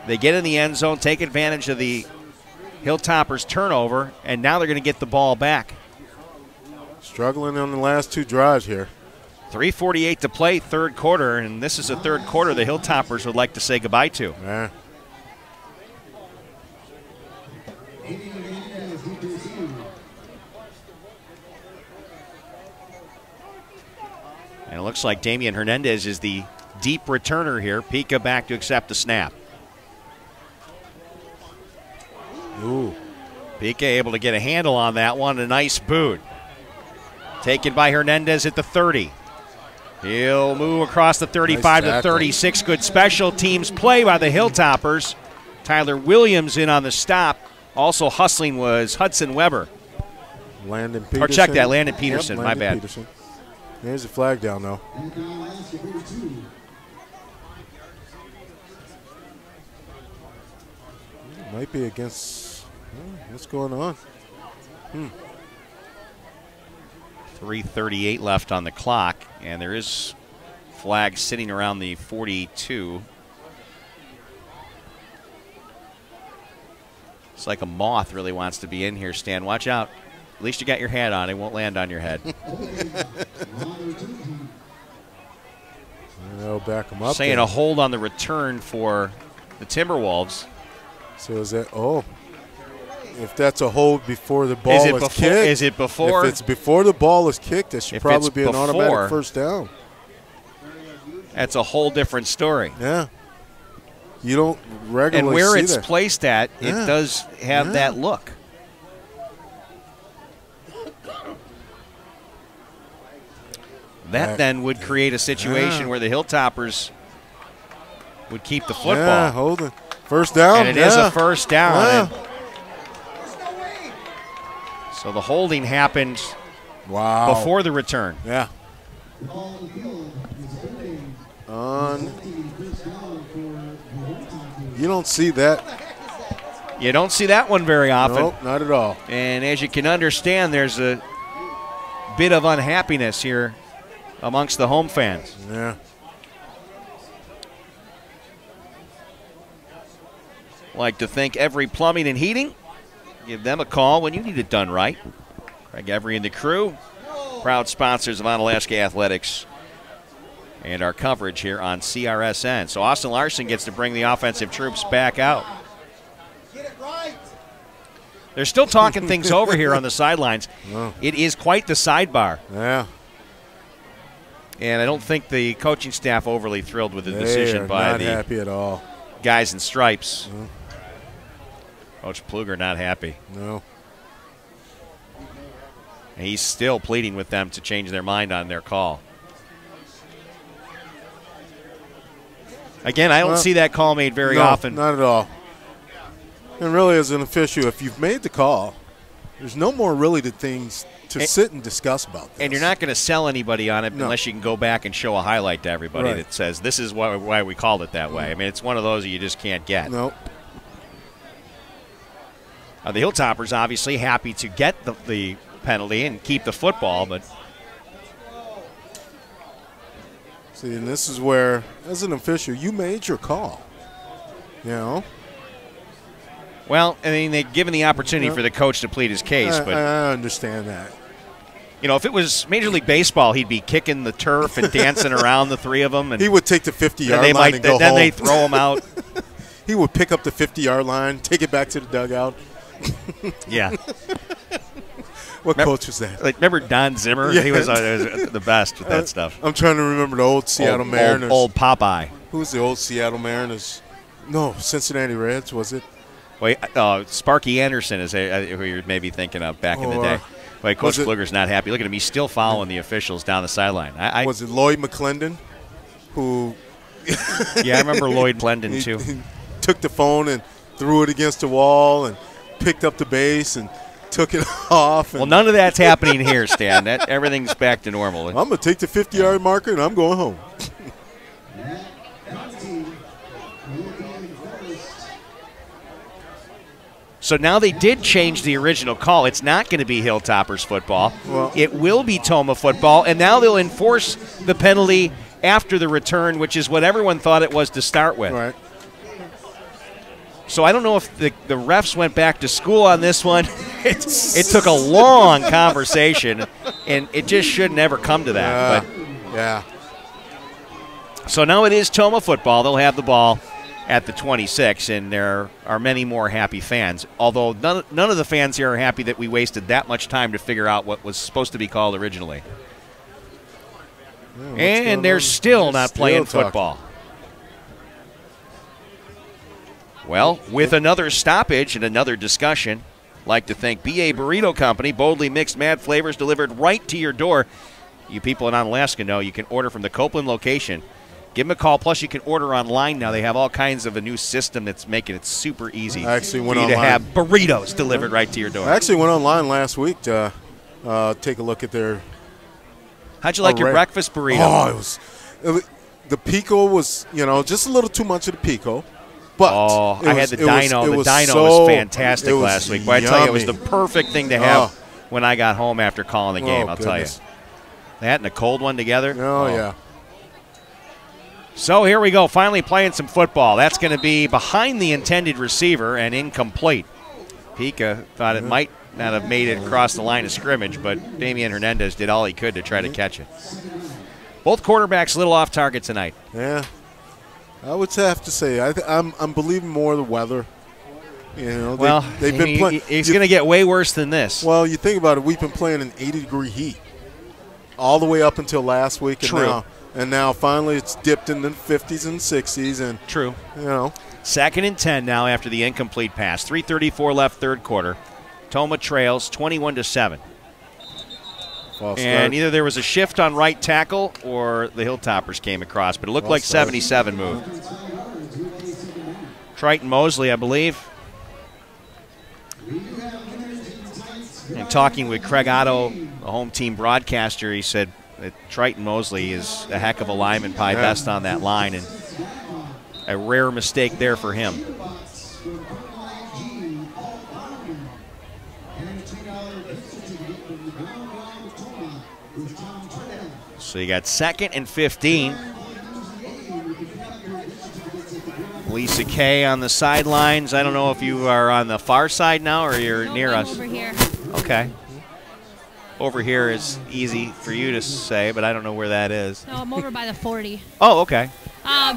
they get in the end zone, take advantage of the Hilltoppers turnover, and now they're going to get the ball back. Struggling on the last 2 drives here. 3:48 to play, 3rd quarter, and this is a 3rd quarter the Hilltoppers would like to say goodbye to. Yeah. And it looks like Damian Hernandez is the deep returner here. Pika back to accept the snap. Ooh. Pika able to get a handle on that one. A nice boot. Taken by Hernandez at the 30. He'll move across the 35 to 36. Good special teams play by the Hilltoppers. Tyler Williams in on the stop. Also hustling was Hudson Weber. Landon Peterson. Or check that, Landon Peterson. Yep, my bad. Peterson. There's a flag down, though. Might be against. What's going on? 3:38 left on the clock, and there is flags sitting around the 42. It's like a moth really wants to be in here, Stan. Watch out. At least you got your hat on. It won't land on your head. They'll back them up. Saying there. a hold on the return for the Timberwolves. So is that, if that's a hold before the ball is kicked. Is it before? If it's before the ball is kicked, it should probably be an automatic first down. That's a whole different story. Yeah. You don't regularly And where see it's that. placed at, it does have that look. That then would create a situation where the Hilltoppers would keep the football. Yeah, hold it. First down. And it is a first down. So the holding happened before the return. Yeah. You don't see that. You don't see that one very often. Nope, not at all. And as you can understand, there's a bit of unhappiness here amongst the home fans. Yeah. Like to thank Every Plumbing and Heating. Give them a call when you need it done right. Craig Every and the crew, proud sponsors of Onalaska Athletics and our coverage here on CRSN. So Austin Larson gets to bring the offensive troops back out. They're still talking things over here on the sidelines. Oh. It is quite the sidebar. Yeah. And I don't think the coaching staff overly thrilled with the decision by not the happy at all. Guys in stripes. Coach Pluger not happy. No. And he's still pleading with them to change their mind on their call. Again, I don't see that call made very often. Not at all. And really, as an official, if you've made the call, there's no more really to things to sit and discuss about this. And you're not going to sell anybody on it unless you can go back and show a highlight to everybody that says this is why we called it that way. I mean, it's one of those you just can't get. Nope. The Hilltoppers obviously happy to get the penalty and keep the football, but see, and this is where, as an official, you made your call. You know. Well, I mean, they've given the opportunity for the coach to plead his case, but I understand that. You know, if it was Major League Baseball, he'd be kicking the turf and dancing around the three of them. And he would take the 50-yard line and go home. Then they throw him out. He would pick up the 50-yard line, take it back to the dugout. Yeah. What coach was that? Like, remember Don Zimmer? Yes. He was the best with that stuff. I'm trying to remember the old Seattle Mariners. Old Popeye. Who was the old Seattle Mariners? No, Cincinnati Reds, was it? Wait, Sparky Anderson is who you're maybe thinking of back in the day. Wait, Coach Kluger's not happy. Look at him. He's still following the officials down the sideline. Was it Lloyd McClendon who yeah, I remember Lloyd McClendon, too. He took the phone and threw it against the wall and picked up the base and took it off. Well, none of that's happening here, Stan. Everything's back to normal. I'm going to take the 50-yard marker and I'm going home. So now they did change the original call. It's not going to be Hilltoppers football. Well, it will be Tomah football, and now they'll enforce the penalty after the return, which is what everyone thought it was to start with. Right. So I don't know if the refs went back to school on this one. It took a long conversation, and it just shouldn't ever come to that. Yeah. So now it is Tomah football. They'll have the ball at the 26, and there are many more happy fans. Although none of the fans here are happy that we wasted that much time to figure out what was supposed to be called originally. Yeah, and they're still not playing football. Well, with another stoppage and another discussion, I'd like to thank B.A. Burrito Company, boldly mixed mad flavors delivered right to your door. You people in Onalaska know you can order from the Copeland location. Give them a call. Plus, you can order online now. They have all kinds of a new system that's making it super easy I actually went for you online. to have burritos delivered right to your door. I actually went online last week to take a look at their. How'd you like your breakfast burrito? Oh, the pico was, just a little too much of the pico. But I had the dino. The dino was fantastic last week. But I tell you, it was the perfect thing to have when I got home after calling the game, I'll tell you. That and a cold one together. Oh, yeah. So here we go, finally playing some football. That's going to be behind the intended receiver and incomplete. Pica thought it might not have made it across the line of scrimmage, but Damian Hernandez did all he could to try to catch it. Both quarterbacks a little off target tonight. Yeah, I would have to say I'm believing more the weather. They've been playing. It's going to get way worse than this. Well, you think about it. We've been playing in 80-degree heat all the way up until last week. True. And now finally it's dipped in the 50s and 60s. And True. 2nd and 10 now after the incomplete pass. 3:34 left, third quarter. Tomah trails 21-7. And either there was a shift on right tackle or the Hilltoppers came across, but it looked like 77 moved. Triton Mosley, I believe. And talking with Craig Otto, a home team broadcaster, he said that Triton Mosley is a heck of a lineman, probably best on that line, and a rare mistake there for him. So you got 2nd and 15. Lisa Kay on the sidelines. I don't know if you are on the far side now or you're near us. Over here. Okay. Over here is easy for you to say, but I don't know where that is. No, I'm over by the 40. Oh, okay.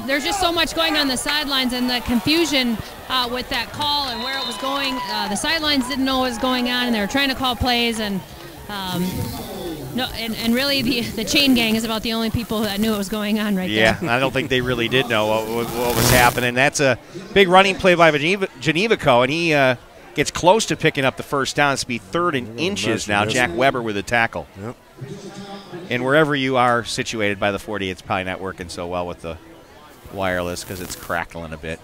There's just so much going on the sidelines and the confusion with that call and where it was going. The sidelines didn't know what was going on, and they were trying to call plays. And really the chain gang is about the only people that knew what was going on right there. Yeah, I don't think they really did know what was happening. That's a big running play by Genevico, and he gets close to picking up the first down. It's to be 3rd and inches now. Jack Weber with a tackle. Yep. And wherever you are situated by the 40, it's probably not working so well with the wireless because it's crackling a bit.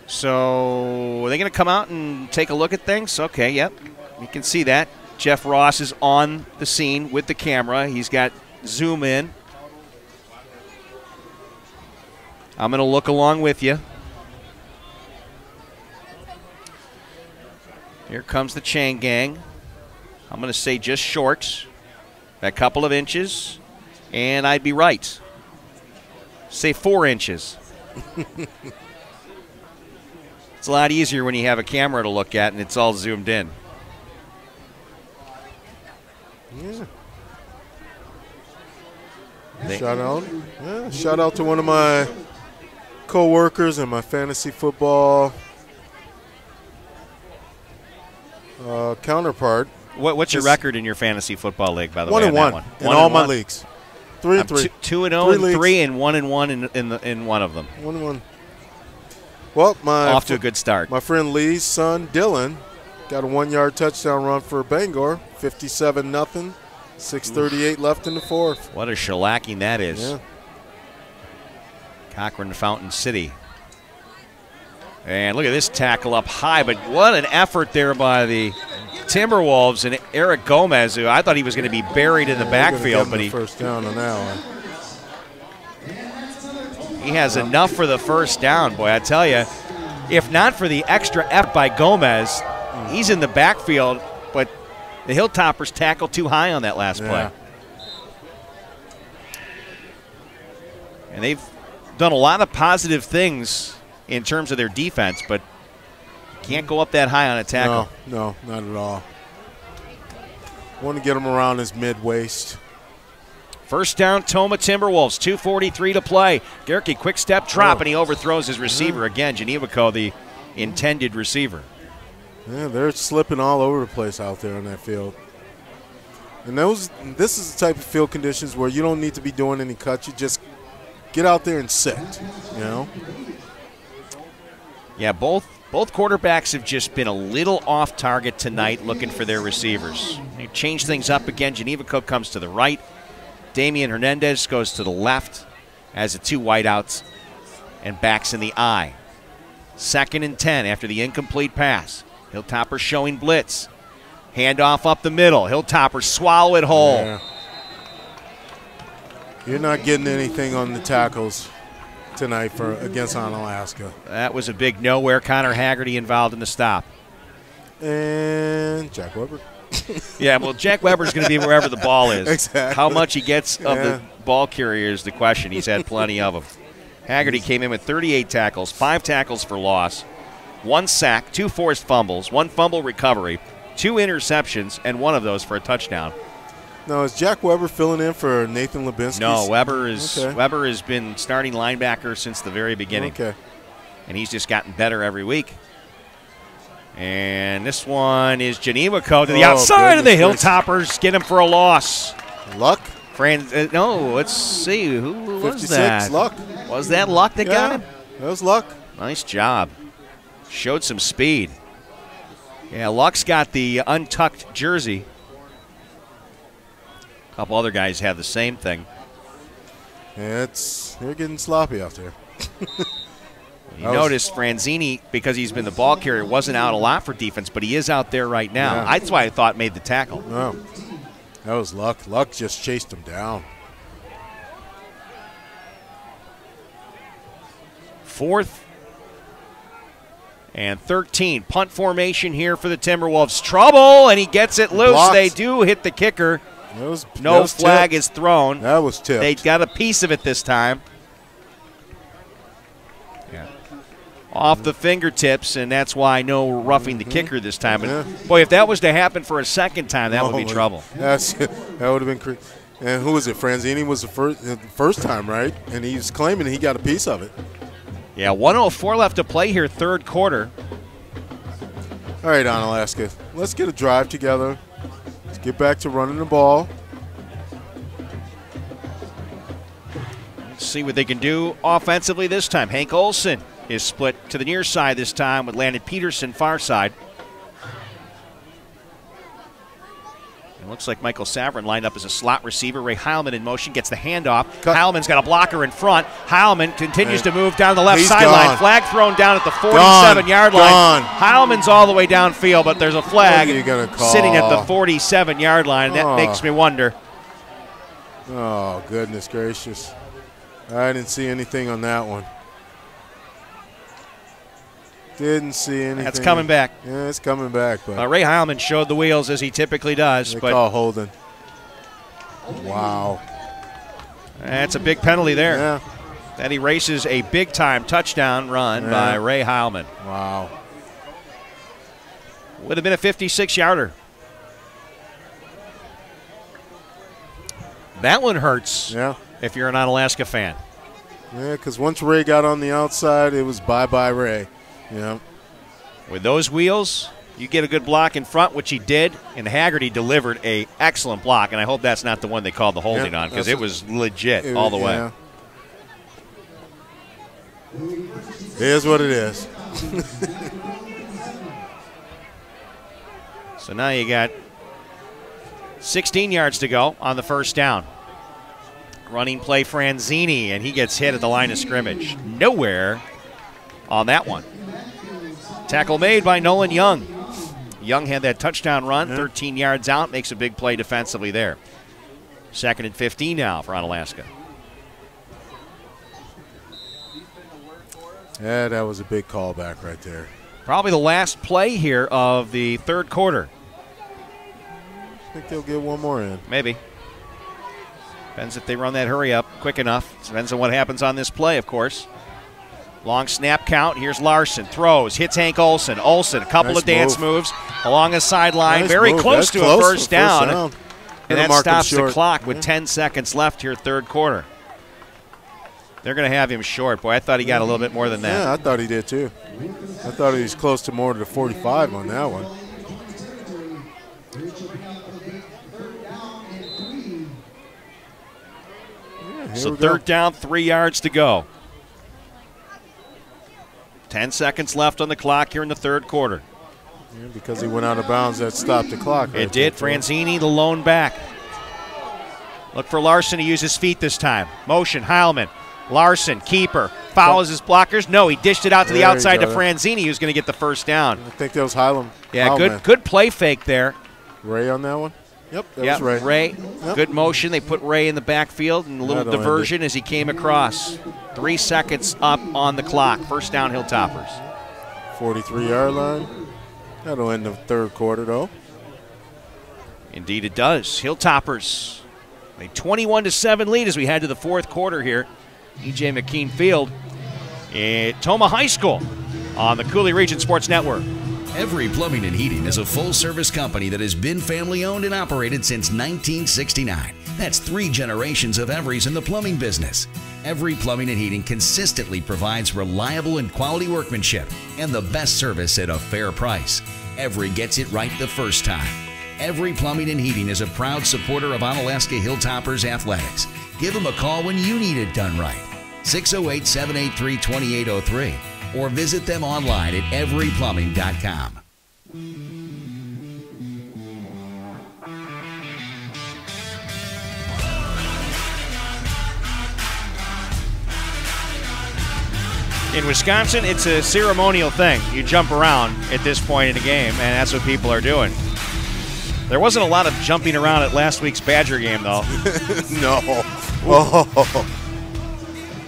So are they going to come out and take a look at things? Okay, yep. You can see that. Jeff Ross is on the scene with the camera. He's got zoom in. I'm going to look along with you. Here comes the chain gang. I'm going to say just short, a couple of inches, and I'd be right. Say 4 inches. It's a lot easier when you have a camera to look at and it's all zoomed in. Yeah. Shout out to one of my co-workers in my fantasy football counterpart. What's your record in your fantasy football league, by the way? 1-1 in all my leagues. 3-3. 2-0 and 3 and 1-1 in one of them. 1-1. Well, off to a good start. My friend Lee's son Dylan got a 1-yard touchdown run for Bangor, 57-0, 6:38 left in the fourth. What a shellacking that is. Yeah. Cochran Fountain City. And look at this tackle up high, but what an effort there by the Timberwolves and Eric Gomez, who I thought he was going to be buried in the backfield, but he first down on that one. He has enough for the first down, boy. I tell you, if not for the extra F by Gomez, he's in the backfield, but the Hilltoppers tackled too high on that last play. And they've done a lot of positive things in terms of their defense, but can't go up that high on a tackle. No, not at all. Want to get him around his mid-waist. First down, Tomah Timberwolves, 2:43 to play. Gerke, quick step drop, and he overthrows his receiver again. Genevico, the intended receiver. Yeah, they're slipping all over the place out there on that field. And this is the type of field conditions where you don't need to be doing any cuts. You just get out there and sit, you know? Yeah, both quarterbacks have just been a little off target tonight looking for their receivers. They changed things up again. Genevico comes to the right. Damian Hernandez goes to the left as the 2 wideouts and backs in the I. 2nd and 10 after the incomplete pass. Hilltoppers showing blitz. Handoff up the middle. Hilltoppers swallow it whole. Yeah. You're not getting anything on the tackles tonight against Onalaska. That was a big nowhere. Connor Haggerty involved in the stop. And Jack Weber. Yeah, well, Jack Weber's going to be wherever the ball is. Exactly. How much he gets of the ball carrier is the question. He's had plenty of them. Haggerty came in with 38 tackles, 5 tackles for loss, 1 sack, 2 forced fumbles, 1 fumble recovery, 2 interceptions, and 1 of those for a touchdown. Now, is Jack Weber filling in for Nathan Lubinsky? No, Weber has been starting linebacker since the very beginning. Okay. And he's just gotten better every week. And this one is Janewako to the outside of the Hilltoppers. Get him for a loss. Luck? No, let's see. Who was that? Luck. Was that Luck that got him? That was Luck. Nice job. Showed some speed. Yeah, Luck's got the untucked jersey. A couple other guys have the same thing. Yeah, they're getting sloppy out there. You notice Franzini, because he's been the ball carrier, wasn't out a lot for defense, but he is out there right now. Yeah. That's why I thought made the tackle. No, that was Luck. Luck just chased him down. 4th and 13. Punt formation here for the Timberwolves. Trouble, and he gets it loose. Blocked. They do hit the kicker. No flag is thrown. That was tipped. They got a piece of it this time. Yeah. Off the fingertips, and that's why no roughing the kicker this time. But boy, if that was to happen for a second time, that would be trouble. That would have been crazy. And who was it? Franzini was the first time, right? And he was claiming he got a piece of it. Yeah, 1:04 left to play here, 3rd quarter. All right, Onalaska, let's get a drive together. Let's get back to running the ball. Let's see what they can do offensively this time. Hank Olson is split to the near side this time with Landon Peterson far side. It looks like Michael Saverin lined up as a slot receiver. Ray Heilman in motion, gets the handoff. Heilman's got a blocker in front. Heilman continues to move down the left sideline. Flag thrown down at the 47-yard line. Heilman's all the way downfield, but there's a flag sitting at the 47-yard line. That makes me wonder. Oh, goodness gracious. I didn't see anything on that one. Didn't see anything. That's coming back. Yeah, it's coming back. But Ray Heilman showed the wheels as he typically does. They call holding. Wow. That's a big penalty there. Yeah. That erases a big-time touchdown run by Ray Heilman. Wow. Would have been a 56-yarder. That one hurts if you're an Onalaska fan. Yeah, because once Ray got on the outside, it was bye-bye Ray. Yeah. With those wheels, you get a good block in front, which he did, and Haggerty delivered a excellent block, and I hope that's not the one they called the holding on, because it was legit all the way. Yeah. It is what it is. So now you got 16 yards to go on the first down. Running play Franzini, and he gets hit at the line of scrimmage. Nowhere on that one. Tackle made by Nolan Young. Young had that touchdown run, 13 yards out, makes a big play defensively there. 2nd and 15 now for Onalaska. Yeah, that was a big callback right there. Probably the last play here of the 3rd quarter. I think they'll get one more in. Maybe. Depends if they run that hurry up quick enough. Depends on what happens on this play, of course. Long snap count. Here's Larson. Throws. Hits Hank Olson. Olson, a couple of dance moves along the sideline. Very close to a first down. And that stops the clock with 10 seconds left here, 3rd quarter. They're going to have him short. Boy, I thought he got a little bit more than that. Yeah, I thought he did too. I thought he was close to more to the 45 on that one. So 3rd down, 3 yards to go. 10 seconds left on the clock here in the 3rd quarter. Yeah, because he went out of bounds, that stopped the clock. It did. Franzini, the lone back. Look for Larson to use his feet this time. Motion, Heilman. Larson, keeper, follows his blockers. No, he dished it out to the outside to Franzini, who's going to get the first down. I think that was Heilman. Yeah, good play fake there. Ray on that one? Yep, that was Ray. Yep. Good motion. They put Ray in the backfield and a little diversion as he came across. 3 seconds up on the clock. First down, Hilltoppers. 43-yard line. That'll end the third quarter, though. Indeed it does. Hilltoppers, a 21-7 lead as we head to the fourth quarter here. E.J. McKean Field at Tomah High School on the Cooley Region Sports Network. Every Plumbing and Heating is a full-service company that has been family-owned and operated since 1969. That's 3 generations of Everys in the plumbing business. Every Plumbing and Heating consistently provides reliable and quality workmanship and the best service at a fair price. Every gets it right the first time. Every Plumbing and Heating is a proud supporter of Onalaska Hilltoppers athletics. Give them a call when you need it done right. 608-783-2803 or visit them online at everyplumbing.com. In Wisconsin, it's a ceremonial thing. You jump around at this point in the game, and that's what people are doing. There wasn't a lot of jumping around at last week's Badger game, though. No. Oh.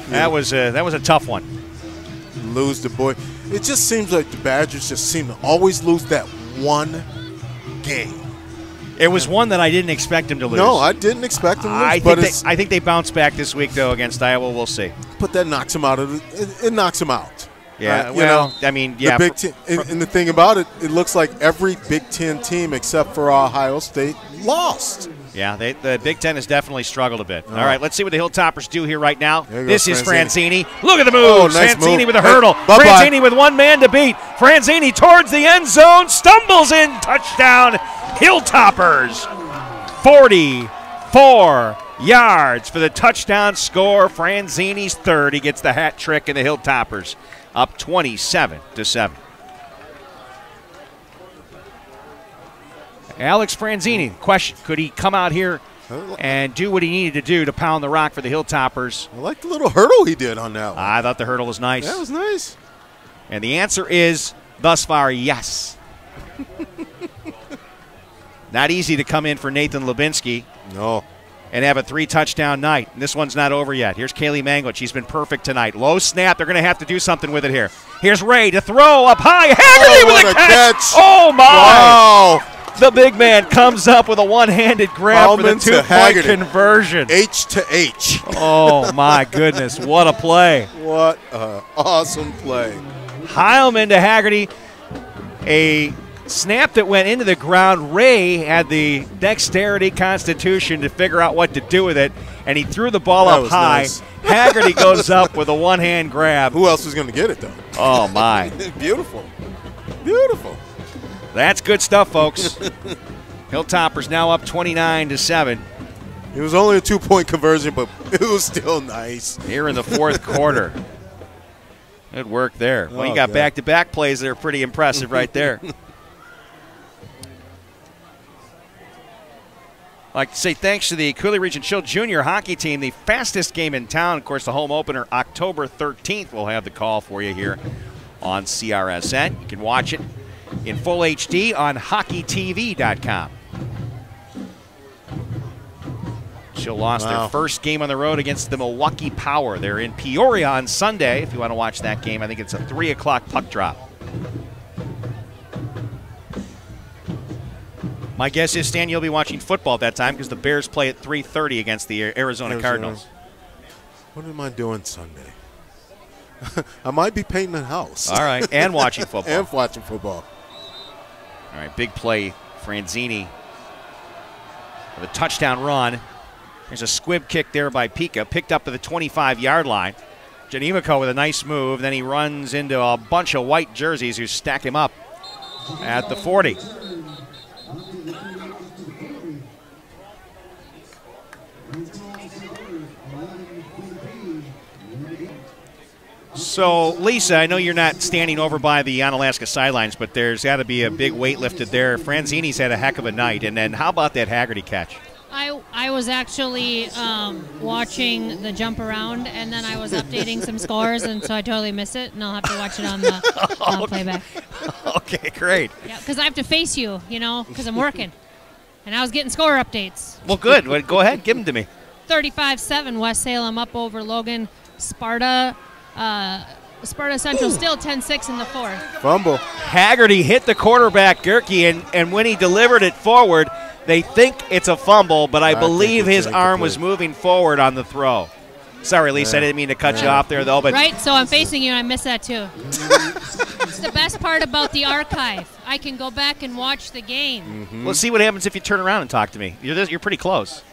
That was a tough one. Lose the boy. It just seems like the Badgers just seem to always lose that one game. It was one that I didn't expect him to lose. No, I didn't expect him to lose. I think they bounce back this week, though, against Iowa. We'll see. But that knocks him out. It knocks him out. Yeah, I mean, yeah. The Big Ten, and the thing about it, it looks like every Big Ten team except for Ohio State lost. Yeah, the Big Ten has definitely struggled a bit. All right, let's see what the Hilltoppers do here right now. This is Franzini. Look at the move. Oh, nice Franzini move. with a hurdle. Franzini with one man to beat. Franzini towards the end zone. Stumbles in. Touchdown, Hilltoppers. 44 yards for the touchdown score. Franzini's third. He gets the hat trick, and the Hilltoppers up 27-7. Alex Franzini, question, could he come out here and do what he needed to do to pound the rock for the Hilltoppers? I like the little hurdle he did on that one. I thought the hurdle was nice. That was nice. And the answer is, thus far, yes. Not easy to come in for Nathan Lubinsky. No. And have a 3-touchdown night. And this one's not over yet. Here's Kaylee Manglet. She's been perfect tonight. Low snap. They're going to have to do something with it here. Here's Ray to throw up high. Haggerty with a catch. Oh, my. Wow. The big man comes up with a one-handed grab for the 2-point conversion. H to H. Oh, my goodness. What a play. What an awesome play. Heilman to Haggerty. A snap that went into the ground. Ray had the dexterity constitution to figure out what to do with it, and he threw the ball up high. Nice. Haggerty goes up with a one-hand grab. Who else was going to get it, though? Oh, my. Beautiful. Beautiful. That's good stuff, folks. Hilltoppers now up 29-7. It was only a 2-point conversion, but it was still nice. Here in the fourth quarter. Good work there. Well, you got back-to-back plays that are pretty impressive right there. I'd like to say thanks to the Cooley Region Shield Junior Hockey Team, the fastest game in town. Of course, the home opener, October 13th. We'll have the call for you here on CRSN. You can watch it in full HD on hockeytv.com. Shield lost their first game on the road against the Milwaukee Power. They're in Peoria on Sunday. If you want to watch that game, I think it's a 3 o'clock puck drop. My guess is, Stan, you'll be watching football at that time because the Bears play at 3:30 against the Arizona Cardinals. What am I doing Sunday? I might be painting a house. All right, and watching football. And watching football. All right, big play, Franzini with a touchdown run. There's a squib kick there by Pika, picked up to the 25-yard line. Janimico with a nice move. Then he runs into a bunch of white jerseys who stack him up at the 40. So, Lisa, I know you're not standing over by the Onalaska sidelines, but there's got to be a big weight lifted there. Franzini's had a heck of a night. And then how about that Haggerty catch? I was actually watching the jump around, and then I was updating some scores, and so I totally missed it, and I'll have to watch it on the playback. Okay, great. Yeah, because I have to face you, because I'm working. And I was getting score updates. Well, good. Well, go ahead. Give them to me. 35-7, West Salem up over Logan. Sparta Central still 10-6 in the fourth. Fumble. Haggerty hit the quarterback, Gerke, and when he delivered it forward, they think it's a fumble, but I believe his arm was moving forward on the throw. Sorry, Lisa, I didn't mean to cut you off there, though. But right, so I'm facing you, and I missed that, too. It's the best part about the archive. I can go back and watch the game. Mm-hmm. Let's see what happens if you turn around and talk to me. You're pretty close.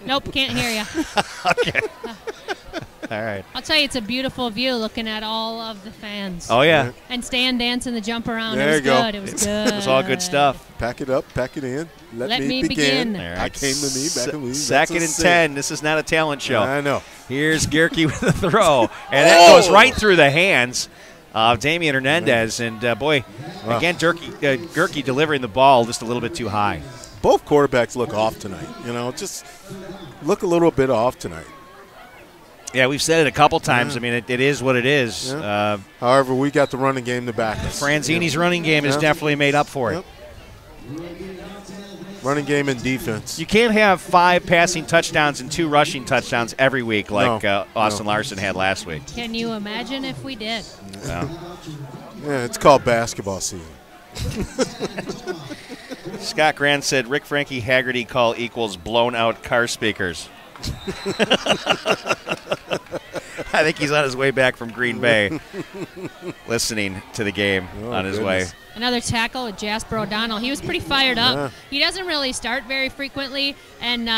Nope, can't hear you. Okay. All right. I'll tell you, it's a beautiful view looking at all of the fans. Oh, yeah. And Stan dancing the jump around. There it was you go. good. It was good. It was all good stuff. Pack it up, pack it in. Let me begin. Right. I came to me, back to me. Second and 10. This is not a talent show. I know. Here's Gerke with the throw. And that goes right through the hands of Damian Hernandez. And, boy, again, Gerke delivering the ball just a little bit too high. Both quarterbacks look off tonight. Just look a little bit off tonight. Yeah, we've said it a couple times. I mean, it is what it is. Yeah. However, we got the running game to back us. Franzini's running game has definitely made up for it. Running game and defense. You can't have 5 passing touchdowns and 2 rushing touchdowns every week like Austin Larson had last week. Can you imagine if we did? Yeah, it's called basketball season. Scott Grant said Rick Frankie Haggerty call equals blown out car speakers. I think he's on his way back from Green Bay listening to the game on his way. Another tackle with Jasper O'Donnell. He was pretty fired up. Yeah. He doesn't really start very frequently, and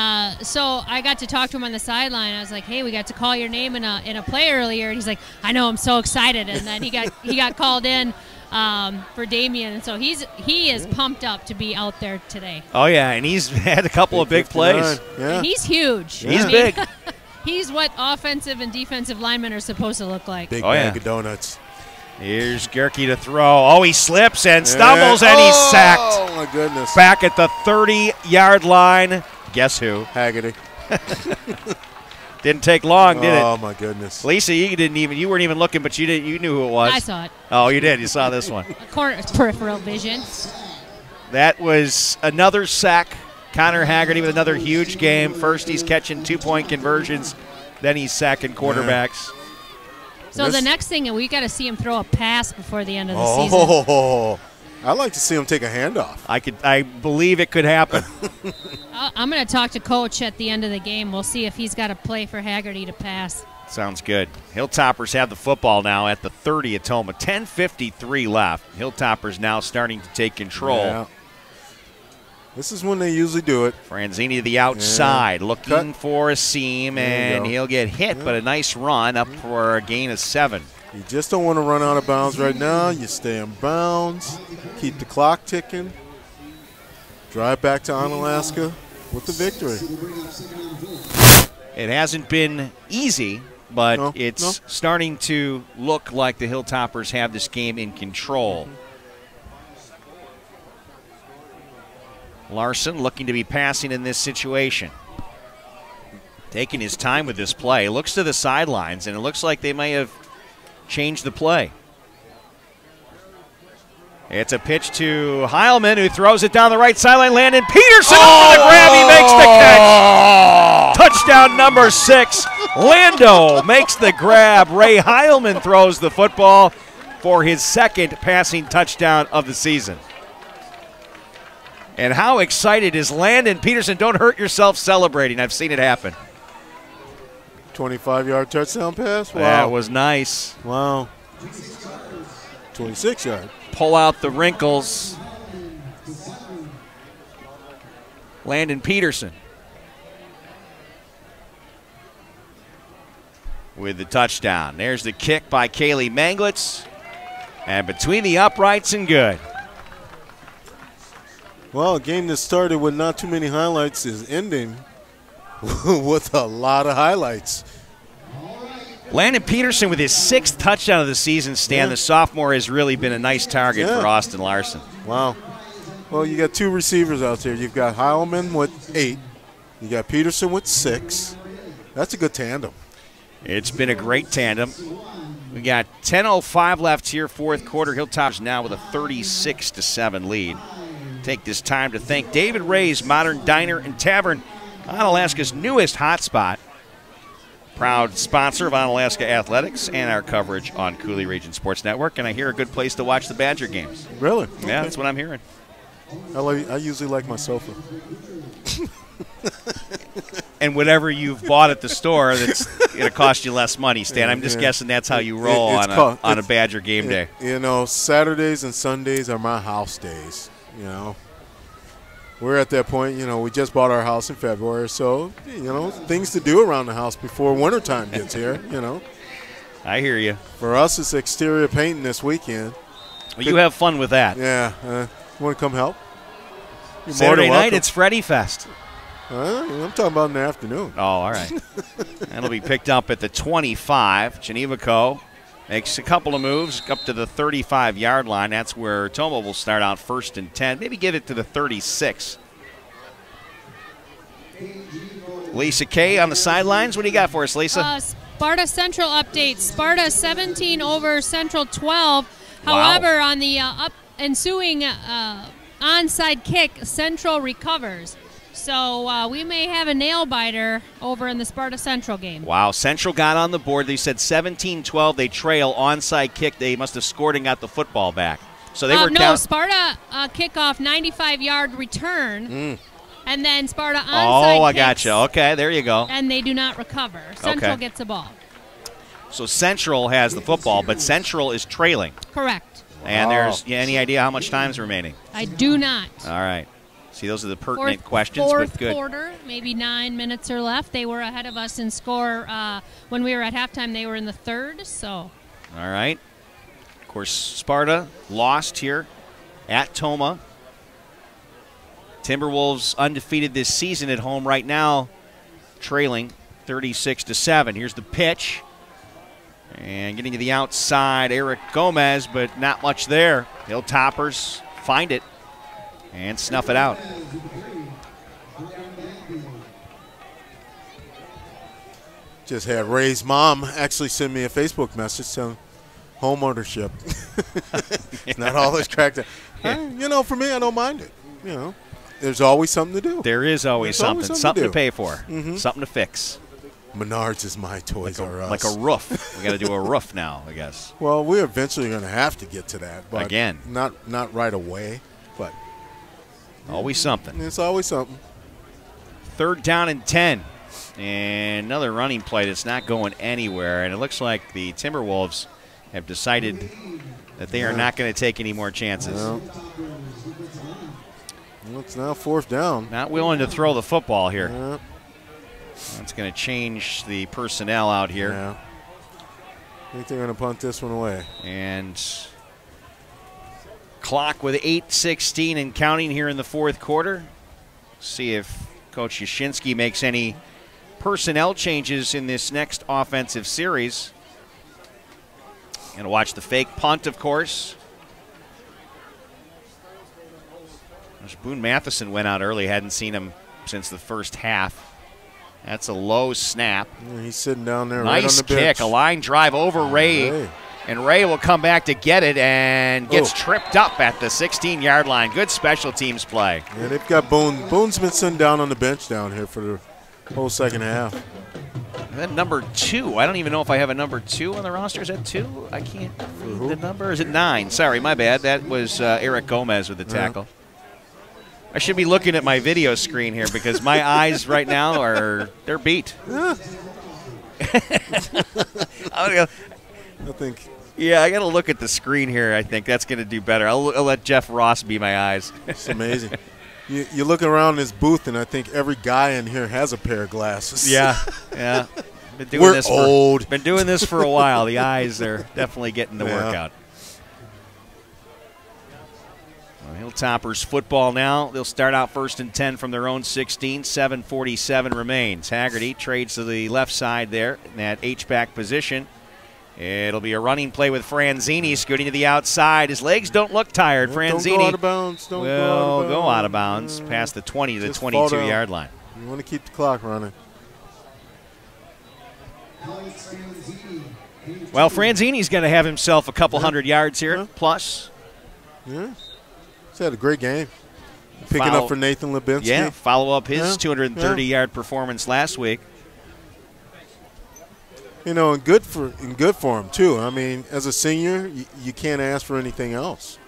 so I got to talk to him on the sideline. I was like, hey, we got to call your name in a play earlier, and he's like, I know, I'm so excited. And then he got called in for Damian, and so he is pumped up to be out there today. Oh, yeah, and he's had a couple of big plays. Yeah. And he's huge. He's big. He's what offensive and defensive linemen are supposed to look like. Big bag of donuts. Here's Gerke to throw. Oh, he slips and stumbles, and he's sacked. Oh, my goodness. Back at the 30-yard line. Guess who? Haggerty. Didn't take long, did it? Oh, my goodness. Lisa, you weren't even looking, but you knew who it was. I saw it. Oh, you did. You saw this one. Peripheral vision. That was another sack. Connor Haggerty with another huge game. First, he's catching 2-point conversions. Then he's sacking quarterbacks. So the next thing, we got to see him throw a pass before the end of the season. Oh, I'd like to see him take a handoff. I believe it could happen. I'm going to talk to Coach at the end of the game. We'll see if he's got a play for Haggerty to pass. Sounds good. Hilltoppers have the football now at the 30 at Tomah. 10:53 left. Hilltoppers now starting to take control. Yeah. This is when they usually do it. Franzini to the outside, looking for a seam, and he'll get hit, but a nice run up for a gain of 7. You just don't want to run out of bounds right now. You stay in bounds, keep the clock ticking, drive back to Onalaska with the victory. It hasn't been easy, but it's starting to look like the Hilltoppers have this game in control. Larson looking to be passing in this situation. Taking his time with this play. Looks to the sidelines, and it looks like they may have changed the play. It's a pitch to Heilman, who throws it down the right sideline. Landon Peterson up for the grab. He makes the catch. Touchdown number 6. Lando makes the grab. Ray Heilman throws the football for his second passing touchdown of the season. And how excited is Landon Peterson? Don't hurt yourself celebrating. I've seen it happen. 25-yard touchdown pass? Wow. That was nice. Wow. 26-yard. Pull out the wrinkles. Landon Peterson with the touchdown. There's the kick by Kaylee Manglitz. And between the uprights and good. Well, a game that started with not too many highlights is ending with a lot of highlights. Landon Peterson with his 6th touchdown of the season, Stan. The sophomore has really been a nice target for Austin Larson. Wow. Well, you got 2 receivers out there. You've got Heilman with 8. You got Peterson with 6. That's a good tandem. It's been a great tandem. We got 10:05 left here, fourth quarter. Hilltoppers now with a 36-7 lead. Take this time to thank David Ray's Modern Diner and Tavern, Onalaska's newest hotspot. Proud sponsor of Onalaska Athletics and our coverage on Coulee Region Sports Network. And I hear a good place to watch the Badger games. Really? Yeah, okay. That's what I'm hearing. I usually like my sofa. And whatever you've bought at the store, that's going to cost you less money, Stan. I'm just guessing that's how you roll on a Badger game day. You know, Saturdays and Sundays are my house days, you know. We're at that point, you know, we just bought our house in February, so, you know, things to do around the house before wintertime gets here, you know. I hear you. For us, it's exterior painting this weekend. Well, you have fun with that. Yeah. You want to come help? Saturday night, it's Freddy Fest. I'm talking about in the afternoon. Oh, all right. That'll be picked up at the 25. Geneva Co. makes a couple of moves up to the 35-yard line. That's where Tomah will start out 1st and 10. Maybe get it to the 36. Lisa Kay on the sidelines. What do you got for us, Lisa? Sparta Central update. Sparta 17 over Central 12. However, on the ensuing onside kick, Central recovers. So we may have a nail-biter over in the Sparta Central game. Wow, Central got on the board. They said 17-12. They trail onside kick. They must have scored and got the football back. So they were down. Sparta kickoff 95-yard return. And then Sparta onside Oh, I kicks, gotcha. Okay, there you go. And they do not recover. Central gets the ball. So Central has the football, but Central is trailing. Correct. And there's any idea how much time's remaining? I do not. All right. See, those are the pertinent questions, but good. Fourth quarter, maybe 9 minutes or left. They were ahead of us in score. When we were at halftime, they were in the third. So. All right. Of course, Sparta lost here at Tomah. Timberwolves undefeated this season at home right now, trailing 36-7. Here's the pitch. And getting to the outside, Eric Gomez, but not much there. Hilltoppers find it and snuff it out. Just had Ray's mom actually send me a Facebook message saying home ownership. It's not all this cracked up. You know, for me, I don't mind it. You know, there's always something to do. There is always something. Something to pay for. Something to fix. Menards is my Toys R Us. Like a roof. We got to do a roof now, I guess. Well, we're eventually going to have to get to that. But again. Not right away, but. Always something. It's always something. 3rd down and 10. And another running play that's not going anywhere. And it looks like the Timberwolves have decided that they are not going to take any more chances. Well, it's now 4th down. Not willing to throw the football here. That's going to change the personnel out here. Yeah. I think they're going to punt this one away. And clock with 8:16 and counting here in the 4th quarter. See if Coach Yashinsky makes any personnel changes in this next offensive series. Going to watch the fake punt, of course. Boone Matheson went out early. Hadn't seen him since the first half. That's a low snap. Yeah, he's sitting down there nice right on the kick, bench. A line drive over Ray. And Ray will come back to get it and gets tripped up at the 16-yard line. Good special teams play. Yeah, they've got Boone. Boone's been sitting down on the bench down here for the whole second half. And then number 2. I don't even know if I have a number 2 on the roster. Is that 2? I can't read the number. Is it 9? Sorry, my bad. That was Eric Gomez with the tackle. I should be looking at my video screen here because my eyes right now they're beat. I think. Yeah, I got to look at the screen here. I think that's going to do better. I'll let Jeff Ross be my eyes. It's amazing. You look around this booth, and I think every guy in here has a pair of glasses. Yeah. Been doing old. Been doing this for a while. The eyes are definitely getting the workout. Hilltoppers football now. They'll start out 1st and 10 from their own 16. 7:47 remains. Haggerty trades to the left side there in that H-back position. It'll be a running play with Franzini scooting to the outside. His legs don't look tired. Franzini don't go out of bounds. will go out of bounds past the 20 to the 22-yard line. You want to keep the clock running. Well, Franzini's going to have himself a couple hundred yards here, plus. Yeah. He's had a great game. Picking up for Nathan Lubinsky. Yeah, follow up his 230-yard performance last week. You know, and good for him, too. I mean, as a senior, you can't ask for anything else.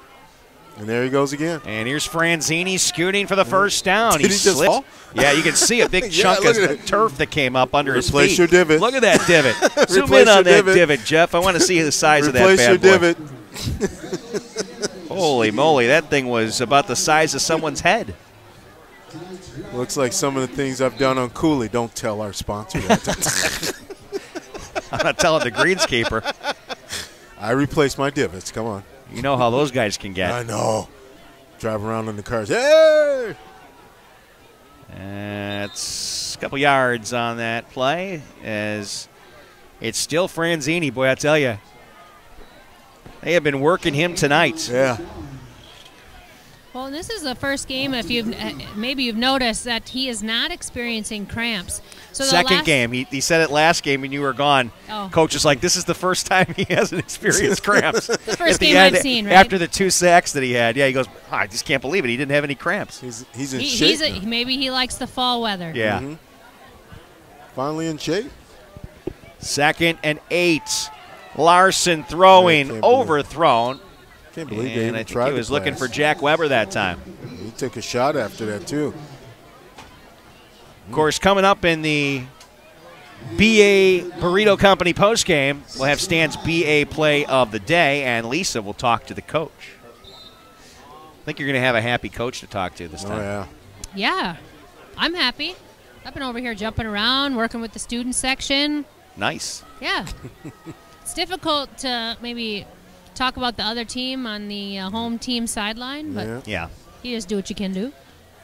And there he goes again. And here's Franzini scooting for the first down. Did he just fall? Yeah, you can see a big chunk of turf that came up under his feet. Replace your divot. Look at that divot. Zoom in on that divot, Jeff. I want to see the size of that bad boy. Replace your divot. Holy moly, that thing was about the size of someone's head. Looks like some of the things I've done on Cooley. Don't tell our sponsor that. I'm not telling the greenskeeper. I replaced my divots. Come on. You know how those guys can get. I know. Drive around in the cars. Hey! It's a couple yards on that play as it's still Franzini. Boy, I tell you, they have been working him tonight. Yeah. Well, this is the first game. If maybe you've noticed that he is not experiencing cramps. So second game, he said it last game, and you were gone. Oh. Coach is like, this is the first time he hasn't experienced cramps. The first game I've seen, right? After the 2 sacks that he had, yeah, he goes, I just can't believe it. He didn't have any cramps. He's in shape. Maybe he likes the fall weather. Yeah. Mm-hmm. Finally in shape. 2nd and 8. Larson throwing, overthrown. Can't believe they even I think tried he was the looking pass. for Jack Weber that time. He took a shot after that, too. Of course, coming up in the BA Burrito Company postgame, we'll have Stan's BA play of the day, and Lisa will talk to the coach. I think you're going to have a happy coach to talk to this time. Oh, yeah. Yeah. I'm happy. I've been over here jumping around, working with the student section. Nice. Yeah. It's difficult to maybe talk about the other team on the home team sideline, but yeah, you just do what you can do.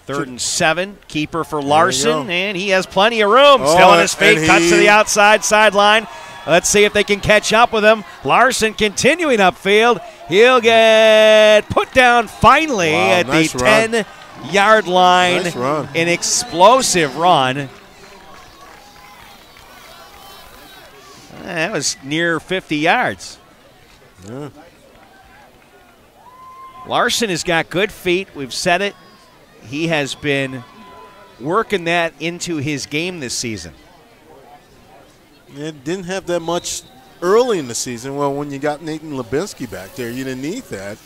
3rd and 7, keeper for Larson, and he has plenty of room. Still on his feet, cuts to the outside sideline. Let's see if they can catch up with him. Larson continuing upfield. He'll get put down finally at the 10-yard line. Nice run. An explosive run. That was near 50 yards. Yeah. Larson has got good feet. We've said it. He has been working that into his game this season. It didn't have that much early in the season. Well, when you got Nathan Lubinsky back there, you didn't need that.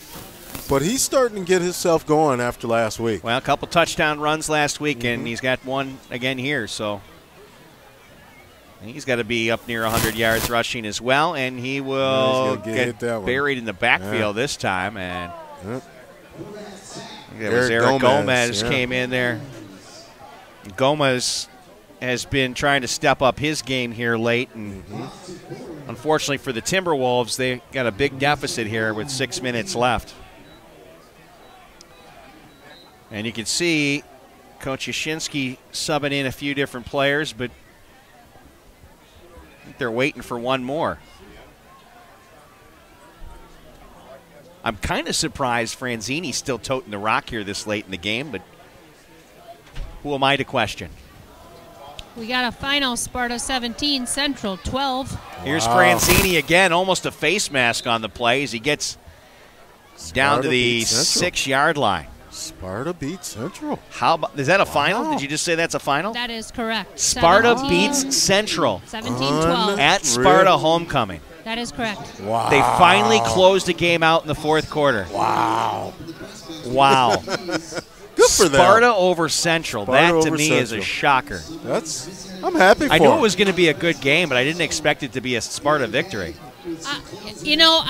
But he's starting to get himself going after last week. Well, a couple touchdown runs last week, and he's got one again here. So he's got to be up near 100 yards rushing as well, and he will get buried in the backfield this time. And it was Eric Gomez came in there. Gomez has been trying to step up his game here late, and unfortunately for the Timberwolves, they got a big deficit here with 6 minutes left. And you can see Coach Yashinsky subbing in a few different players, but I think they're waiting for one more. I'm kind of surprised Franzini's still toting the rock here this late in the game, but who am I to question? We got a final Sparta 17, Central 12. Here's Franzini again, almost a face mask on the play as he gets down to the 6-yard line. Sparta beats Central. How about, is that a final? Did you just say that's a final? That is correct. Sparta beats Central. 17-12. At Sparta homecoming. That is correct. Wow. They finally closed the game out in the 4th quarter. Wow. Wow. Good for them. Sparta over Central. Sparta that to over me is a Central. shocker. I'm happy for I knew them. it was going to be a good game, but I didn't expect it to be a Sparta victory. You know,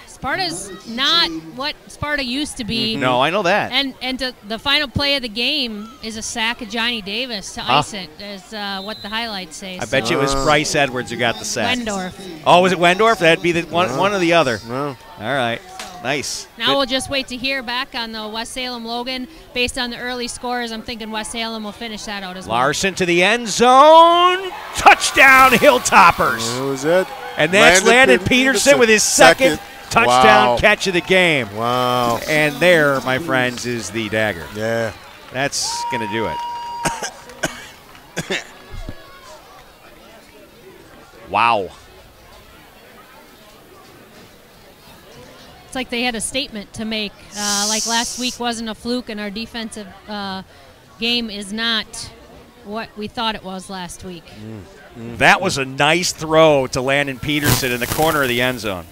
Sparta's not what Sparta used to be. No, I know that. And the final play of the game is a sack of Johnny Davis to ice it, is what the highlights say. I bet you it was Bryce Edwards who got the sack. Wendorf. Oh, was it Wendorf? That'd be the one or the other. No. All right. Nice. Now we'll just wait to hear back on the West Salem-Logan. Based on the early scores, I'm thinking West Salem will finish that out as well. Larson to the end zone. Touchdown, Hilltoppers. Who was that? And that's Landon Peterson with his second touchdown catch of the game. Wow. And there, my friends, is the dagger. Yeah. That's going to do it. Wow. It's like they had a statement to make. Like last week wasn't a fluke, and our defensive game is not what we thought it was last week. That was a nice throw to Landon Peterson in the corner of the end zone.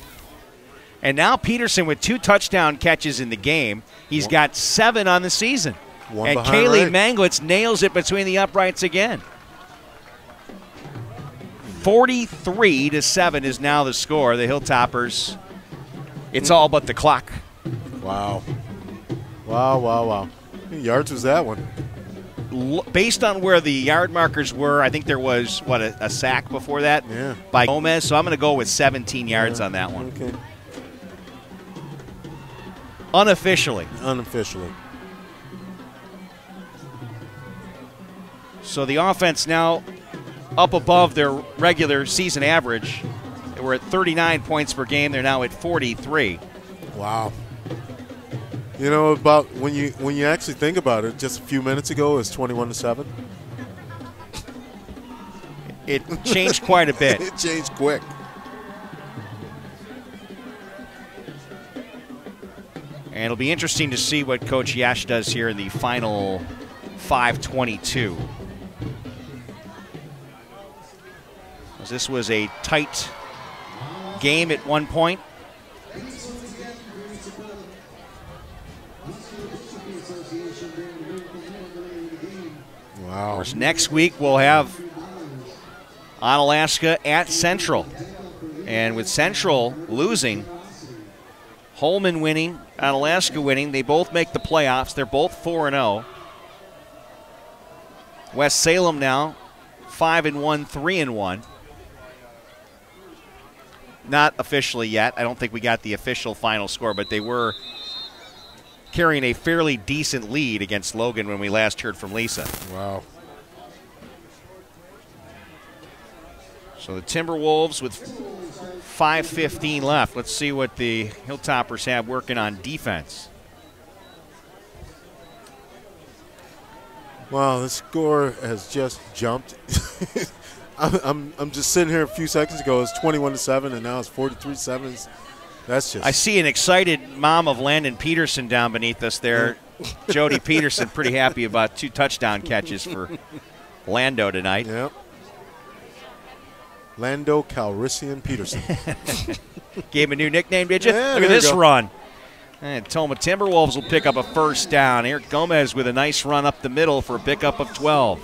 And now Peterson with 2 touchdown catches in the game. He's got 7 on the season. And Kaylee Manglitz nails it between the uprights again. 43-7 is now the score. The Hilltoppers, it's all but the clock. Wow. Wow, wow, wow. How many yards was that one? Based on where the yard markers were, I think there was, a sack before that by Gomez. So I'm going to go with 17 yards on that one. Okay. Unofficially. Unofficially. So the offense now up above their regular season average. They were at 39 points per game. They're now at 43. Wow. You know, about when you actually think about it, just a few minutes ago it was 21-7. It changed quite a bit. It changed quick. And it'll be interesting to see what Coach Yash does here in the final 5:22. This was a tight game at one point. Wow. Of course, next week we'll have Onalaska at Central. And with Central losing, Holman winning, Onalaska winning, they both make the playoffs. They're both 4-0. West Salem now 5-1, 3-1. Not officially yet. I don't think we got the official final score, but they were carrying a fairly decent lead against Logan when we last heard from Lisa. Wow. So the Timberwolves with 5:15 left. Let's see what the Hilltoppers have working on defense. Wow, the score has just jumped. I'm just sitting here a few seconds ago. It's 21-7, and now it's 43-7. That's just. I see an excited mom of Landon Peterson down beneath us there. Jody Peterson, pretty happy about 2 touchdown catches for Lando tonight. Yep. Lando Calrissian Peterson. Gave him a new nickname, did you? Yeah, Look at this run. And Tomah Timberwolves will pick up a first down. Eric Gomez with a nice run up the middle for a pickup of 12.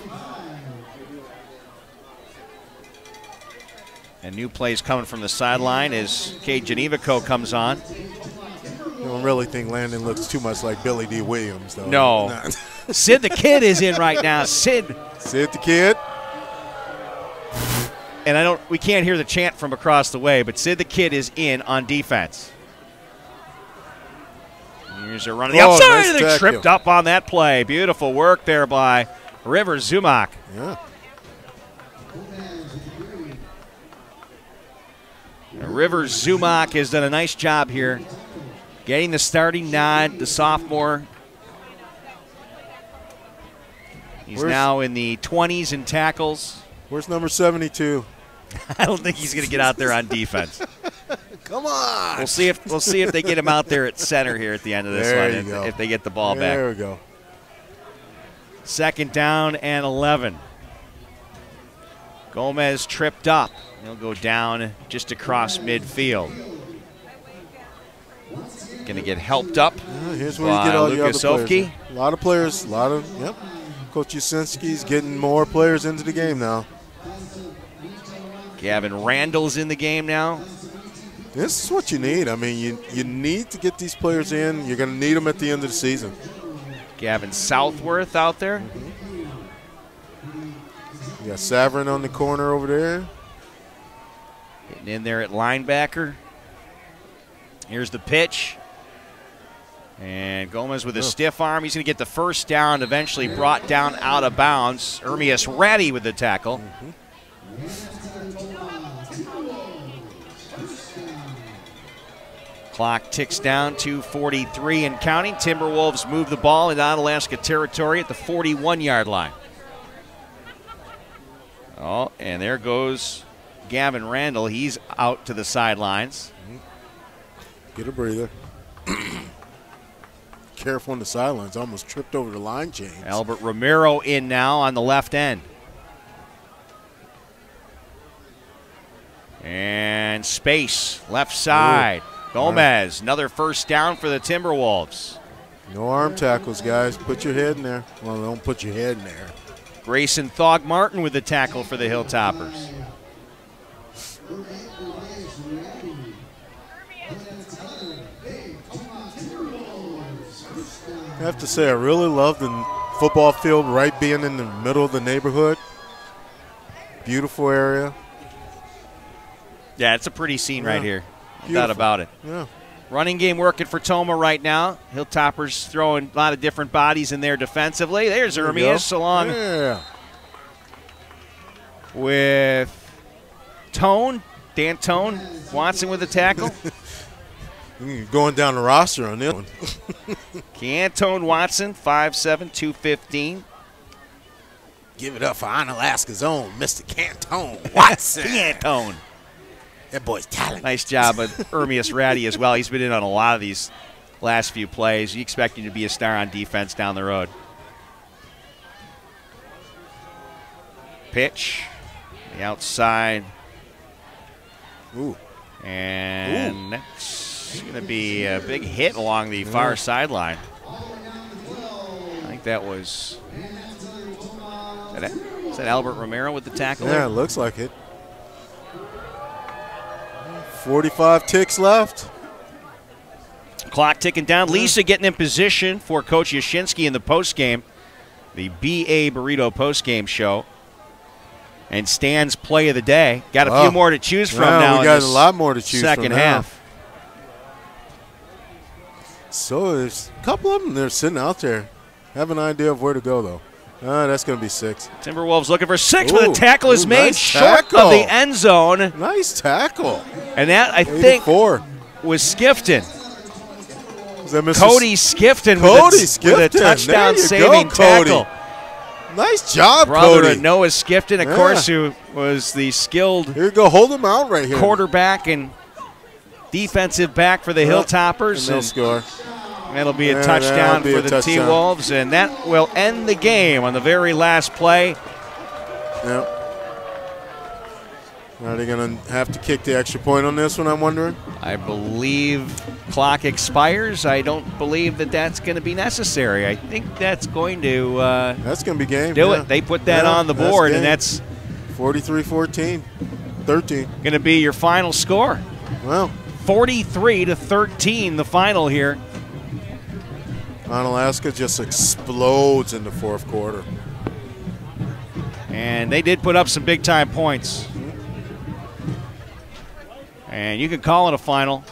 And new plays coming from the sideline as Cade Genevico comes on. I don't really think Landon looks too much like Billy D. Williams, though. No. Sid the Kid is in right now. Sid the Kid. And we can't hear the chant from across the way, but Sid the Kid is in on defense. Here's a run to the outside, and they tripped up on that play. Beautiful work there by River Zumak. Yeah. River Zumak has done a nice job here getting the starting nod, the sophomore. He's now in the 20s in tackles. Where's number 72? I don't think he's going to get out there on defense. Come on. We'll see if they get him out there at center here at the end of this one, if they get the ball back. There we go. 2nd down and 11. Gomez tripped up. He'll go down just across midfield. Going to get helped up. Yeah, here's where you get all your other players. A lot of players. Yep. Coach Yasinski's getting more players into the game now. Gavin Randall's in the game now. This is what you need. I mean, you need to get these players in. You're going to need them at the end of the season. Gavin Southworth out there. Mm-hmm. You got Saverin on the corner over there. Getting in there at linebacker. Here's the pitch. And Gomez with a stiff arm. He's going to get the first down, eventually brought down out of bounds. Ermias Ratty with the tackle. Clock ticks down to 43 and counting. Timberwolves move the ball into Onalaska territory at the 41-yard line. Oh, and there goes Gavin Randall. He's out to the sidelines. Get a breather. Careful on the sidelines. Almost tripped over the line change. Albert Romero in now on the left end. And space, left side. Ooh. Gomez, another first down for the Timberwolves. No arm tackles, guys. Put your head in there. Well, don't put your head in there. Grayson Thogmartin with the tackle for the Hilltoppers. I have to say, I really love the football field right being in the middle of the neighborhood. Beautiful area. Yeah, it's a pretty scene right here. Beautiful. No doubt about it. Yeah. Running game working for Tomah right now. Hilltoppers throwing a lot of different bodies in there defensively. There's Ermias along with Tone. Dan Tone. Watson with the tackle. Going down the roster on this one. Keantone Watson, 5'7", 215. Give it up for Onalaska's own Mr. Cantone Watson. Keantone. That boy's talented. Nice job of Ermias Ratty as well. He's been in on a lot of these last few plays. You expect him to be a star on defense down the road. Pitch. The outside. Ooh. And that's going to be a big hit along the far sideline. I think that was is that Albert Romero with the tackle? Yeah, it looks like it. 45 ticks left. Clock ticking down. Lisa getting in position for Coach Yashinsky in the postgame, the BA Burrito postgame show. And Stan's play of the day. Got a few more to choose from now. We got a lot more to choose from. Second half. So there's a couple of them. They're sitting out there. Have an idea of where to go, though. That's going to be 6. Timberwolves looking for 6, but the tackle is made nice short of the end zone. Nice tackle. And that, I think, was Skifton. Cody Skifton with a touchdown-saving tackle. Nice job, Brother Cody. Noah Skifton, of course, who was the skilled here you go. Hold him out right here. Quarterback and defensive back for the Hilltoppers. And they'll score. That'll be a touchdown for the T-Wolves, and that will end the game on the very last play. Yep. Are they going to have to kick the extra point on this one, I'm wondering? I believe clock expires. I don't believe that that's going to be necessary. I think that's going to that's going to be game. Do it. They put that on the board, and that's 43-14, 13. Going to be your final score. Well, 43-13, the final here. Onalaska just explodes in the fourth quarter. And they did put up some big-time points. And you can call it a final.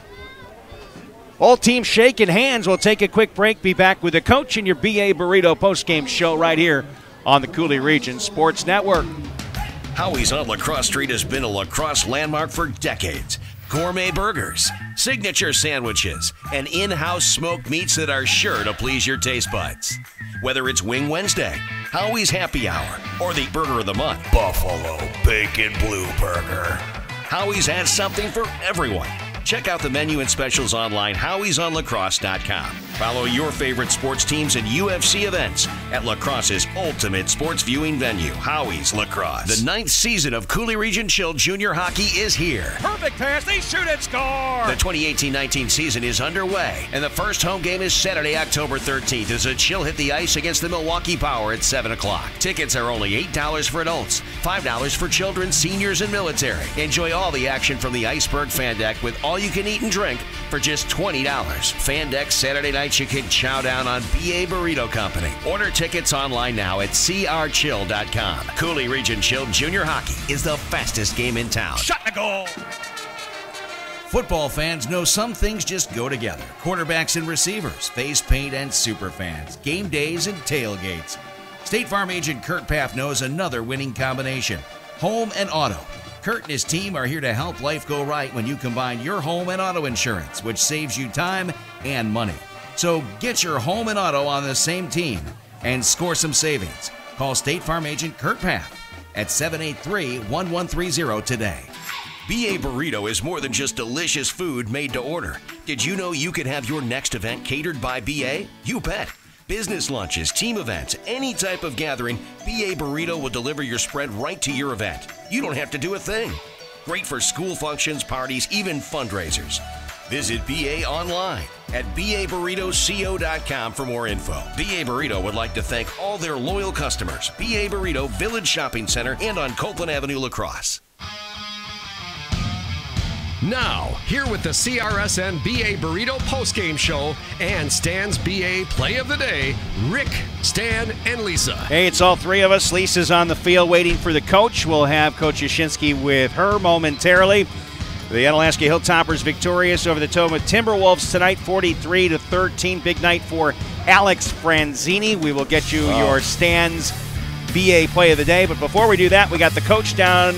Both teams shaking hands. We'll take a quick break. Be back with the coach and your BA Burrito postgame show right here on the Coulee Region Sports Network. Howie's on Lacrosse Street has been a lacrosse landmark for decades. Gourmet burgers, signature sandwiches, and in-house smoked meats that are sure to please your taste buds. Whether it's Wing Wednesday, Howie's Happy Hour, or the Burger of the Month, Buffalo Bacon Blue Burger, Howie's has something for everyone. Check out the menu and specials online, howiesonlacrosse.com. Follow your favorite sports teams and UFC events at Lacrosse's ultimate sports viewing venue, Howie's Lacrosse. The 9th season of Coulee Region Shield Junior Hockey is here. Perfect pass, they shoot and score! The 2018-19 season is underway, and the first home game is Saturday, October 13th as the Chill hit the ice against the Milwaukee Power at 7 o'clock. Tickets are only $8 for adults, $5 for children, seniors, and military. Enjoy all the action from the Iceberg Fan Deck with all you can eat and drink for just $20. Fan Deck Saturday nights you can chow down on BA Burrito Company. Order tickets online now at crchill.com. Coulee Region Chill Junior Hockey is the fastest game in town. Shot the goal! Football fans know some things just go together. Quarterbacks and receivers, face paint and super fans, game days and tailgates. State Farm agent Kurt Paff knows another winning combination: home and auto. Kurt and his team are here to help life go right when you combine your home and auto insurance, which saves you time and money. So get your home and auto on the same team and score some savings. Call State Farm agent Kurt Paff at 783-1130 today. BA Burrito is more than just delicious food made to order. Did you know you could have your next event catered by BA? You bet. Business lunches, team events, any type of gathering, BA Burrito will deliver your spread right to your event. You don't have to do a thing. Great for school functions, parties, even fundraisers. Visit BA online at baburritoco.com for more info. BA Burrito would like to thank all their loyal customers. BA Burrito, Village Shopping Center, and on Copeland Avenue, La Crosse. Now, here with the CRSN BA Burrito postgame show and Stan's BA Play of the Day, Rick, Stan, and Lisa. Hey, it's all three of us. Lisa's on the field waiting for the coach. We'll have Coach Yashinsky with her momentarily. The Onalaska Hilltoppers victorious over the Tomah Timberwolves tonight, 43-13. Big night for Alex Franzini. We will get you your Stan's BA Play of the Day. But before we do that, we got the coach down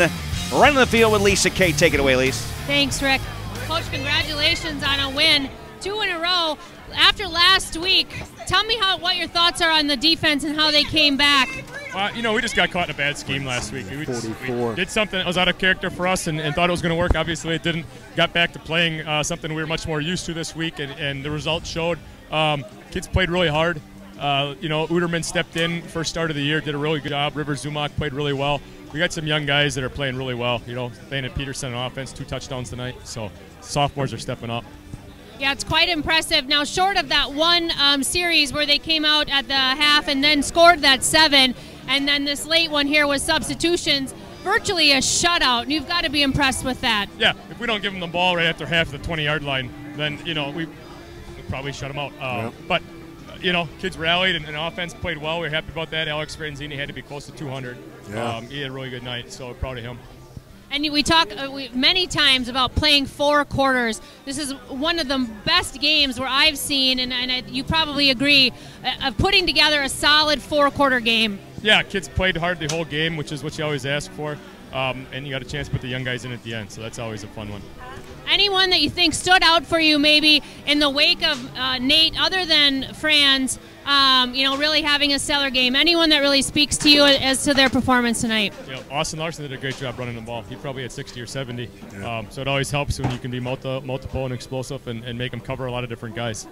running the field with Lisa Kate. Take it away, Lisa. Thanks, Rick. Coach, congratulations on a win. 2 in a row. After last week, tell me what your thoughts are on the defense and how they came back. We just got caught in a bad scheme last week. We did something that was out of character for us and thought it was going to work. Obviously, it didn't. Got back to playing something we were much more used to this week, and the results showed. Kids played really hard. Uderman stepped in first start of the year, did a really good job. River Zumock played really well. We got some young guys that are playing really well. Playing at Peterson on offense, 2 touchdowns tonight. So sophomores are stepping up. Yeah, it's quite impressive. Now, short of that one series where they came out at the half and then scored that 7, and then this late one here was substitutions, virtually a shutout. And you've got to be impressed with that. Yeah, if we don't give them the ball right after half the 20-yard line, then, we probably shut them out. But kids rallied and offense played well. We're happy about that. Alex Franzini had to be close to 200. Yeah. He had a really good night, so we're proud of him. And we talk many times about playing 4 quarters. This is one of the best games where I've seen, and you probably agree, of putting together a solid 4-quarter game. Yeah, kids played hard the whole game, which is what you always ask for. And you got a chance to put the young guys in at the end, so that's always a fun one. Anyone that you think stood out for you maybe in the wake of Nate, other than Franz, really having a stellar game? Anyone that really speaks to you as to their performance tonight? Austin Larson did a great job running the ball. He probably had 60 or 70. So it always helps when you can be multiple and explosive and make them cover a lot of different guys.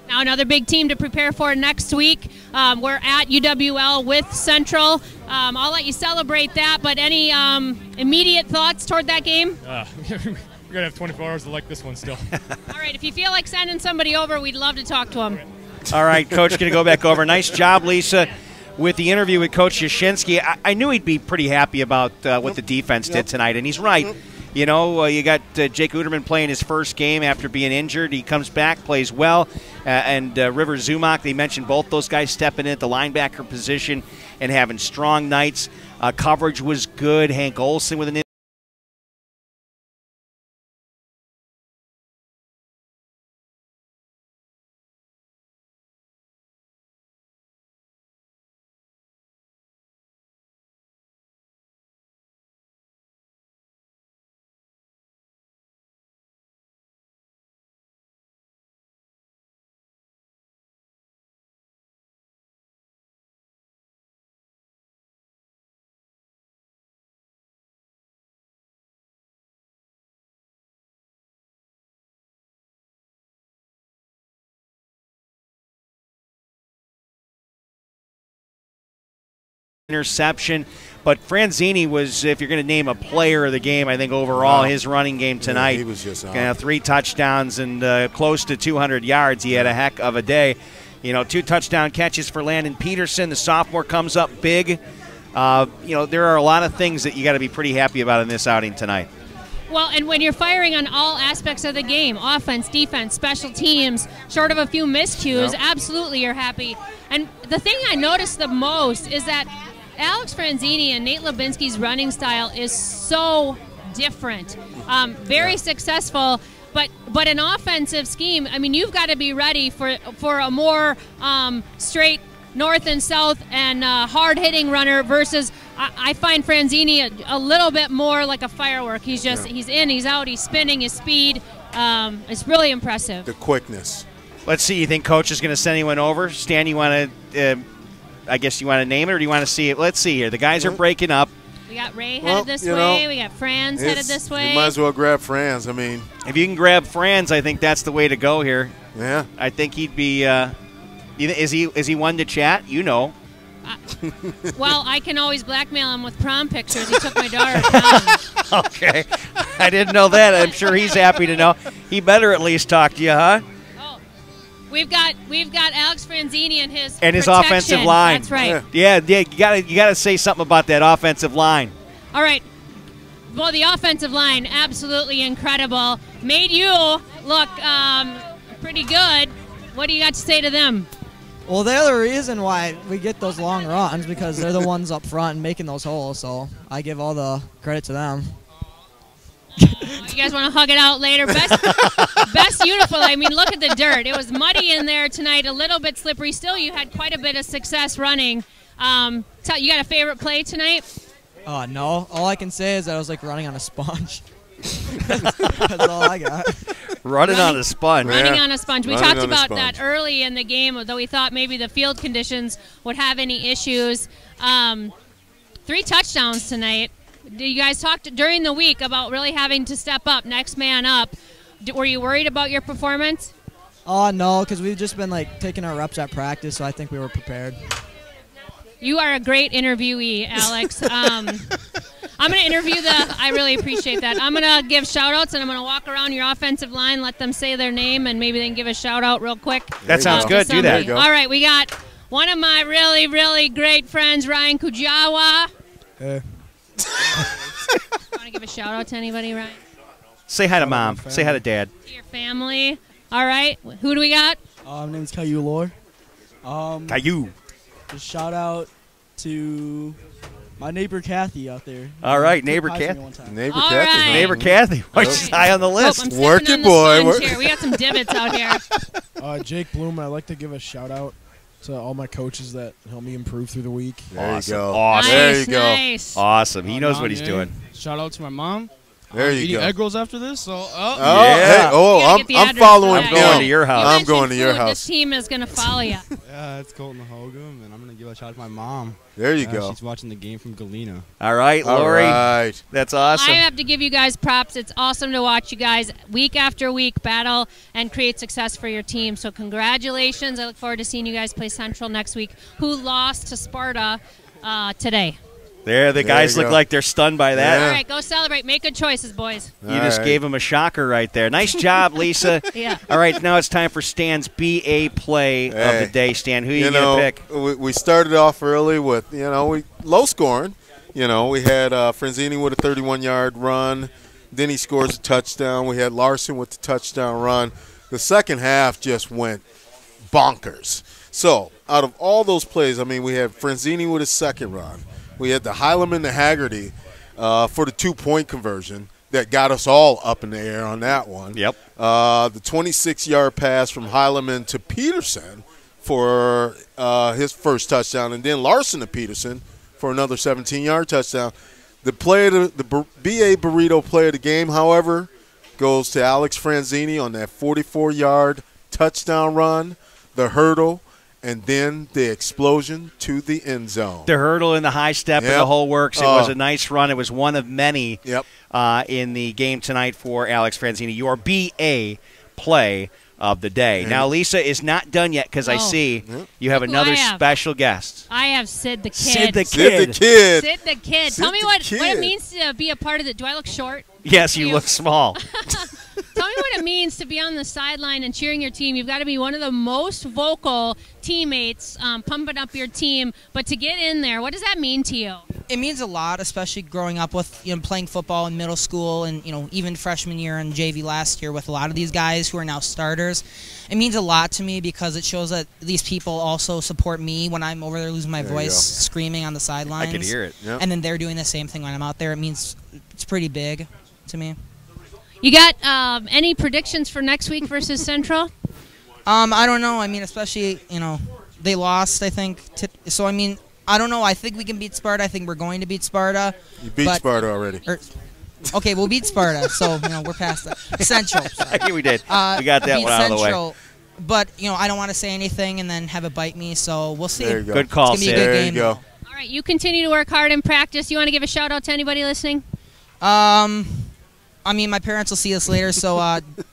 Now another big team to prepare for next week. We're at UWL with Central. I'll let you celebrate that, but any immediate thoughts toward that game? We're going to have 24 hours to like this one still. All right, if you feel like sending somebody over, we'd love to talk to them. All right, Coach, going to go back over. Nice job, Lisa, with the interview with Coach Yashinsky. I knew he'd be pretty happy about what the defense did tonight, and he's right. You got Jake Uderman playing his first game after being injured. He comes back, plays well. And River Zumock, they mentioned both those guys stepping in at the linebacker position and having strong nights. Coverage was good. Hank Olson with an interception, but Franzini was, if you're going to name a player of the game, I think overall his running game tonight. He was just 3 touchdowns and close to 200 yards. He had a heck of a day. 2 touchdown catches for Landon Peterson. The sophomore comes up big. There are a lot of things that you got to be pretty happy about in this outing tonight. Well, and when you're firing on all aspects of the game, offense, defense, special teams, short of a few miscues, absolutely you're happy. And the thing I noticed the most is that Alex Franzini and Nate Lubinsky's running style is so different. Very successful, but an offensive scheme, you've got to be ready for a more straight north and south and hard-hitting runner versus I find Franzini a little bit more like a firework. He's just he's in, he's out, he's spinning, his speed. It's really impressive. The quickness. Let's see. You think Coach is going to send anyone over? Stan, you want to? I guess you want to name it, or do you want to see it? Let's see here. The guys are breaking up. We got Ray headed this way. We got Franz headed this way. You might as well grab Franz. I mean, if you can grab Franz, I think that's the way to go here. Yeah. I think he'd be. Is he one to chat? You know. Well, I can always blackmail him with prom pictures. He took my daughter to prom. Okay. I didn't know that. I'm sure he's happy to know. He better at least talk to you, huh? Oh, we've got Alex Franzini and his offensive line. That's right. Yeah. You gotta say something about that offensive line. All right. Well, the offensive line, absolutely incredible. Made you look pretty good. What do you got to say to them? Well, they're the reason why we get those long runs, because they're the ones up front and making those holes, so I give all the credit to them. You guys want to hug it out later? Best uniform. I mean, look at the dirt. It was muddy in there tonight, a little bit slippery. Still, you had quite a bit of success running. You got a favorite play tonight? No. All I can say is that I was like running on a sponge. That's all I got. Running on a sponge. Running on a sponge. We talked about that early in the game, though we thought maybe the field conditions would have any issues. 3 touchdowns tonight. Did you guys talk during the week about really having to step up, next man up? Were you worried about your performance? No, because we've just been like taking our reps at practice, so I think we were prepared. You are a great interviewee, Alex. I'm going to interview I really appreciate that. I'm going to give shout-outs, and I'm going to walk around your offensive line, let them say their name, and maybe they can give a shout-out real quick. That sounds good. Do that. All right, we got one of my really, really great friends, Ryan Kujawa. Hey. Want to give a shout-out to anybody, Ryan? Say hi to Mom. Say hi to Dad. To your family. All right. Who do we got? My name's Caillou Lore. Caillou. Just shout out to my neighbor Kathy out there. All right, neighbor Kathy. Neighbor Kathy. Right. Neighbor Kathy. She's high on the list. Working boy. We got some divots out here. Jake Bloom. I'd like to give a shout out to all my coaches that help me improve through the week. There you go. Awesome. There you go. Nice. Awesome. He knows what he's doing. Shout out to my mom. There you eating go. egg rolls after this. So, yeah. Hey, I'm following I'm going to your house. I'm going to your house. This team is going to follow you. Yeah, it's Colton Hogum, and I'm going to give a shout out to my mom. There you go. She's watching the game from Galena. All right, Lori. All right. That's awesome. I have to give you guys props. It's awesome to watch you guys week after week battle and create success for your team. So congratulations. I look forward to seeing you guys play Central next week, who lost to Sparta today. The guys look like they're stunned by that. Yeah. All right, go celebrate. Make good choices, boys. You just gave them a shocker right there. Nice job, Lisa. Yeah. All right, now it's time for Stan's BA play of the day. Stan, who are you going to pick? We started off early with, low scoring. We had Franzini with a 31-yard run. Then he scores a touchdown. We had Larson with the touchdown run. The second half just went bonkers. So out of all those plays, we had Franzini with his second run. We had the Heileman to Haggerty for the 2-point conversion that got us all up in the air on that one. Yep. The 26-yard pass from Heileman to Peterson for his first touchdown, and then Larson to Peterson for another 17-yard touchdown. The BA Burrito play of the game, however, goes to Alex Franzini on that 44-yard touchdown run, the hurdle, and then the explosion to the end zone. The hurdle and the high step and the whole works. It was a nice run. It was one of many in the game tonight for Alex Franzini. Your BA play of the day. Now, Lisa is not done yet because I see you have another special guest. I have Sid the Kid. Sid the Kid. Sid the Kid. Sid the Kid. Tell me what it means to be a part of it. Do I look short? Yes, you look small. Tell me what it means to be on the sideline and cheering your team. You've got to be one of the most vocal teammates, pumping up your team. But to get in there, what does that mean to you? It means a lot, especially growing up with playing football in middle school and even freshman year and JV last year with a lot of these guys who are now starters. It means a lot to me because it shows that these people also support me when I'm over there losing my voice, screaming on the sidelines. I can hear it. Yep. And then they're doing the same thing when I'm out there. It means it's pretty big to me. You got any predictions for next week versus Central? I don't know. Especially, they lost, I think. So, I don't know. I think we can beat Sparta. I think we're going to beat Sparta. You beat Sparta already. Okay, we'll beat Sparta. So, we're past that. Central. Yeah, we did. We got that one out of the way. But, I don't want to say anything and then have it bite me, so we'll see. There you go. Good call, It's going to be a good game. There you go. All right, you continue to work hard in practice. You want to give a shout-out to anybody listening? My parents will see this later, so,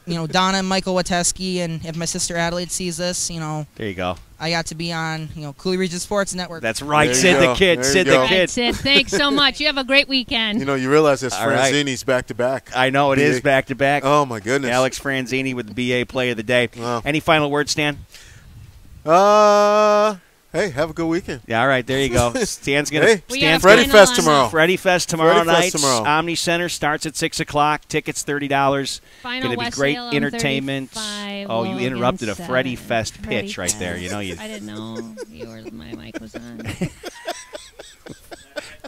Donna and Michael Wateski, and if my sister Adelaide sees this, There you go. I got to be on, Cooley Region Sports Network. That's right, Sid the Kid. Sid the Kid. Sid, thanks so much. You have a great weekend. You realize it's Franzini's back-to-back. I know, it is back-to-back. Oh, my goodness. Alex Franzini with the BA Play of the Day. Wow. Any final words, Stan? Hey, have a good weekend. Yeah, all right, there you go. Stan's going to Freddy Fest tomorrow. Freddy Fest tomorrow night. Omni Center starts at 6 o'clock. Tickets $30. Final going to be great entertainment. Oh, you interrupted a Freddy Fest pitch right there. I didn't know my mic was on.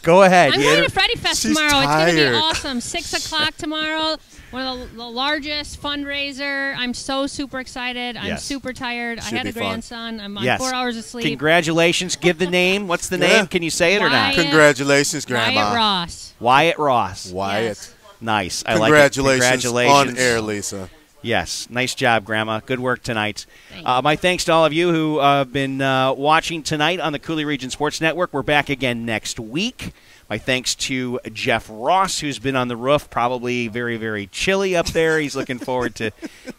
Go ahead. I'm going to Freddy Fest tomorrow. It's going to be awesome. 6 o'clock tomorrow. One of the largest fundraiser. I'm so super excited. I'm super tired. I had a grandson. I'm on 4 hours of sleep. Congratulations. Give the name. What's the name? Can you say it or not? Congratulations, Grandma. Wyatt Ross. Wyatt Ross. Wyatt. Yes. Nice. I like it. Congratulations. On air, Lisa. Yes. Nice job, Grandma. Good work tonight. My thanks to all of you who have been watching tonight on the Cooley Region Sports Network. We're back again next week. My thanks to Jeff Ross, who's been on the roof, probably very, very chilly up there. He's looking forward to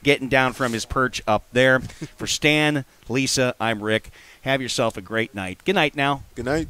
getting down from his perch up there. For Stan, Lisa, I'm Rick. Have yourself a great night. Good night now. Good night.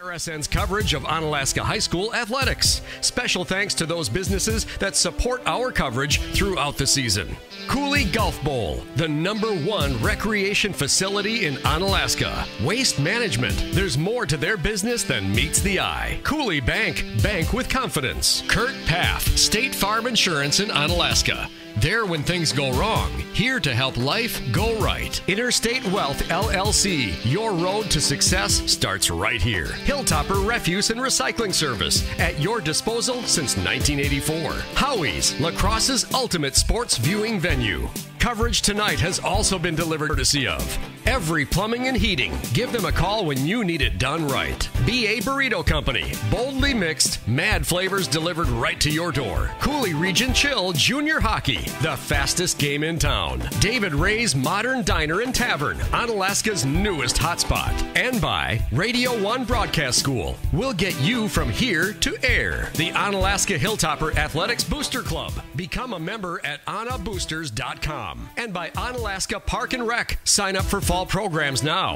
RSN's coverage of Onalaska High School athletics. Special thanks to those businesses that support our coverage throughout the season. Cooley Golf Bowl, the #1 recreation facility in Onalaska. Waste Management, there's more to their business than meets the eye. Cooley Bank, bank with confidence. Kurt Paff, State Farm Insurance in Onalaska. There when things go wrong, here to help life go right. Interstate Wealth LLC, your road to success starts right here. Hilltopper Refuse and Recycling Service, at your disposal since 1984. Howie's, Lacrosse's ultimate sports viewing venue. Coverage tonight has also been delivered courtesy of Every Plumbing and Heating. Give them a call when you need it done right. BA Burrito Company. Boldly mixed, mad flavors delivered right to your door. Cooley Region Chill Junior Hockey. The fastest game in town. David Ray's Modern Diner and Tavern. Onalaska's newest hotspot. And by Radio 1 Broadcast School. We'll get you from here to air. The Onalaska Hilltopper Athletics Booster Club. Become a member at OnaBoosters.com. And by Onalaska Park and Rec. Sign up for fall programs now.